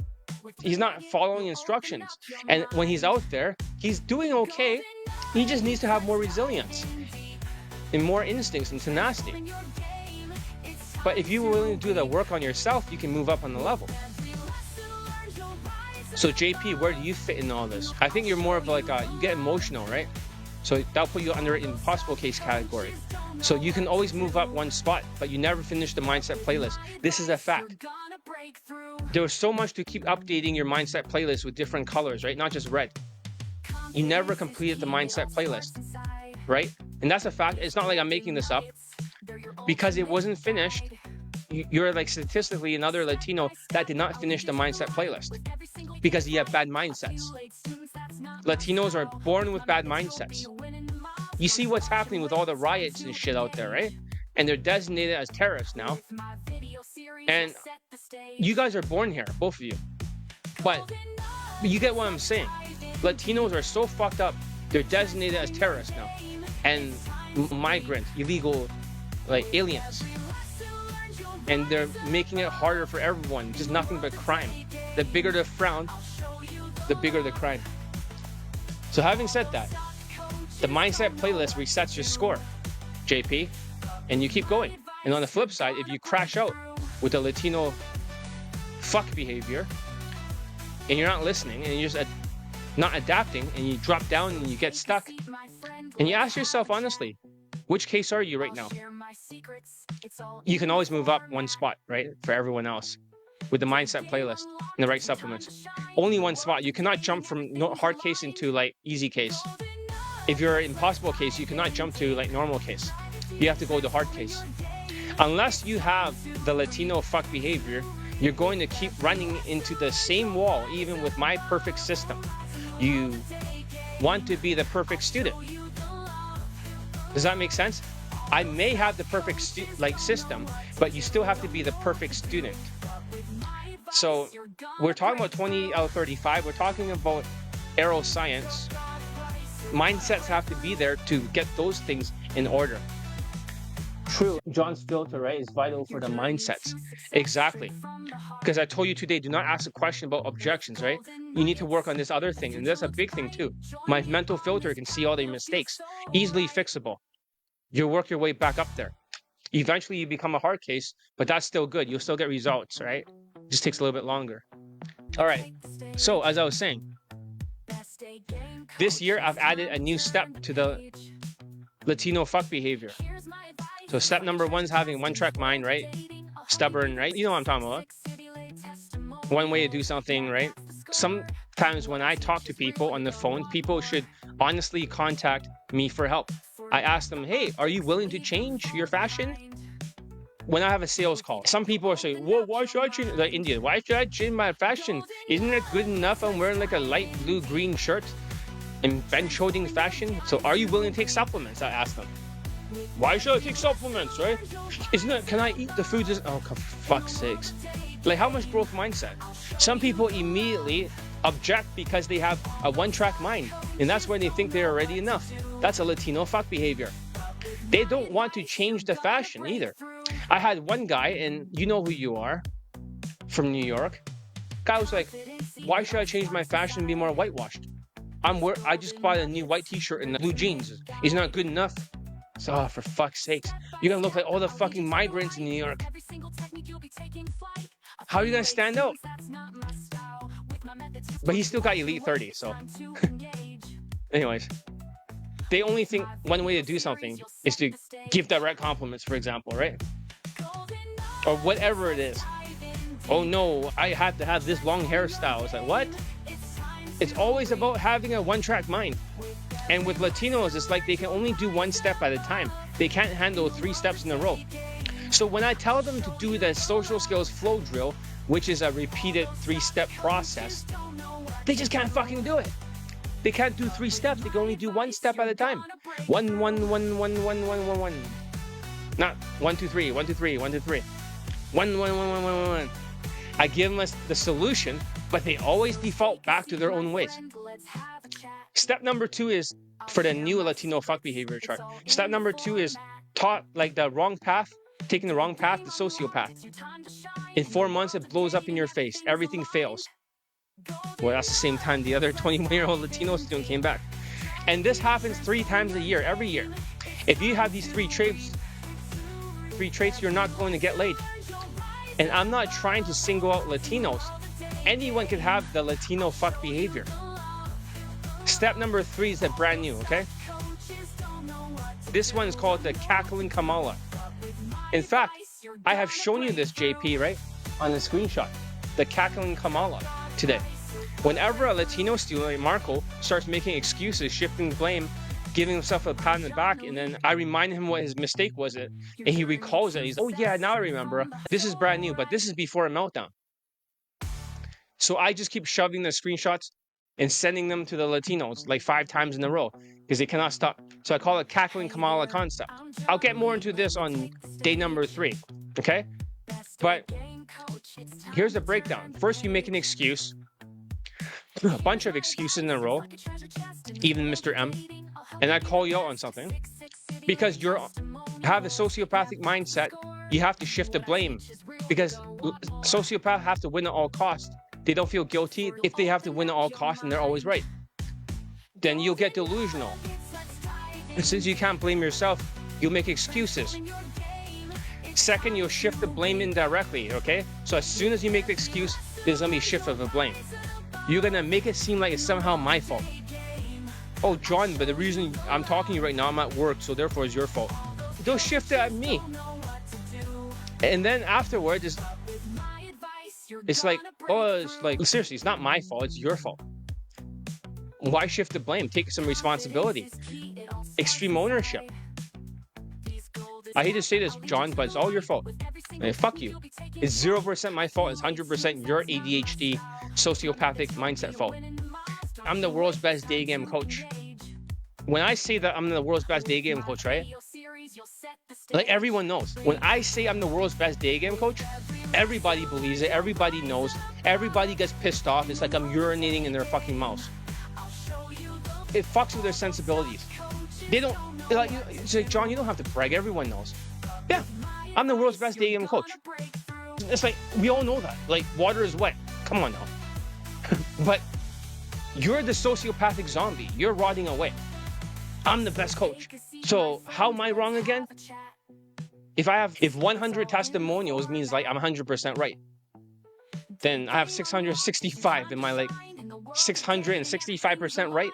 He's not following instructions. And when he's out there, he's doing okay. He just needs to have more resilience and more instincts and tenacity. But if you're willing to do the work on yourself, you can move up on the level. So JP, where do you fit in all this? I think you're more of like you get emotional, right? So that'll put you under an impossible case category. So you can always move up 1 spot, but you never finish the mindset playlist. This is a fact. There was so much to keep updating your mindset playlist with different colors, right? Not just red. You never completed the mindset playlist, right? And that's a fact. It's not like I'm making this up. Because it wasn't finished, you're like statistically another Latino that did not finish the mindset playlist because you have bad mindsets. Latinos are born with bad mindsets. You see what's happening with all the riots and shit out there, right? And they're designated as terrorists now. And you guys are born here, both of you. But you get what I'm saying. Latinos are so fucked up, they're designated as terrorists now. And migrants, illegal, like aliens. And they're making it harder for everyone. Just nothing but crime. The bigger the frown, the bigger the crime. So having said that, the mindset playlist resets your score, JP, and you keep going. And on the flip side, if you crash out with the Latino fuck behavior, and you're not listening, and you're just not adapting, and you drop down and you get stuck, and you ask yourself honestly, which case are you right now? You can always move up 1 spot, right, for everyone else with the mindset playlist and the right supplements. Only 1 spot. You cannot jump from hard case into like easy case. If you're an impossible case, you cannot jump to like normal case. You have to go to hard case. Unless you have the Latino fuck behavior, you're going to keep running into the same wall, even with my perfect system. You want to be the perfect student. Does that make sense? I may have the perfect system, but you still have to be the perfect student. So we're talking about 20 out of 35. We're talking about aeroscience. Mindsets have to be there to get those things in order. True, John's filter, right, is vital for the mindsets. Exactly. Because I told you today, do not ask a question about objections, right? You need to work on this other thing. And that's a big thing too. My mental filter can see all the mistakes. Easily fixable. You work your way back up there. Eventually you become a hard case, but that's still good. You'll still get results, right? It just takes a little bit longer. All right. So as I was saying, this year I've added a new step to the Latino fuck behavior. So step number 1 is having one-track mind, right? Stubborn, right? You know what I'm talking about. One way to do something, right? Sometimes when I talk to people on the phone, people should honestly contact me for help. I ask them, hey, are you willing to change your fashion? When I have a sales call, some people are saying, well, why should I change, like Indian, why should I change my fashion? Isn't it good enough I'm wearing like a light blue-green shirt in bench holding fashion? So are you willing to take supplements? I ask them. Why should I take supplements, right? Isn't it, can I eat the food? Oh, for fuck's sakes. Like, how much growth mindset? Some people immediately object because they have a one-track mind, and that's when they think they're already enough. That's a Latino fuck behavior. They don't want to change the fashion either. I had one guy, and you know who you are, from New York. Guy was like, why should I change my fashion and be more whitewashed? I just bought a new white t-shirt and blue jeans. It's not good enough. So, oh, for fuck's sakes, you're gonna look like all the fucking migrants in New York. How are you gonna stand out? But he still got elite 30, so. Anyways, they only think one way to do something is to give direct compliments, for example, right? Or whatever it is. Oh no, I have to have this long hairstyle. It's like, what? It's always about having a one-track mind. And with Latinos, it's like they can only do one step at a time. They can't handle 3 steps in a row. So when I tell them to do the social skills flow drill, which is a repeated 3-step process, they just can't fucking do it. They can't do 3 steps. They can only do 1 step at a time. 1, 1, 1, 1, 1, 1, 1, 1. Not 1, 2, 3, 1, 2, 3, 1, 2, 3. 1, 1, 1, 1, 1, 1, 1. I give them the solution, but they always default back to their own ways. Step number 2 is for the new Latino fuck behavior chart. Step number 2 is taught like the wrong path, taking the wrong path, the sociopath. In 4 months, it blows up in your face. Everything fails. Well, that's the same time the other 21-year-old Latino student came back. And this happens 3 times a year, every year. If you have these 3 traits, you're not going to get laid. And I'm not trying to single out Latinos. Anyone can have the Latino fuck behavior. Step number 3 is brand new, okay? This one is called the cackling Kamala. In fact, I have shown you this, JP, right? On the screenshot. The cackling Kamala today. Whenever a Latino student like Marco starts making excuses, shifting blame, giving himself a pat on the back, and then I remind him what his mistake was, and he recalls it. He's, oh yeah, now I remember. This is brand new, but this is before a meltdown. So I just keep shoving the screenshots and sending them to the Latinos like 5 times in a row because they cannot stop. So I call it cackling Kamala concept. I'll get more into this on day number 3, okay? But here's the breakdown. First, you make an excuse, a bunch of excuses in a row, even Mr. M, and I call you out on something. Because you have a sociopathic mindset, you have to shift the blame. Because sociopaths have to win at all costs. They don't feel guilty if they have to win at all costs and they're always right. Then you'll get delusional. And since you can't blame yourself, you'll make excuses. Second, you'll shift the blame indirectly, okay? So as soon as you make the excuse, there's gonna be a shift of the blame. You're gonna make it seem like it's somehow my fault. Oh, John, but the reason I'm talking to you right now, I'm at work, so therefore it's your fault. They'll shift it at me. And then afterwards, it's like, oh, it's like, seriously, it's not my fault, it's your fault. Why shift the blame? Take some responsibility. Extreme ownership. I hate to say this, John, but it's all your fault. Man, fuck you. It's 0% my fault. It's 100% your ADHD, sociopathic mindset fault. I'm the world's best day game coach. When I say that I'm the world's best day game coach, right? Like everyone knows. When I say I'm the world's best day game coach, everybody believes it. Everybody knows. Everybody gets pissed off. It's like I'm urinating in their fucking mouths. It fucks with their sensibilities. They don't, like, it's like, John, you don't have to brag. Everyone knows. Yeah, I'm the world's best day game coach. It's like, we all know that. Like, water is wet. Come on now. But you're the sociopathic zombie. You're rotting away. I'm the best coach. So how am I wrong again? If 100 testimonials means like I'm 100% right. then I have 665. Am I like 665% right?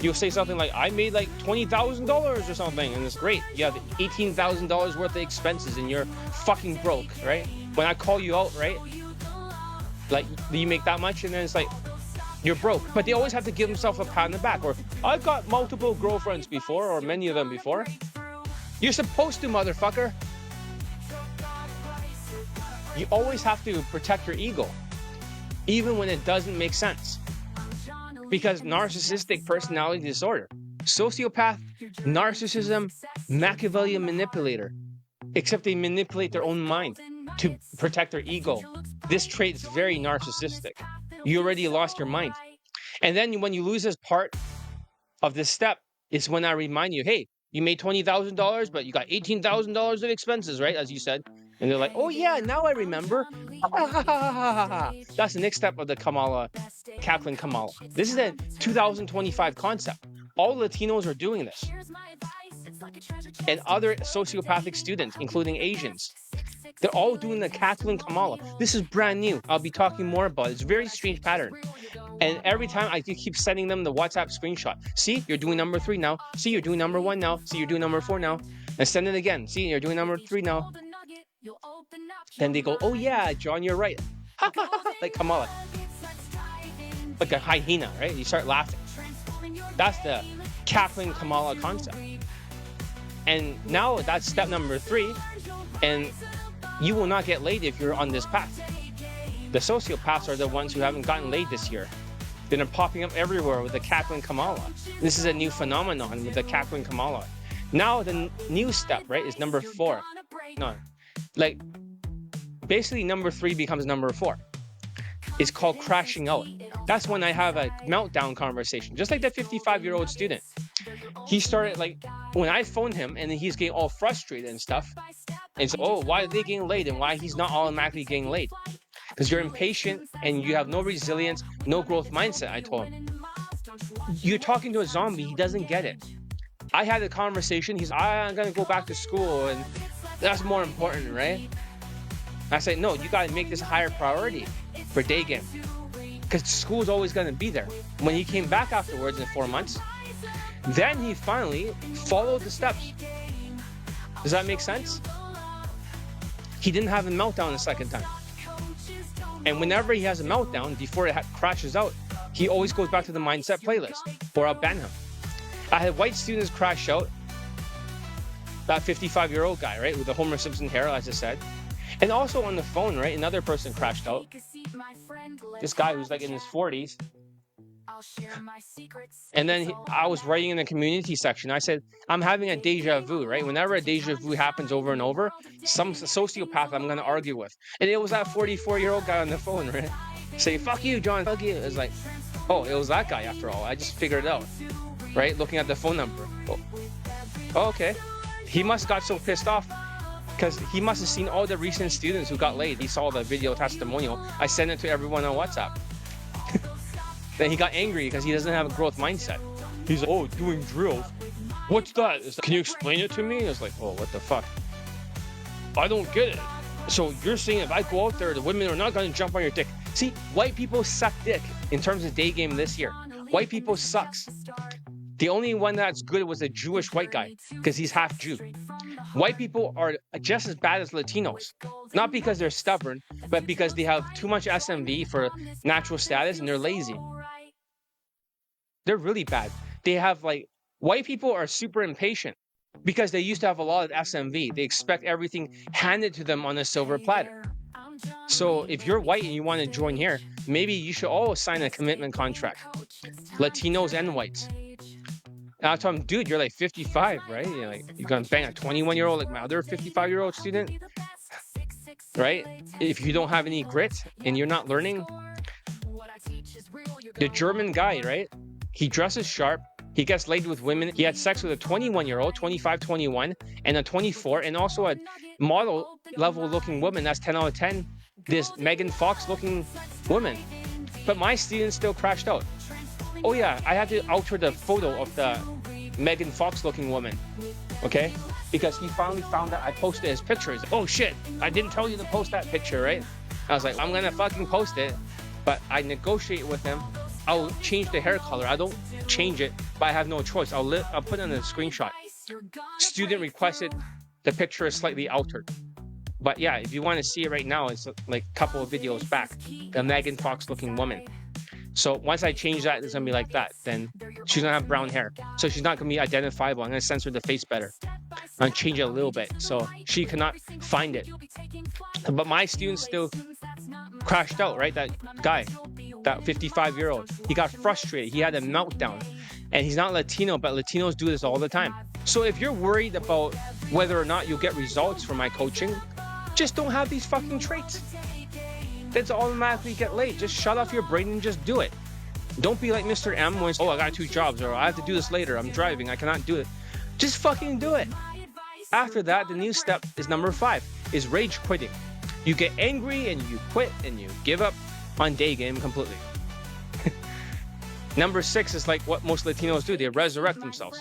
You'll say something like, I made like $20,000 or something, and it's great. You have $18,000 worth of expenses and you're fucking broke, right? When I call you out, right? Like, you make that much, and then it's like, you're broke. But they always have to give themselves a pat on the back. Or, I've got multiple girlfriends before, or many of them before. You're supposed to, motherfucker. You always have to protect your ego, even when it doesn't make sense. Because narcissistic personality disorder, sociopath, narcissism, Machiavellian manipulator, except they manipulate their own mind to protect their ego. This trait is very narcissistic. You already lost your mind. And then when you lose this part of this step, it's when I remind you, hey, you made $20,000, but you got $18,000 of expenses, right? As you said. And they're like, oh yeah, now I remember. That's the next step of the cackling Kamala. This is a 2025 concept. All Latinos are doing this. And other sociopathic students, including Asians. They're all doing the cackling Kamala. This is brand new. I'll be talking more about it. It's a very strange pattern. And every time I keep sending them the WhatsApp screenshot. See, you're doing number 3 now. See, you're doing number 1 now. See, you're doing number 4 now. And send it again. See, you're doing number 3 now. Then they go, oh yeah, John, you're right. Like Kamala. Like a hyena, right? You start laughing. That's the cackling Kamala concept. And now that's step number 3. And you will not get laid if you're on this path. The sociopaths are the ones who haven't gotten laid this year. They're popping up everywhere with the cackling Kamala. This is a new phenomenon with the cackling Kamala. Now the new step, right, is number 4. No, like basically number 3 becomes number 4. It's called crashing out. That's when I have a meltdown conversation, just like that 55-year-old student. He started like, when I phoned him and he's getting all frustrated and stuff, and so, oh, why are they getting laid and why he's not automatically getting laid? Because you're impatient and you have no resilience, no growth mindset, I told him. You're talking to a zombie, he doesn't get it. I had a conversation, he's, I'm gonna go back to school and that's more important, right? I said, no, you gotta make this a higher priority for Daygame. Because school's always gonna be there. When he came back afterwards in 4 months, then he finally followed the steps. Does that make sense? He didn't have a meltdown the second time. And whenever he has a meltdown, before it crashes out, he always goes back to the mindset playlist, or I'll ban him. I had white students crash out. That 55-year-old guy, right, with the Homer Simpson hair, as I said. And also on the phone, right, another person crashed out. This guy who's like in his 40s. And then I was writing in the community section. I said, I'm having a deja vu, right? Whenever a deja vu happens over and over, some sociopath I'm going to argue with. And it was that 44-year-old guy on the phone, right? Say, fuck you, John, fuck you. It's like, oh, it was that guy after all. I just figured it out, right? Looking at the phone number. Oh, okay. He must have got so pissed off because he must have seen all the recent students who got laid. He saw the video testimonial. I sent it to everyone on WhatsApp. Then he got angry because he doesn't have a growth mindset. He's like, oh, doing drills. What's that? Like, can you explain it to me? It's like, oh, what the fuck? I don't get it. So you're saying if I go out there, the women are not going to jump on your dick. See, white people suck dick in terms of Daygame this year. White people sucks. The only one that's good was a Jewish white guy because he's half Jew. White people are just as bad as Latinos. Not because they're stubborn, but because they have too much SMV for natural status and they're lazy. They're really bad. They have like, white people are super impatient because they used to have a lot of SMV. They expect everything handed to them on a silver platter. So if you're white and you want to join here, maybe you should all sign a commitment contract. Latinos and whites. And I told him, dude, you're like 55, right? You're gonna bang a 21-year-old like my other 55-year-old student, right? If you don't have any grit and you're not learning. The German guy, right? He dresses sharp. He gets laid with women. He had sex with a 21-year-old, 25, 21, and a 24, and also a model level looking woman. That's 10 out of 10. This Megan Fox looking woman. But my student still crashed out. Oh yeah, I had to alter the photo of the Megan Fox looking woman. Okay? Because he finally found that I posted his picture. He's like, oh shit, I didn't tell you to post that picture, right? I was like, I'm gonna fucking post it, but I negotiate with him. I'll change the hair color. I don't change it, but I have no choice. I'll put in a screenshot. Student requested the picture is slightly altered. But yeah, if you want to see it right now, it's like a couple of videos back. The Megan Fox looking woman. So once I change that, it's gonna be like that. Then she's gonna have brown hair, so she's not gonna be identifiable. I'm gonna censor the face better. I'm gonna change it a little bit so she cannot find it. But my students still crashed out, right? That guy, that 55-year-old, he got frustrated. He had a meltdown, and he's not Latino, but Latinos do this all the time. So if you're worried about whether or not you'll get results from my coaching, just don't have these fucking traits. That's automatically get laid. Just shut off your brain and just do it. Don't be like Mr. M when, oh, I got 2 jobs, or I have to do this later. I'm driving. I cannot do it. Just fucking do it. After that, the new step is number 5, is rage quitting. You get angry and you quit and you give up on Daygame completely. Number 6 is like what most Latinos do. They resurrect themselves.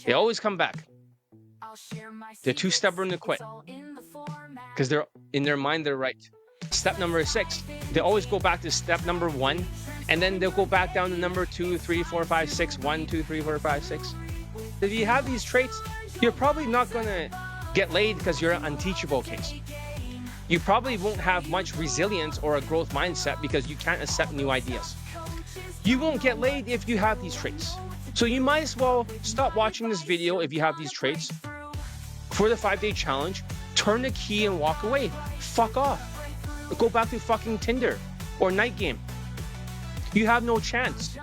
They always come back. They're too stubborn to quit because they're in their mind they're right. Step number 6, they always go back to step number 1, and then they'll go back down to number 2, 3, 4, 5, 6, 1, 2, 3, 4, 5, 6. If you have these traits, you're probably not gonna get laid because you're an unteachable case. You probably won't have much resilience or a growth mindset because you can't accept new ideas. You won't get laid if you have these traits. So you might as well stop watching this video if you have these traits. For the 5-day challenge, turn the key and walk away. Fuck off. Go back to fucking Tinder or Night Game. You have no chance.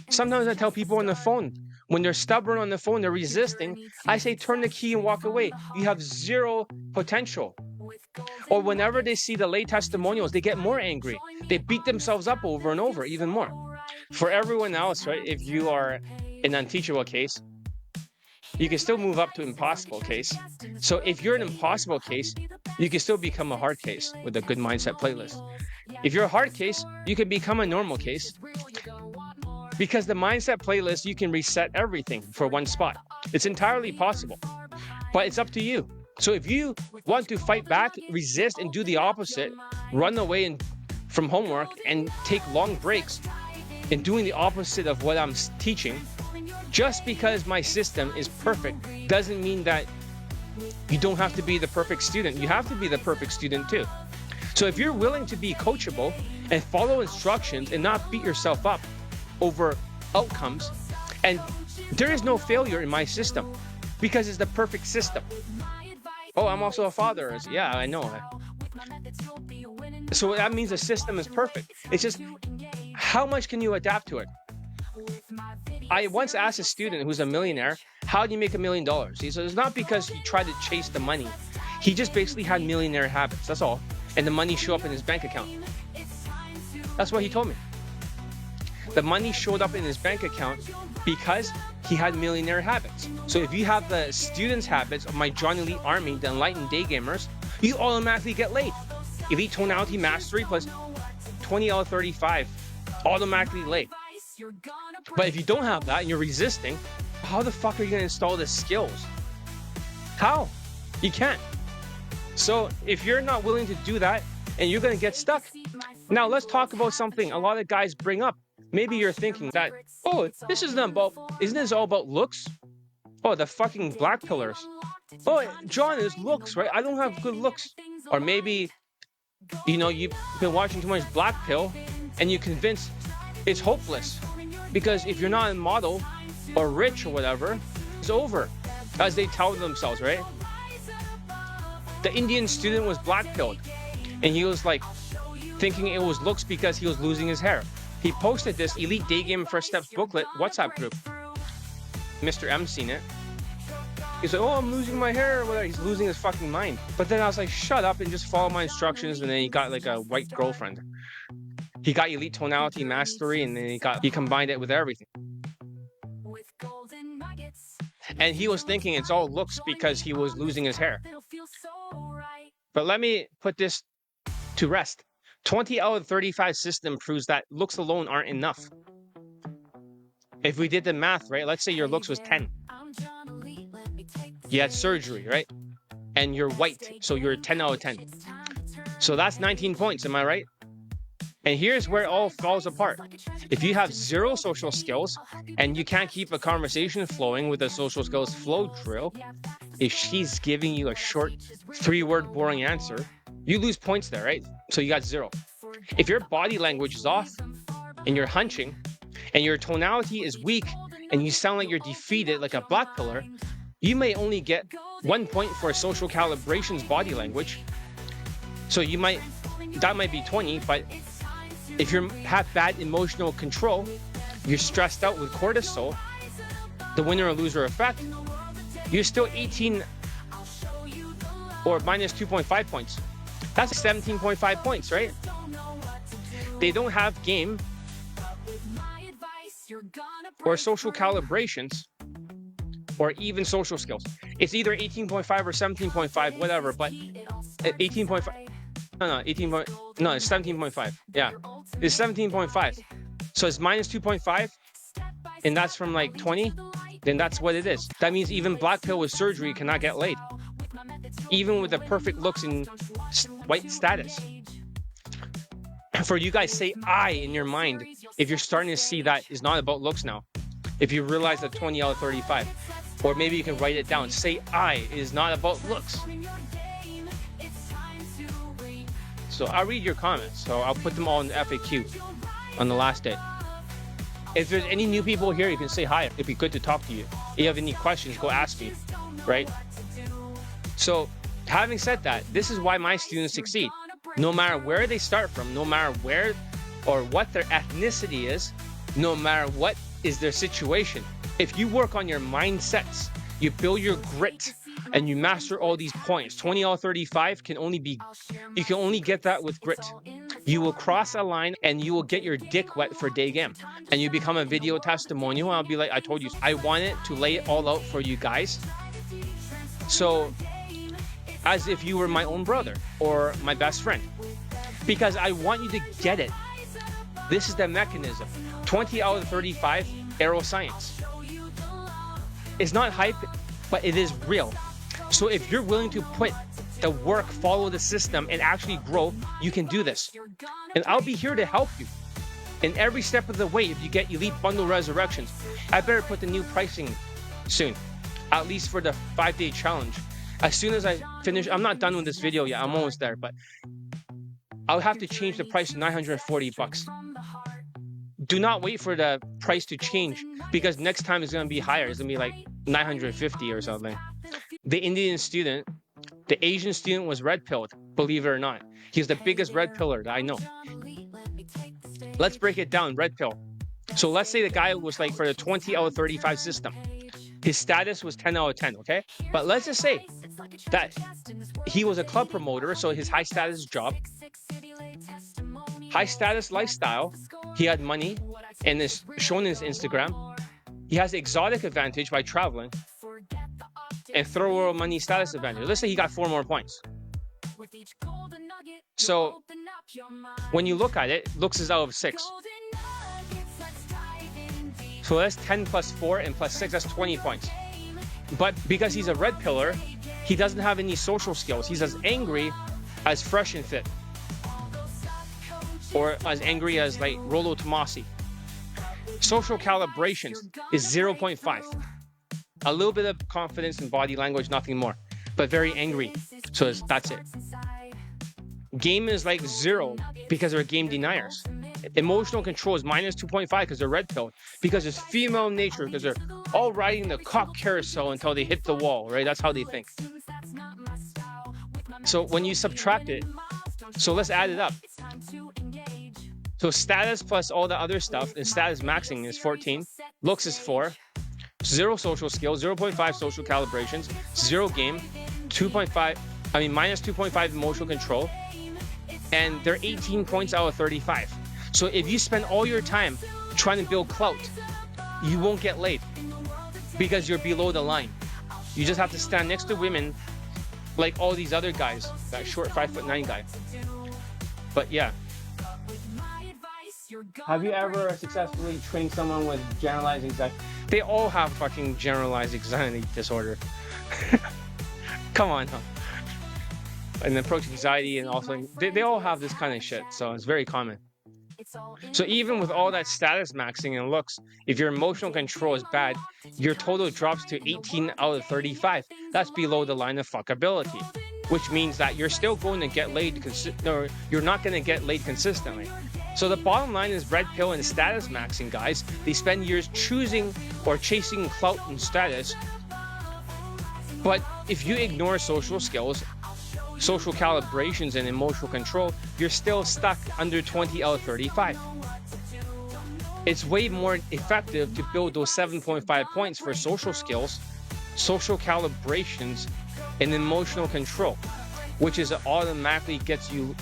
Sometimes I tell people on the phone, when they're stubborn on the phone, they're resisting, I say turn the key and walk away. You have 0 potential. Or whenever they see the late testimonials, they get more angry. They beat themselves up over and over, even more. For everyone else, right, if you are an unteachable case, you can still move up to impossible case. So if you're an impossible case, you can still become a hard case with a good mindset playlist. If you're a hard case, you can become a normal case. Because the mindset playlist, you can reset everything for one spot. It's entirely possible, but it's up to you. So if you want to fight back, resist, and do the opposite, run away from homework and take long breaks in doing the opposite of what I'm teaching, just because my system is perfect doesn't mean that you don't have to be the perfect student. You have to be the perfect student too. So if you're willing to be coachable and follow instructions and not beat yourself up over outcomes, and there is no failure in my system because it's the perfect system. Oh, I'm also a father. Yeah, I know. So that means the system is perfect. It's just, how much can you adapt to it? I once asked a student who's a millionaire, how do you make $1 million? He said, it's not because he tried to chase the money. He just basically had millionaire habits, that's all. And the money showed up in his bank account. That's what he told me. The money showed up in his bank account because he had millionaire habits. So if you have the students' habits of my John Elite Army, the enlightened day gamers, you automatically get laid. Elite tonality mastery plus 20 out of 35, automatically laid. But if you don't have that and you're resisting, how the fuck are you gonna install the skills? How? You can't. So if you're not willing to do that and you're gonna get stuck. Now let's talk about something a lot of guys bring up. Maybe you're thinking that, oh, isn't this all about looks? Oh, the fucking black pillars. Oh, John, is looks, right? I don't have good looks. Or maybe, you've been watching too much Black Pill and you're convinced it's hopeless. Because if you're not a model or rich or whatever, it's over. As they tell themselves, right? The Indian student was black pilled. And he was like thinking it was looks because he was losing his hair. He posted this Elite Daygame First Steps booklet WhatsApp group. Mr. M seen it. He's like, oh, I'm losing my hair or whatever. He's losing his fucking mind. But then I was like, shut up and just follow my instructions. And then he got like a white girlfriend. He got Elite Tonality Mastery and then he combined it with everything. And he was thinking it's all looks because he was losing his hair. But let me put this to rest. 20 out of 35 system proves that looks alone aren't enough. If we did the math, right? Let's say your looks was 10. You had surgery, right? And you're white, so you're 10 out of 10. So that's 19 points, am I right? And here's where it all falls apart. If you have 0 social skills and you can't keep a conversation flowing with a social skills flow drill, if she's giving you a short 3-word boring answer, you lose points there, right? So you got 0. If your body language is off and you're hunching and your tonality is weak and you sound like you're defeated like a black pillar, you may only get 1 point for social calibrations body language. So that might be 20, but if you have bad emotional control, you're stressed out with cortisol, the winner or loser effect, you're still 18 or minus 2.5 points. That's 17.5 points, right? They don't have game or social calibrations or even social skills. It's either 18.5 or 17.5, whatever, but 18.5. No, 18. No, it's 17.5. Yeah, it's 17.5. So it's minus 2.5, and that's from like 20. Then that's what it is. That means even black pill with surgery cannot get laid, even with the perfect looks and white status. For you guys, say I in your mind if you're starting to see that is not about looks now. If you realize that 20 out of 35, or maybe you can write it down. Say I is not about looks. So I'll read your comments. So I'll put them all in the FAQ on the last day. If there's any new people here, you can say hi. It'd be good to talk to you. If you have any questions, go ask me, right? So having said that, this is why my students succeed. No matter where they start from, no matter where or what their ethnicity is, no matter what is their situation. If you work on your mindsets, you build your grit, and you master all these points. 20 out of 35 you can only get that with grit. You will cross a line and you will get your dick wet for Daygame. And you become a video testimonial. And I'll be like, I told you, I wanted to lay it all out for you guys. So, as if you were my own brother or my best friend. Because I want you to get it. This is the mechanism. 20 out of 35, aeroscience. It's not hype, but it is real. So if you're willing to put the work, follow the system, and actually grow, you can do this. And I'll be here to help you in every step of the way. If you get Elite Bundle Resurrections, I better put the new pricing soon, at least for the 5-day challenge. As soon as I finish, I'm not done with this video yet, I'm almost there, but I'll have to change the price to 940 bucks. Do not wait for the price to change, because next time it's going to be higher. It's going to be like 950 or something. The Indian student, the Asian student was red-pilled, believe it or not. He's the biggest red pillar that I know. Let's break it down, red pill. So let's say the guy was like for the 20 out of 35 system. His status was 10 out of 10, okay? But let's just say that he was a club promoter, so his high status job, high status lifestyle, he had money, and is shown in his Instagram. He has the exotic advantage by traveling, and third world money status advantage. Let's say he got 4 more points. So when you look at it, looks is out of 6. So that's 10 plus 4 and plus 6, that's 20 points. But because he's a red pillar, he doesn't have any social skills. He's as angry as Fresh and Fit. Or as angry as like Rolo Tomasi. Social calibrations is 0.5. A little bit of confidence and body language, nothing more. But very angry. So that's it. Game is like 0 because they're game deniers. Emotional control is minus 2.5 because they're red pill. Because it's female nature, because they're all riding the cock carousel until they hit the wall, right? That's how they think. So when you subtract it, so let's add it up. So status plus all the other stuff, and status maxing is 14. Looks is 4. 0 social skills, 0.5 social calibrations, 0 game, minus 2.5 emotional control, and they're 18 points out of 35. So if you spend all your time trying to build clout, you won't get laid because you're below the line. You just have to stand next to women like all these other guys, that short 5'9" guy. But yeah. Have you ever successfully trained someone with generalized anxiety? They all have fucking generalized anxiety disorder. Come on, huh? and approach anxiety, and also they all have this kind of shit. So it's very common. So even with all that status maxing and looks, if your emotional control is bad, your total drops to 18 out of 35. That's below the line of fuckability, which means that you're still going to get laid, or you're not going to get laid consistently. So the bottom line is red pill and status maxing guys, they spend years choosing or chasing clout and status. But if you ignore social skills, social calibrations, and emotional control, you're still stuck under 20 out of 35. It's way more effective to build those 7.5 points for social skills, social calibrations, and emotional control, which is automatically gets you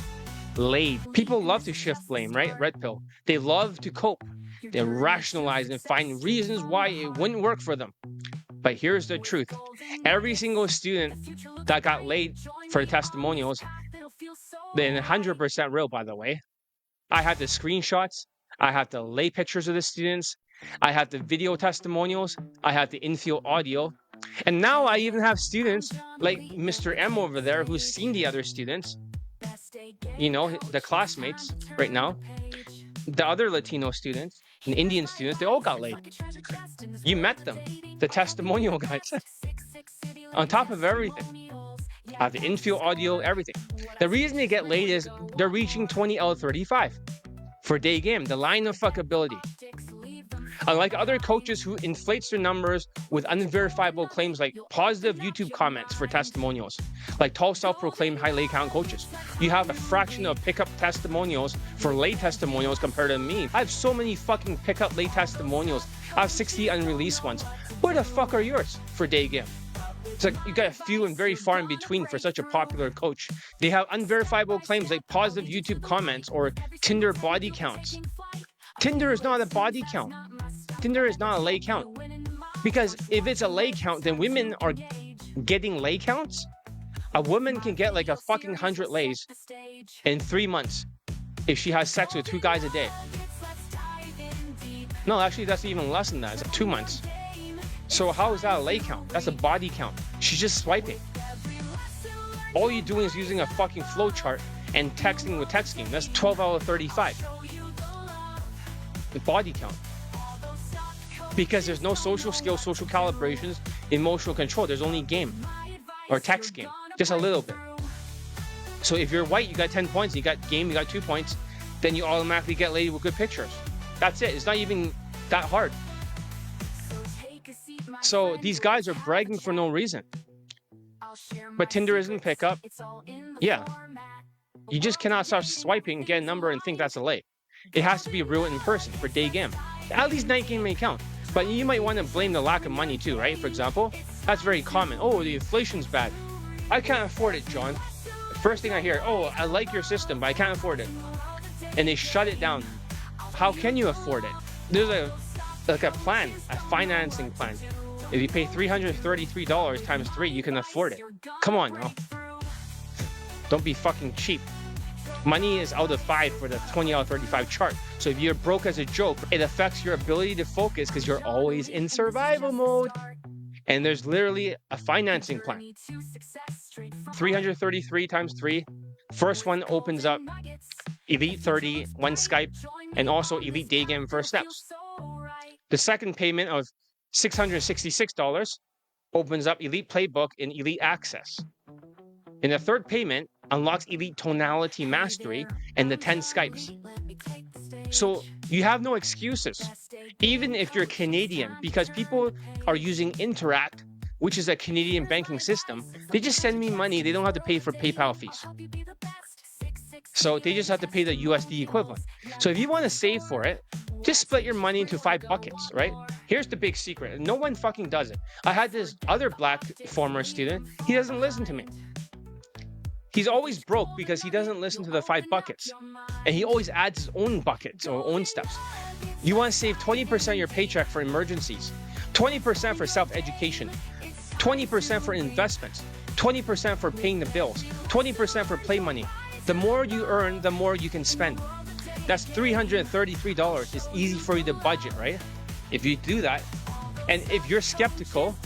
laid. People love to shift blame, right? Red pill. They love to cope. They rationalize and find reasons why it wouldn't work for them. But here's the truth. Every single student that got laid for testimonials, then 100% real, by the way. I have the screenshots. I have the lay pictures of the students. I have the video testimonials. I have the in-field audio. And now I even have students like Mr. M over there who's seen the other students, you know, the classmates right now, the other Latino students and Indian students, they all got laid. You met them, the testimonial guys. On top of everything, the infield audio, everything. The reason they get laid is they're reaching 20 out of 35 for Daygame, the line of fuckability. Unlike other coaches who inflates their numbers with unverifiable claims like positive YouTube comments for testimonials, like tall self-proclaimed high lay count coaches, you have a fraction of pickup testimonials for lay testimonials compared to me. I have so many fucking pickup lay testimonials. I have 60 unreleased ones. Where the fuck are yours for Daygame? It's like you got a few and very far in between for such a popular coach. They have unverifiable claims like positive YouTube comments or Tinder body counts. Tinder is not a body count. Tinder is not a lay count. Because if it's a lay count, then women are getting lay counts. A woman can get like a fucking 100 lays in 3 months if she has sex with 2 guys a day. No, actually, that's even less than that. It's 2 months. So how is that a lay count? That's a body count. She's just swiping. All you're doing is using a fucking flowchart and texting with texting. That's 12 out of 35. The body count. Because there's no social skills, social calibrations, emotional control. There's only game or text game, just a little bit. So if you're white, you got 10 points. You got game, you got 2 points. Then you automatically get laid with good pictures. That's it. It's not even that hard. So these guys are bragging for no reason. But Tinder isn't pickup. Yeah. You just cannot start swiping, get a number, and think that's a lay. It has to be real in person for Daygame. At least night game may count. But you might want to blame the lack of money too, right? For example, that's very common. Oh, the inflation's bad. I can't afford it, John. First thing I hear, oh, I like your system, but I can't afford it. And they shut it down. How can you afford it? There's a plan, a financing plan. If you pay $333 times 3, you can afford it. Come on now. Don't be fucking cheap. Money is out of 5 for the 20 out of 35 chart. So if you're broke as a joke, it affects your ability to focus because you're always in survival mode. And there's literally a financing plan. 333 times 3. First one opens up Elite 30, 1 Skype, and also Elite Daygame First Steps. The second payment of $666 opens up Elite Playbook and Elite Access. And the third payment unlocks Elite Tonality Mastery and the 10 Skypes. So you have no excuses, even if you're Canadian, because people are using Interact, which is a Canadian banking system. They just send me money. They don't have to pay for PayPal fees. So they just have to pay the USD equivalent. So if you want to save for it, just split your money into 5 buckets, right? Here's the big secret. No one fucking does it. I had this other black former student. He doesn't listen to me. He's always broke because he doesn't listen to the 5 buckets. And he always adds his own buckets or own steps. You want to save 20% of your paycheck for emergencies, 20% for self-education, 20% for investments, 20% for paying the bills, 20% for play money. The more you earn, the more you can spend. That's $333. It's easy for you to budget, right? If you do that. And if you're skeptical,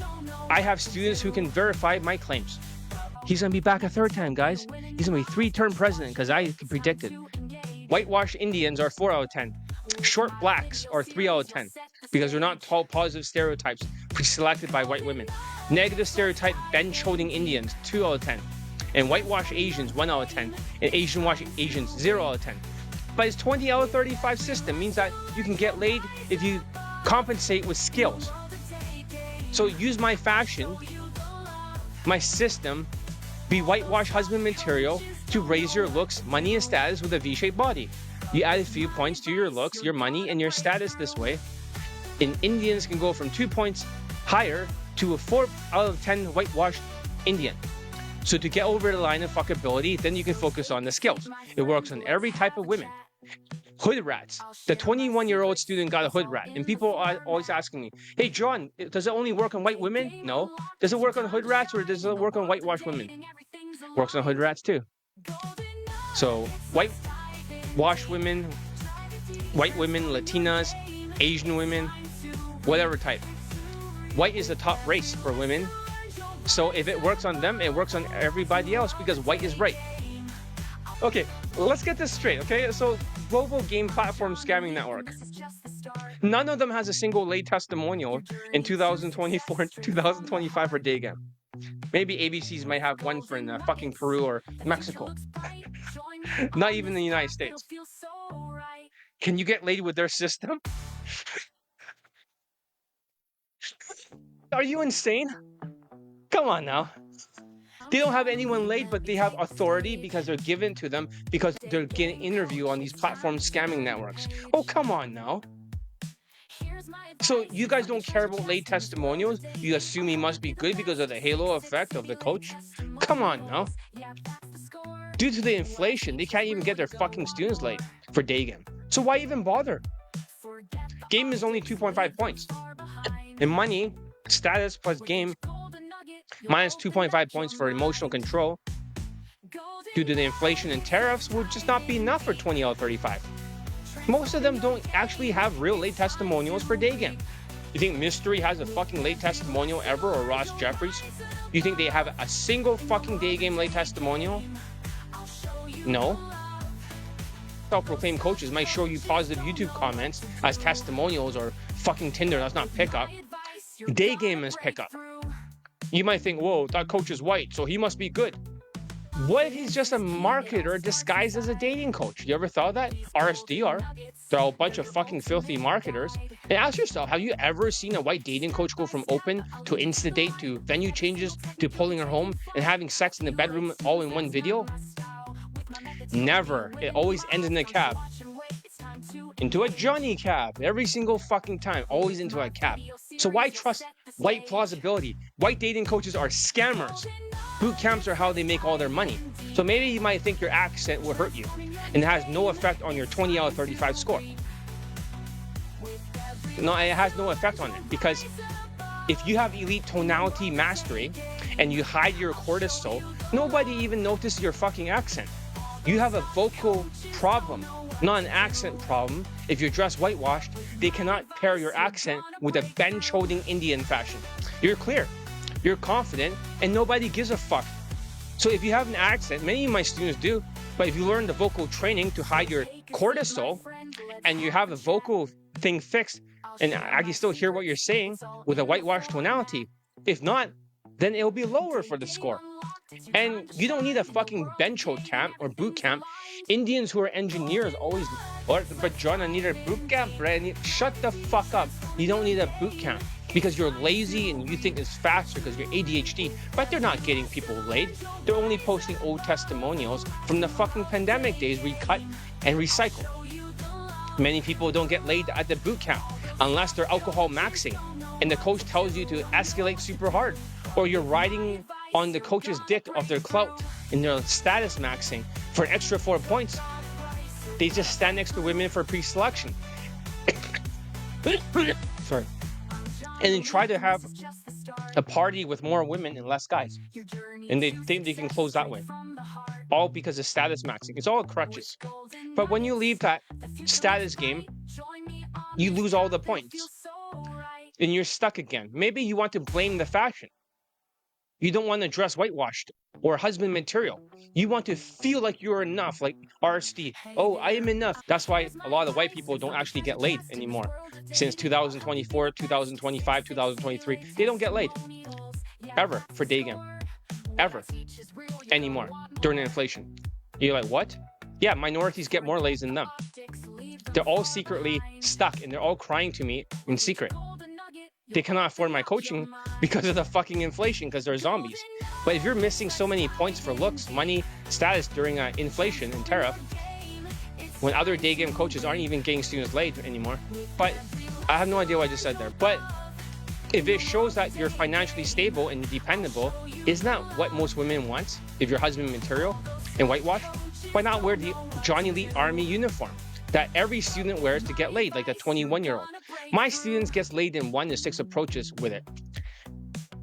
I have students who can verify my claims. He's going to be back a third time, guys. He's going to be 3-term president because I can predict it. Whitewash Indians are 4 out of 10. Short blacks are 3 out of 10 because they're not tall positive stereotypes pre-selected by white women. Negative stereotype bench-holding Indians, 2 out of 10. And whitewash Asians, 1 out of 10. And Asian wash Asians, 0 out of 10. But his 20 out of 35 system means that you can get laid if you compensate with skills. So use my fashion, my system, be whitewash husband material to raise your looks, money, and status with a V-shaped body. You add a few points to your looks, your money, and your status this way. And Indians can go from 2 points higher to a 4 out of 10 whitewashed Indian. So to get over the line of fuckability, then you can focus on the skills. It works on every type of women. Hood rats. The 21-year-old student got a hood rat. And people are always asking me, hey, John, does it only work on white women? No. Does it work on hood rats or does it work on whitewashed women? Works on hood rats too. So whitewash women, white women, Latinas, Asian women, whatever type. White is the top race for women. So if it works on them, it works on everybody else because white is right. Okay, let's get this straight, okay? So global game platform scamming network. None of them has a single lay testimonial in 2024 2025 for Daygame. Maybe ABCs might have one for in fucking Peru or Mexico. Not even the United States. Can you get laid with their system? Are you insane? Come on now. They don't have anyone laid, but they have authority because they're given to them because they're getting an interview on these platform scamming networks. Oh, come on now. So you guys don't care about laid testimonials? You assume he must be good because of the halo effect of the coach? Come on now. Due to the inflation, they can't even get their fucking students laid for Daygame. So why even bother? Game is only 2.5 points. And money, status plus game, minus 2.5 points for emotional control. Due to the inflation and tariffs, would just not be enough for 20 out of 35. Most of them don't actually have real late testimonials for Daygame. You think Mystery has a fucking late testimonial ever, or Ross Jeffries? You think they have a single fucking Daygame late testimonial? No. Self-proclaimed coaches might show you positive YouTube comments as testimonials or fucking Tinder, that's not pickup. Daygame is pickup. You might think, whoa, that coach is white, so he must be good. What if he's just a marketer disguised as a dating coach? You ever thought of that? RSDR. They're all a bunch of fucking filthy marketers. And ask yourself, have you ever seen a white dating coach go from open to insta-date to venue changes to pulling her home and having sex in the bedroom all in one video? Never. It always ends in a cab. Into a Johnny cab. Every single fucking time. Always into a cab. So why trust white plausibility? White dating coaches are scammers. Boot camps are how they make all their money. So maybe you might think your accent will hurt you and it has no effect on your 20 out of 35 score. No, it has no effect on it because if you have elite tonality mastery and you hide your cortisol, nobody even notices your fucking accent. You have a vocal problem, not an accent problem. If you're dressed whitewashed, they cannot pair your accent with a bench-holding Indian fashion. You're clear. You're confident, and nobody gives a fuck. So if you have an accent, many of my students do, but if you learn the vocal training to hide your cortisol, and you have the vocal thing fixed, and I can still hear what you're saying with a whitewashed tonality, if not, then it'll be lower for the score. And you don't need a fucking bench hold camp or boot camp. Indians who are engineers always, but John, I need a boot camp, right? Shut the fuck up. You don't need a boot camp. Because you're lazy and you think it's faster because you're ADHD, but they're not getting people laid. They're only posting old testimonials from the fucking pandemic days, recut and recycle. Many people don't get laid at the boot camp unless they're alcohol maxing and the coach tells you to escalate super hard, or you're riding on the coach's dick of their clout in their status maxing for an extra 4 points. They just stand next to women for pre-selection. Sorry. And then try to have a party with more women and less guys. And they think they can close that way. All because of status maxing. It's all crutches. But when you leave that status game, you lose all the points. And you're stuck again. Maybe you want to blame the fashion. You don't want to dress whitewashed or husband material. You want to feel like you're enough, like RSD. Oh, I am enough. That's why a lot of white people don't actually get laid anymore. Since 2024, 2025, 2023, they don't get laid. Ever for Daygame. Ever. Anymore. During inflation. You're like, what? Yeah, minorities get more lays than them. They're all secretly stuck and they're all crying to me in secret. They cannot afford my coaching because of the fucking inflation, because they're zombies. But if you're missing so many points for looks, money, status during inflation and tariff, when other Daygame coaches aren't even getting students laid anymore. But I have no idea what I just said there. But if it shows that you're financially stable and dependable, isn't that what most women want? If you're husband material and whitewash, why not wear the Johnny Lee Army uniform that every student wears to get laid, like the 21-year-old? My students gets laid in 1 to 6 approaches with it.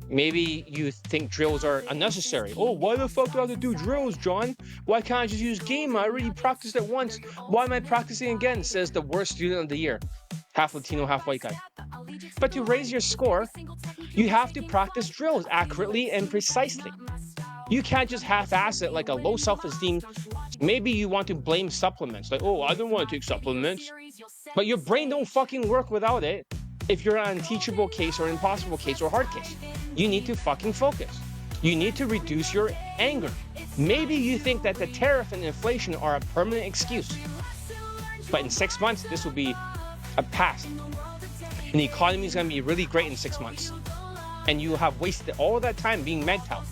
Maybe you think drills are unnecessary. Oh, why the fuck do I have to do drills, John? Why can't I just use game? I already practiced it once. Why am I practicing again? Says the worst student of the year. Half Latino, half white guy. But to raise your score, you have to practice drills accurately and precisely. You can't just half-ass it like a low self-esteem. Maybe you want to blame supplements. Like, oh, I don't want to take supplements. But your brain don't fucking work without it. If you're an unteachable case or an impossible case or hard case, you need to fucking focus. You need to reduce your anger. Maybe you think that the tariff and inflation are a permanent excuse. But in 6 months, this will be a past. And the economy is going to be really great in 6 months. And you have wasted all that time being MGTOW.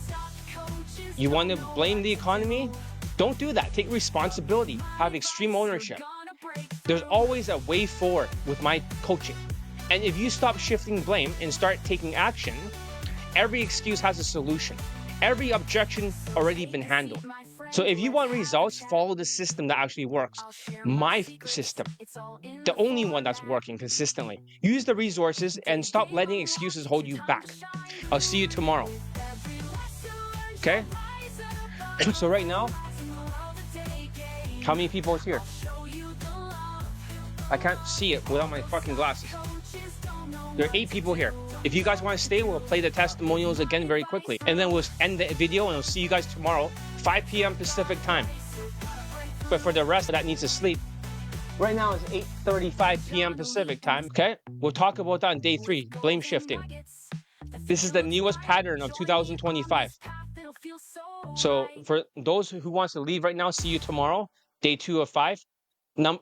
You want to blame the economy? Don't do that. Take responsibility. Have extreme ownership. There's always a way forward with my coaching. And if you stop shifting blame and start taking action, every excuse has a solution. Every objection already been handled. So if you want results, follow the system that actually works. My system, the only one that's working consistently. Use the resources and stop letting excuses hold you back. I'll see you tomorrow. Okay? So right now, how many people is here? I can't see it without my fucking glasses. There are 8 people here. If you guys want to stay, we'll play the testimonials again very quickly. And then we'll end the video and we'll see you guys tomorrow, 5 p.m. Pacific time. But for the rest that needs to sleep, right now it's 8:35 p.m. Pacific time, okay? We'll talk about that on day 3, blame shifting. This is the newest pattern of 2025. So for those who wants to leave right now, see you tomorrow, day 2 of 5.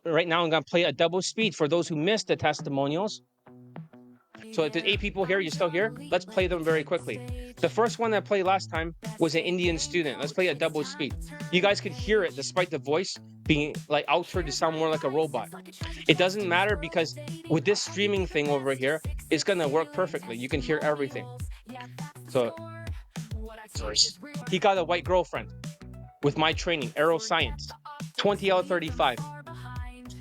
Right now I'm going to play a double speed for those who missed the testimonials. So if there's 8 people here, you're still here, let's play them very quickly. The first one I played last time was an Indian student. Let's play a double speed. You guys could hear it despite the voice being like altered to sound more like a robot. It doesn't matter because with this streaming thing over here, it's going to work perfectly. You can hear everything. So he got a white girlfriend with my training, Aeroscience, 20 out of 35.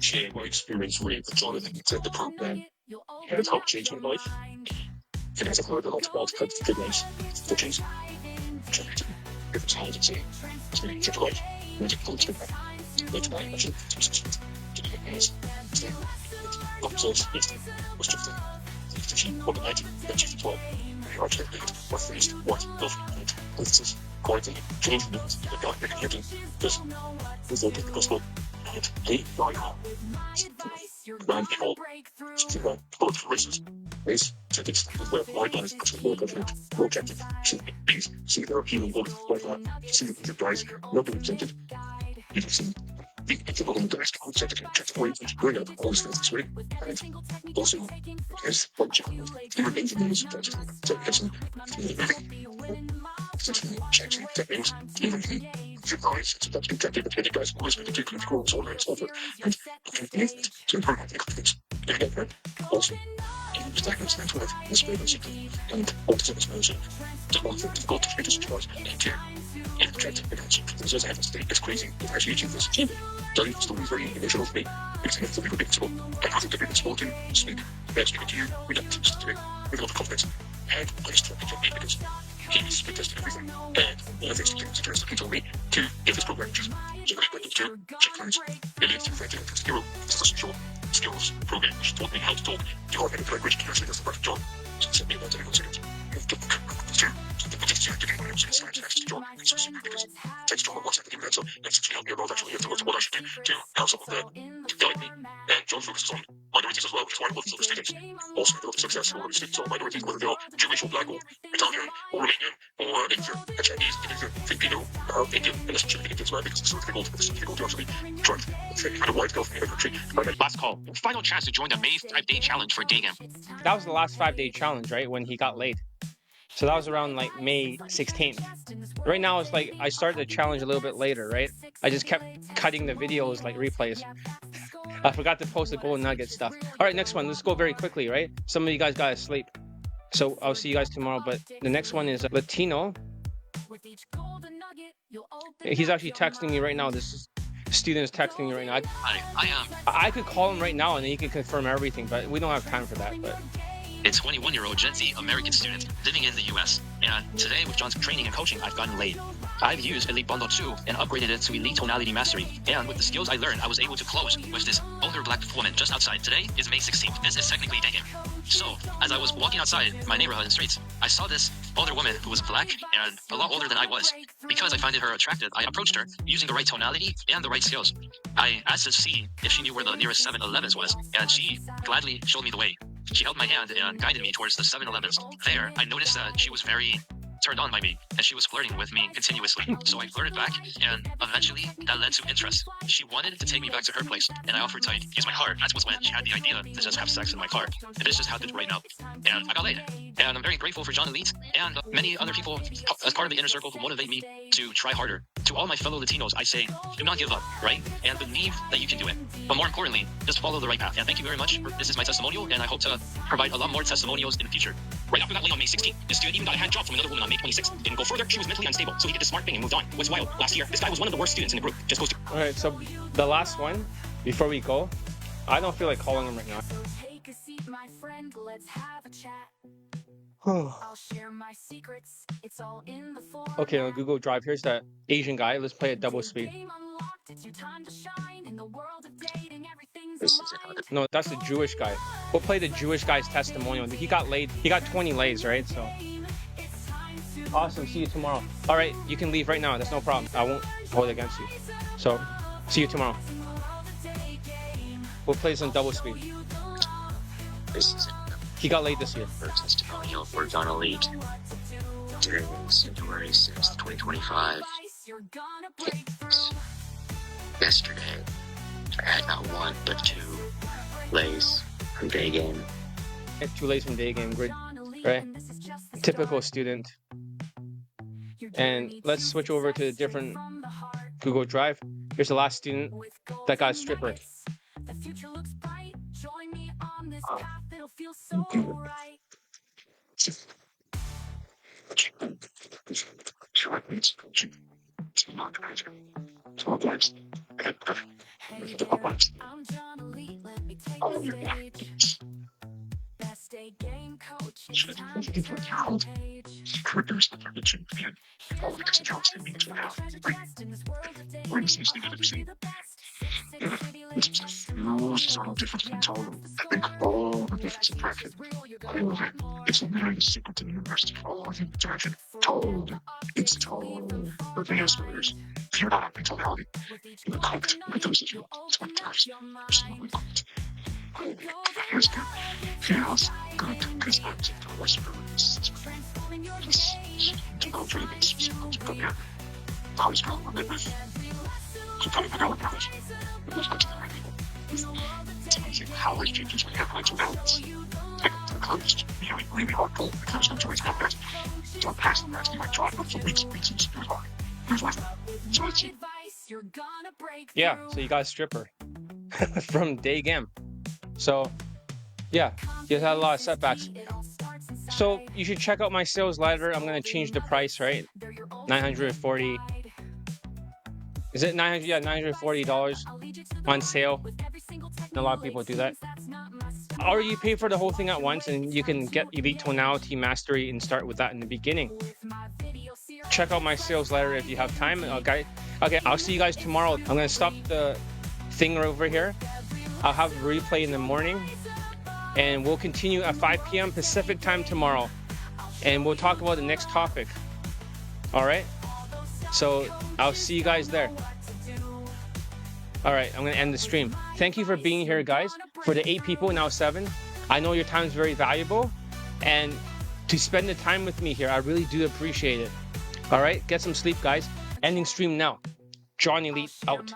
Sharing my experience with Jonathan said the program has helped change my life. And as I've heard a lot about fitness, such as charity, different styles of saying, spending your life, music, culture, like my passion, to the hands, stand, officers, was just the team organizing the chief as well. We are checked or faced what those instances, quarantine, changing needs, the God recognition, this result of the gospel, and they die home. Blind people, both races, race, genetics, as well, white lines, more government, more objective, peace, see their appealing world, like that, see the guys, nobody presented. You can see the ethical and domestic concept and check away which bring up all these things this way. And also, there's one check, the remains of the news, so there's some checking techniques, even your guys, so that's contracted with guys who always make a different rules or it's over, and movement to improve the confidence. And also, stagnant network is frequency, and autism is motion. The one thing difficult to reduce choice and care. And project against this is state is crazy. If I actually achieve this, don't even still be very emotional for me. It's a little bit small. I have to be small to speak. Best speaking to you, we don't just do it with a lot of confidence. And I just talk to me because he's been testing everything. And all of these things suggest he told me to get this program just so I went to check lines. It leads to friendly skills program which taught me how to talk to organic language. He actually does the perfect job. So send me about 21 seconds. since I'm next to join it's super because it takes John 1 second to do that, so it's actually help me about actually have to look at what I should do to help some of that guide me. And John focuses on minorities as well, which is why I love the students. Also, the success for students on minorities, whether they are Jewish or black or Italian or Romanian or Asian, Chinese, Indonesian, Filipino, Indian, and especially Indians, right? Because it's so difficult to actually try to kind of white girl from the country. Last call. Final chance to join the May 5-day challenge for Daygame. That was the last 5-day challenge, right? When he got laid. So that was around like May 16th. Right now it's like I started the challenge a little bit later, right? I just kept cutting the videos like replays. I forgot to post the golden nugget stuff. All right, next one. Let's go very quickly, right? Some of you guys gotta sleep. So I'll see you guys tomorrow. But the next one is Latino. He's actually texting me right now. This student is texting me right now. I could call him right now and then he can confirm everything, but we don't have time for that. But a 21-year-old Gen Z American student living in the US. And today, with John's training and coaching, I've gotten laid. I've used Elite Bundle 2 and upgraded it to Elite Tonality Mastery. And with the skills I learned, I was able to close with this older black woman just outside. Today is May 16th. This is technically Daygame. So, as I was walking outside my neighborhood and streets, I saw this older woman who was black and a lot older than I was. Because I found her attractive, I approached her using the right tonality and the right skills. I asked to see if she knew where the nearest 7-Elevens was, and she gladly showed me the way. She held my hand and guided me towards the 7-Elevens. There, I noticed that she was very turned on by me, and she was flirting with me continuously. So I flirted back, and eventually that led to interest. She wanted to take me back to her place, and I offered to use my car. That was when she had the idea to just have sex in my car. And this just happened right now. And I got laid. And I'm very grateful for John Elite and many other people as part of the inner circle who motivate me to try harder. To all my fellow Latinos, I say, do not give up, right? And believe that you can do it. But more importantly, just follow the right path. And thank you very much. This is my testimonial, and I hope to provide a lot more testimonials in the future. Right after that lay on May 16th, this student even got a hand job from another woman on May 26th. Didn't go further. She was mentally unstable, so he did the smart thing and moved on. What's wild? Last year, this guy was one of the worst students in the group. Just goes to... all right, so the last one, before we go, I don't feel like calling him right now. Take a seat, my friend. Let's have a chat. I'll share my secrets. It's all in the format. Okay, on Google Drive, here's that Asian guy. Let's play at double speed. No, that's the Jewish guy. We'll play the Jewish guy's testimonial. He got laid. He got 20 lays, right? So awesome. See you tomorrow. All right, you can leave right now. That's no problem. I won't hold it against you. So see you tomorrow. We'll play this on double speed. He got laid this year. First testimonial for John Elite. Today is January 6th, 2025. Yesterday, I had not one but 2 lays from Daygame. 2 lays from Daygame, great, right? Typical student. And let's switch over to a different Google Drive. Here's the last student that got a stripper. The future looks bright. Join me on this path. It'll feel so right. Hey there, I'm John Elite. Let me take the stage. Best Daygame coach. It's time to turn the page. It's a very secret to the university for all of you attention. Told. It's told. But the answers, if you're not on mental health, you're cooked with those of you. It's what TARIFFS. You're slowly cooked. Feels good. Feels good. Because I'm taking the worst of this. To go through this. To go here. I was going to live with. So probably my own brothers. It was much better. It's amazing how these changes we have mental balance. The coach, really hardcore. The coach don't always have that. Don't pass the rest of my job for weeks and weeks. It was hard. It was worth it. So it's... Yeah, so you got a stripper from Daygame. So, yeah, you had a lot of setbacks. So you should check out my sales ladder. I'm gonna change the price, right? 940. Is it 900? Yeah, $940 on sale. And a lot of people do that. Or you pay for the whole thing at once, and you can get Elite Tonality Mastery and start with that in the beginning. Check out my sales ladder if you have time. Okay, I'll see you guys tomorrow. I'm gonna stop the thing over here. I'll have a replay in the morning, and we'll continue at 5 p.m. Pacific time tomorrow, and we'll talk about the next topic. All right. So I'll see you guys there. All right, I'm gonna end the stream. Thank you for being here, guys. For the 8 people, now 7. I know your time is very valuable, and to spend the time with me here, I really do appreciate it. All right, get some sleep, guys. Ending stream now. Johnny Elite out.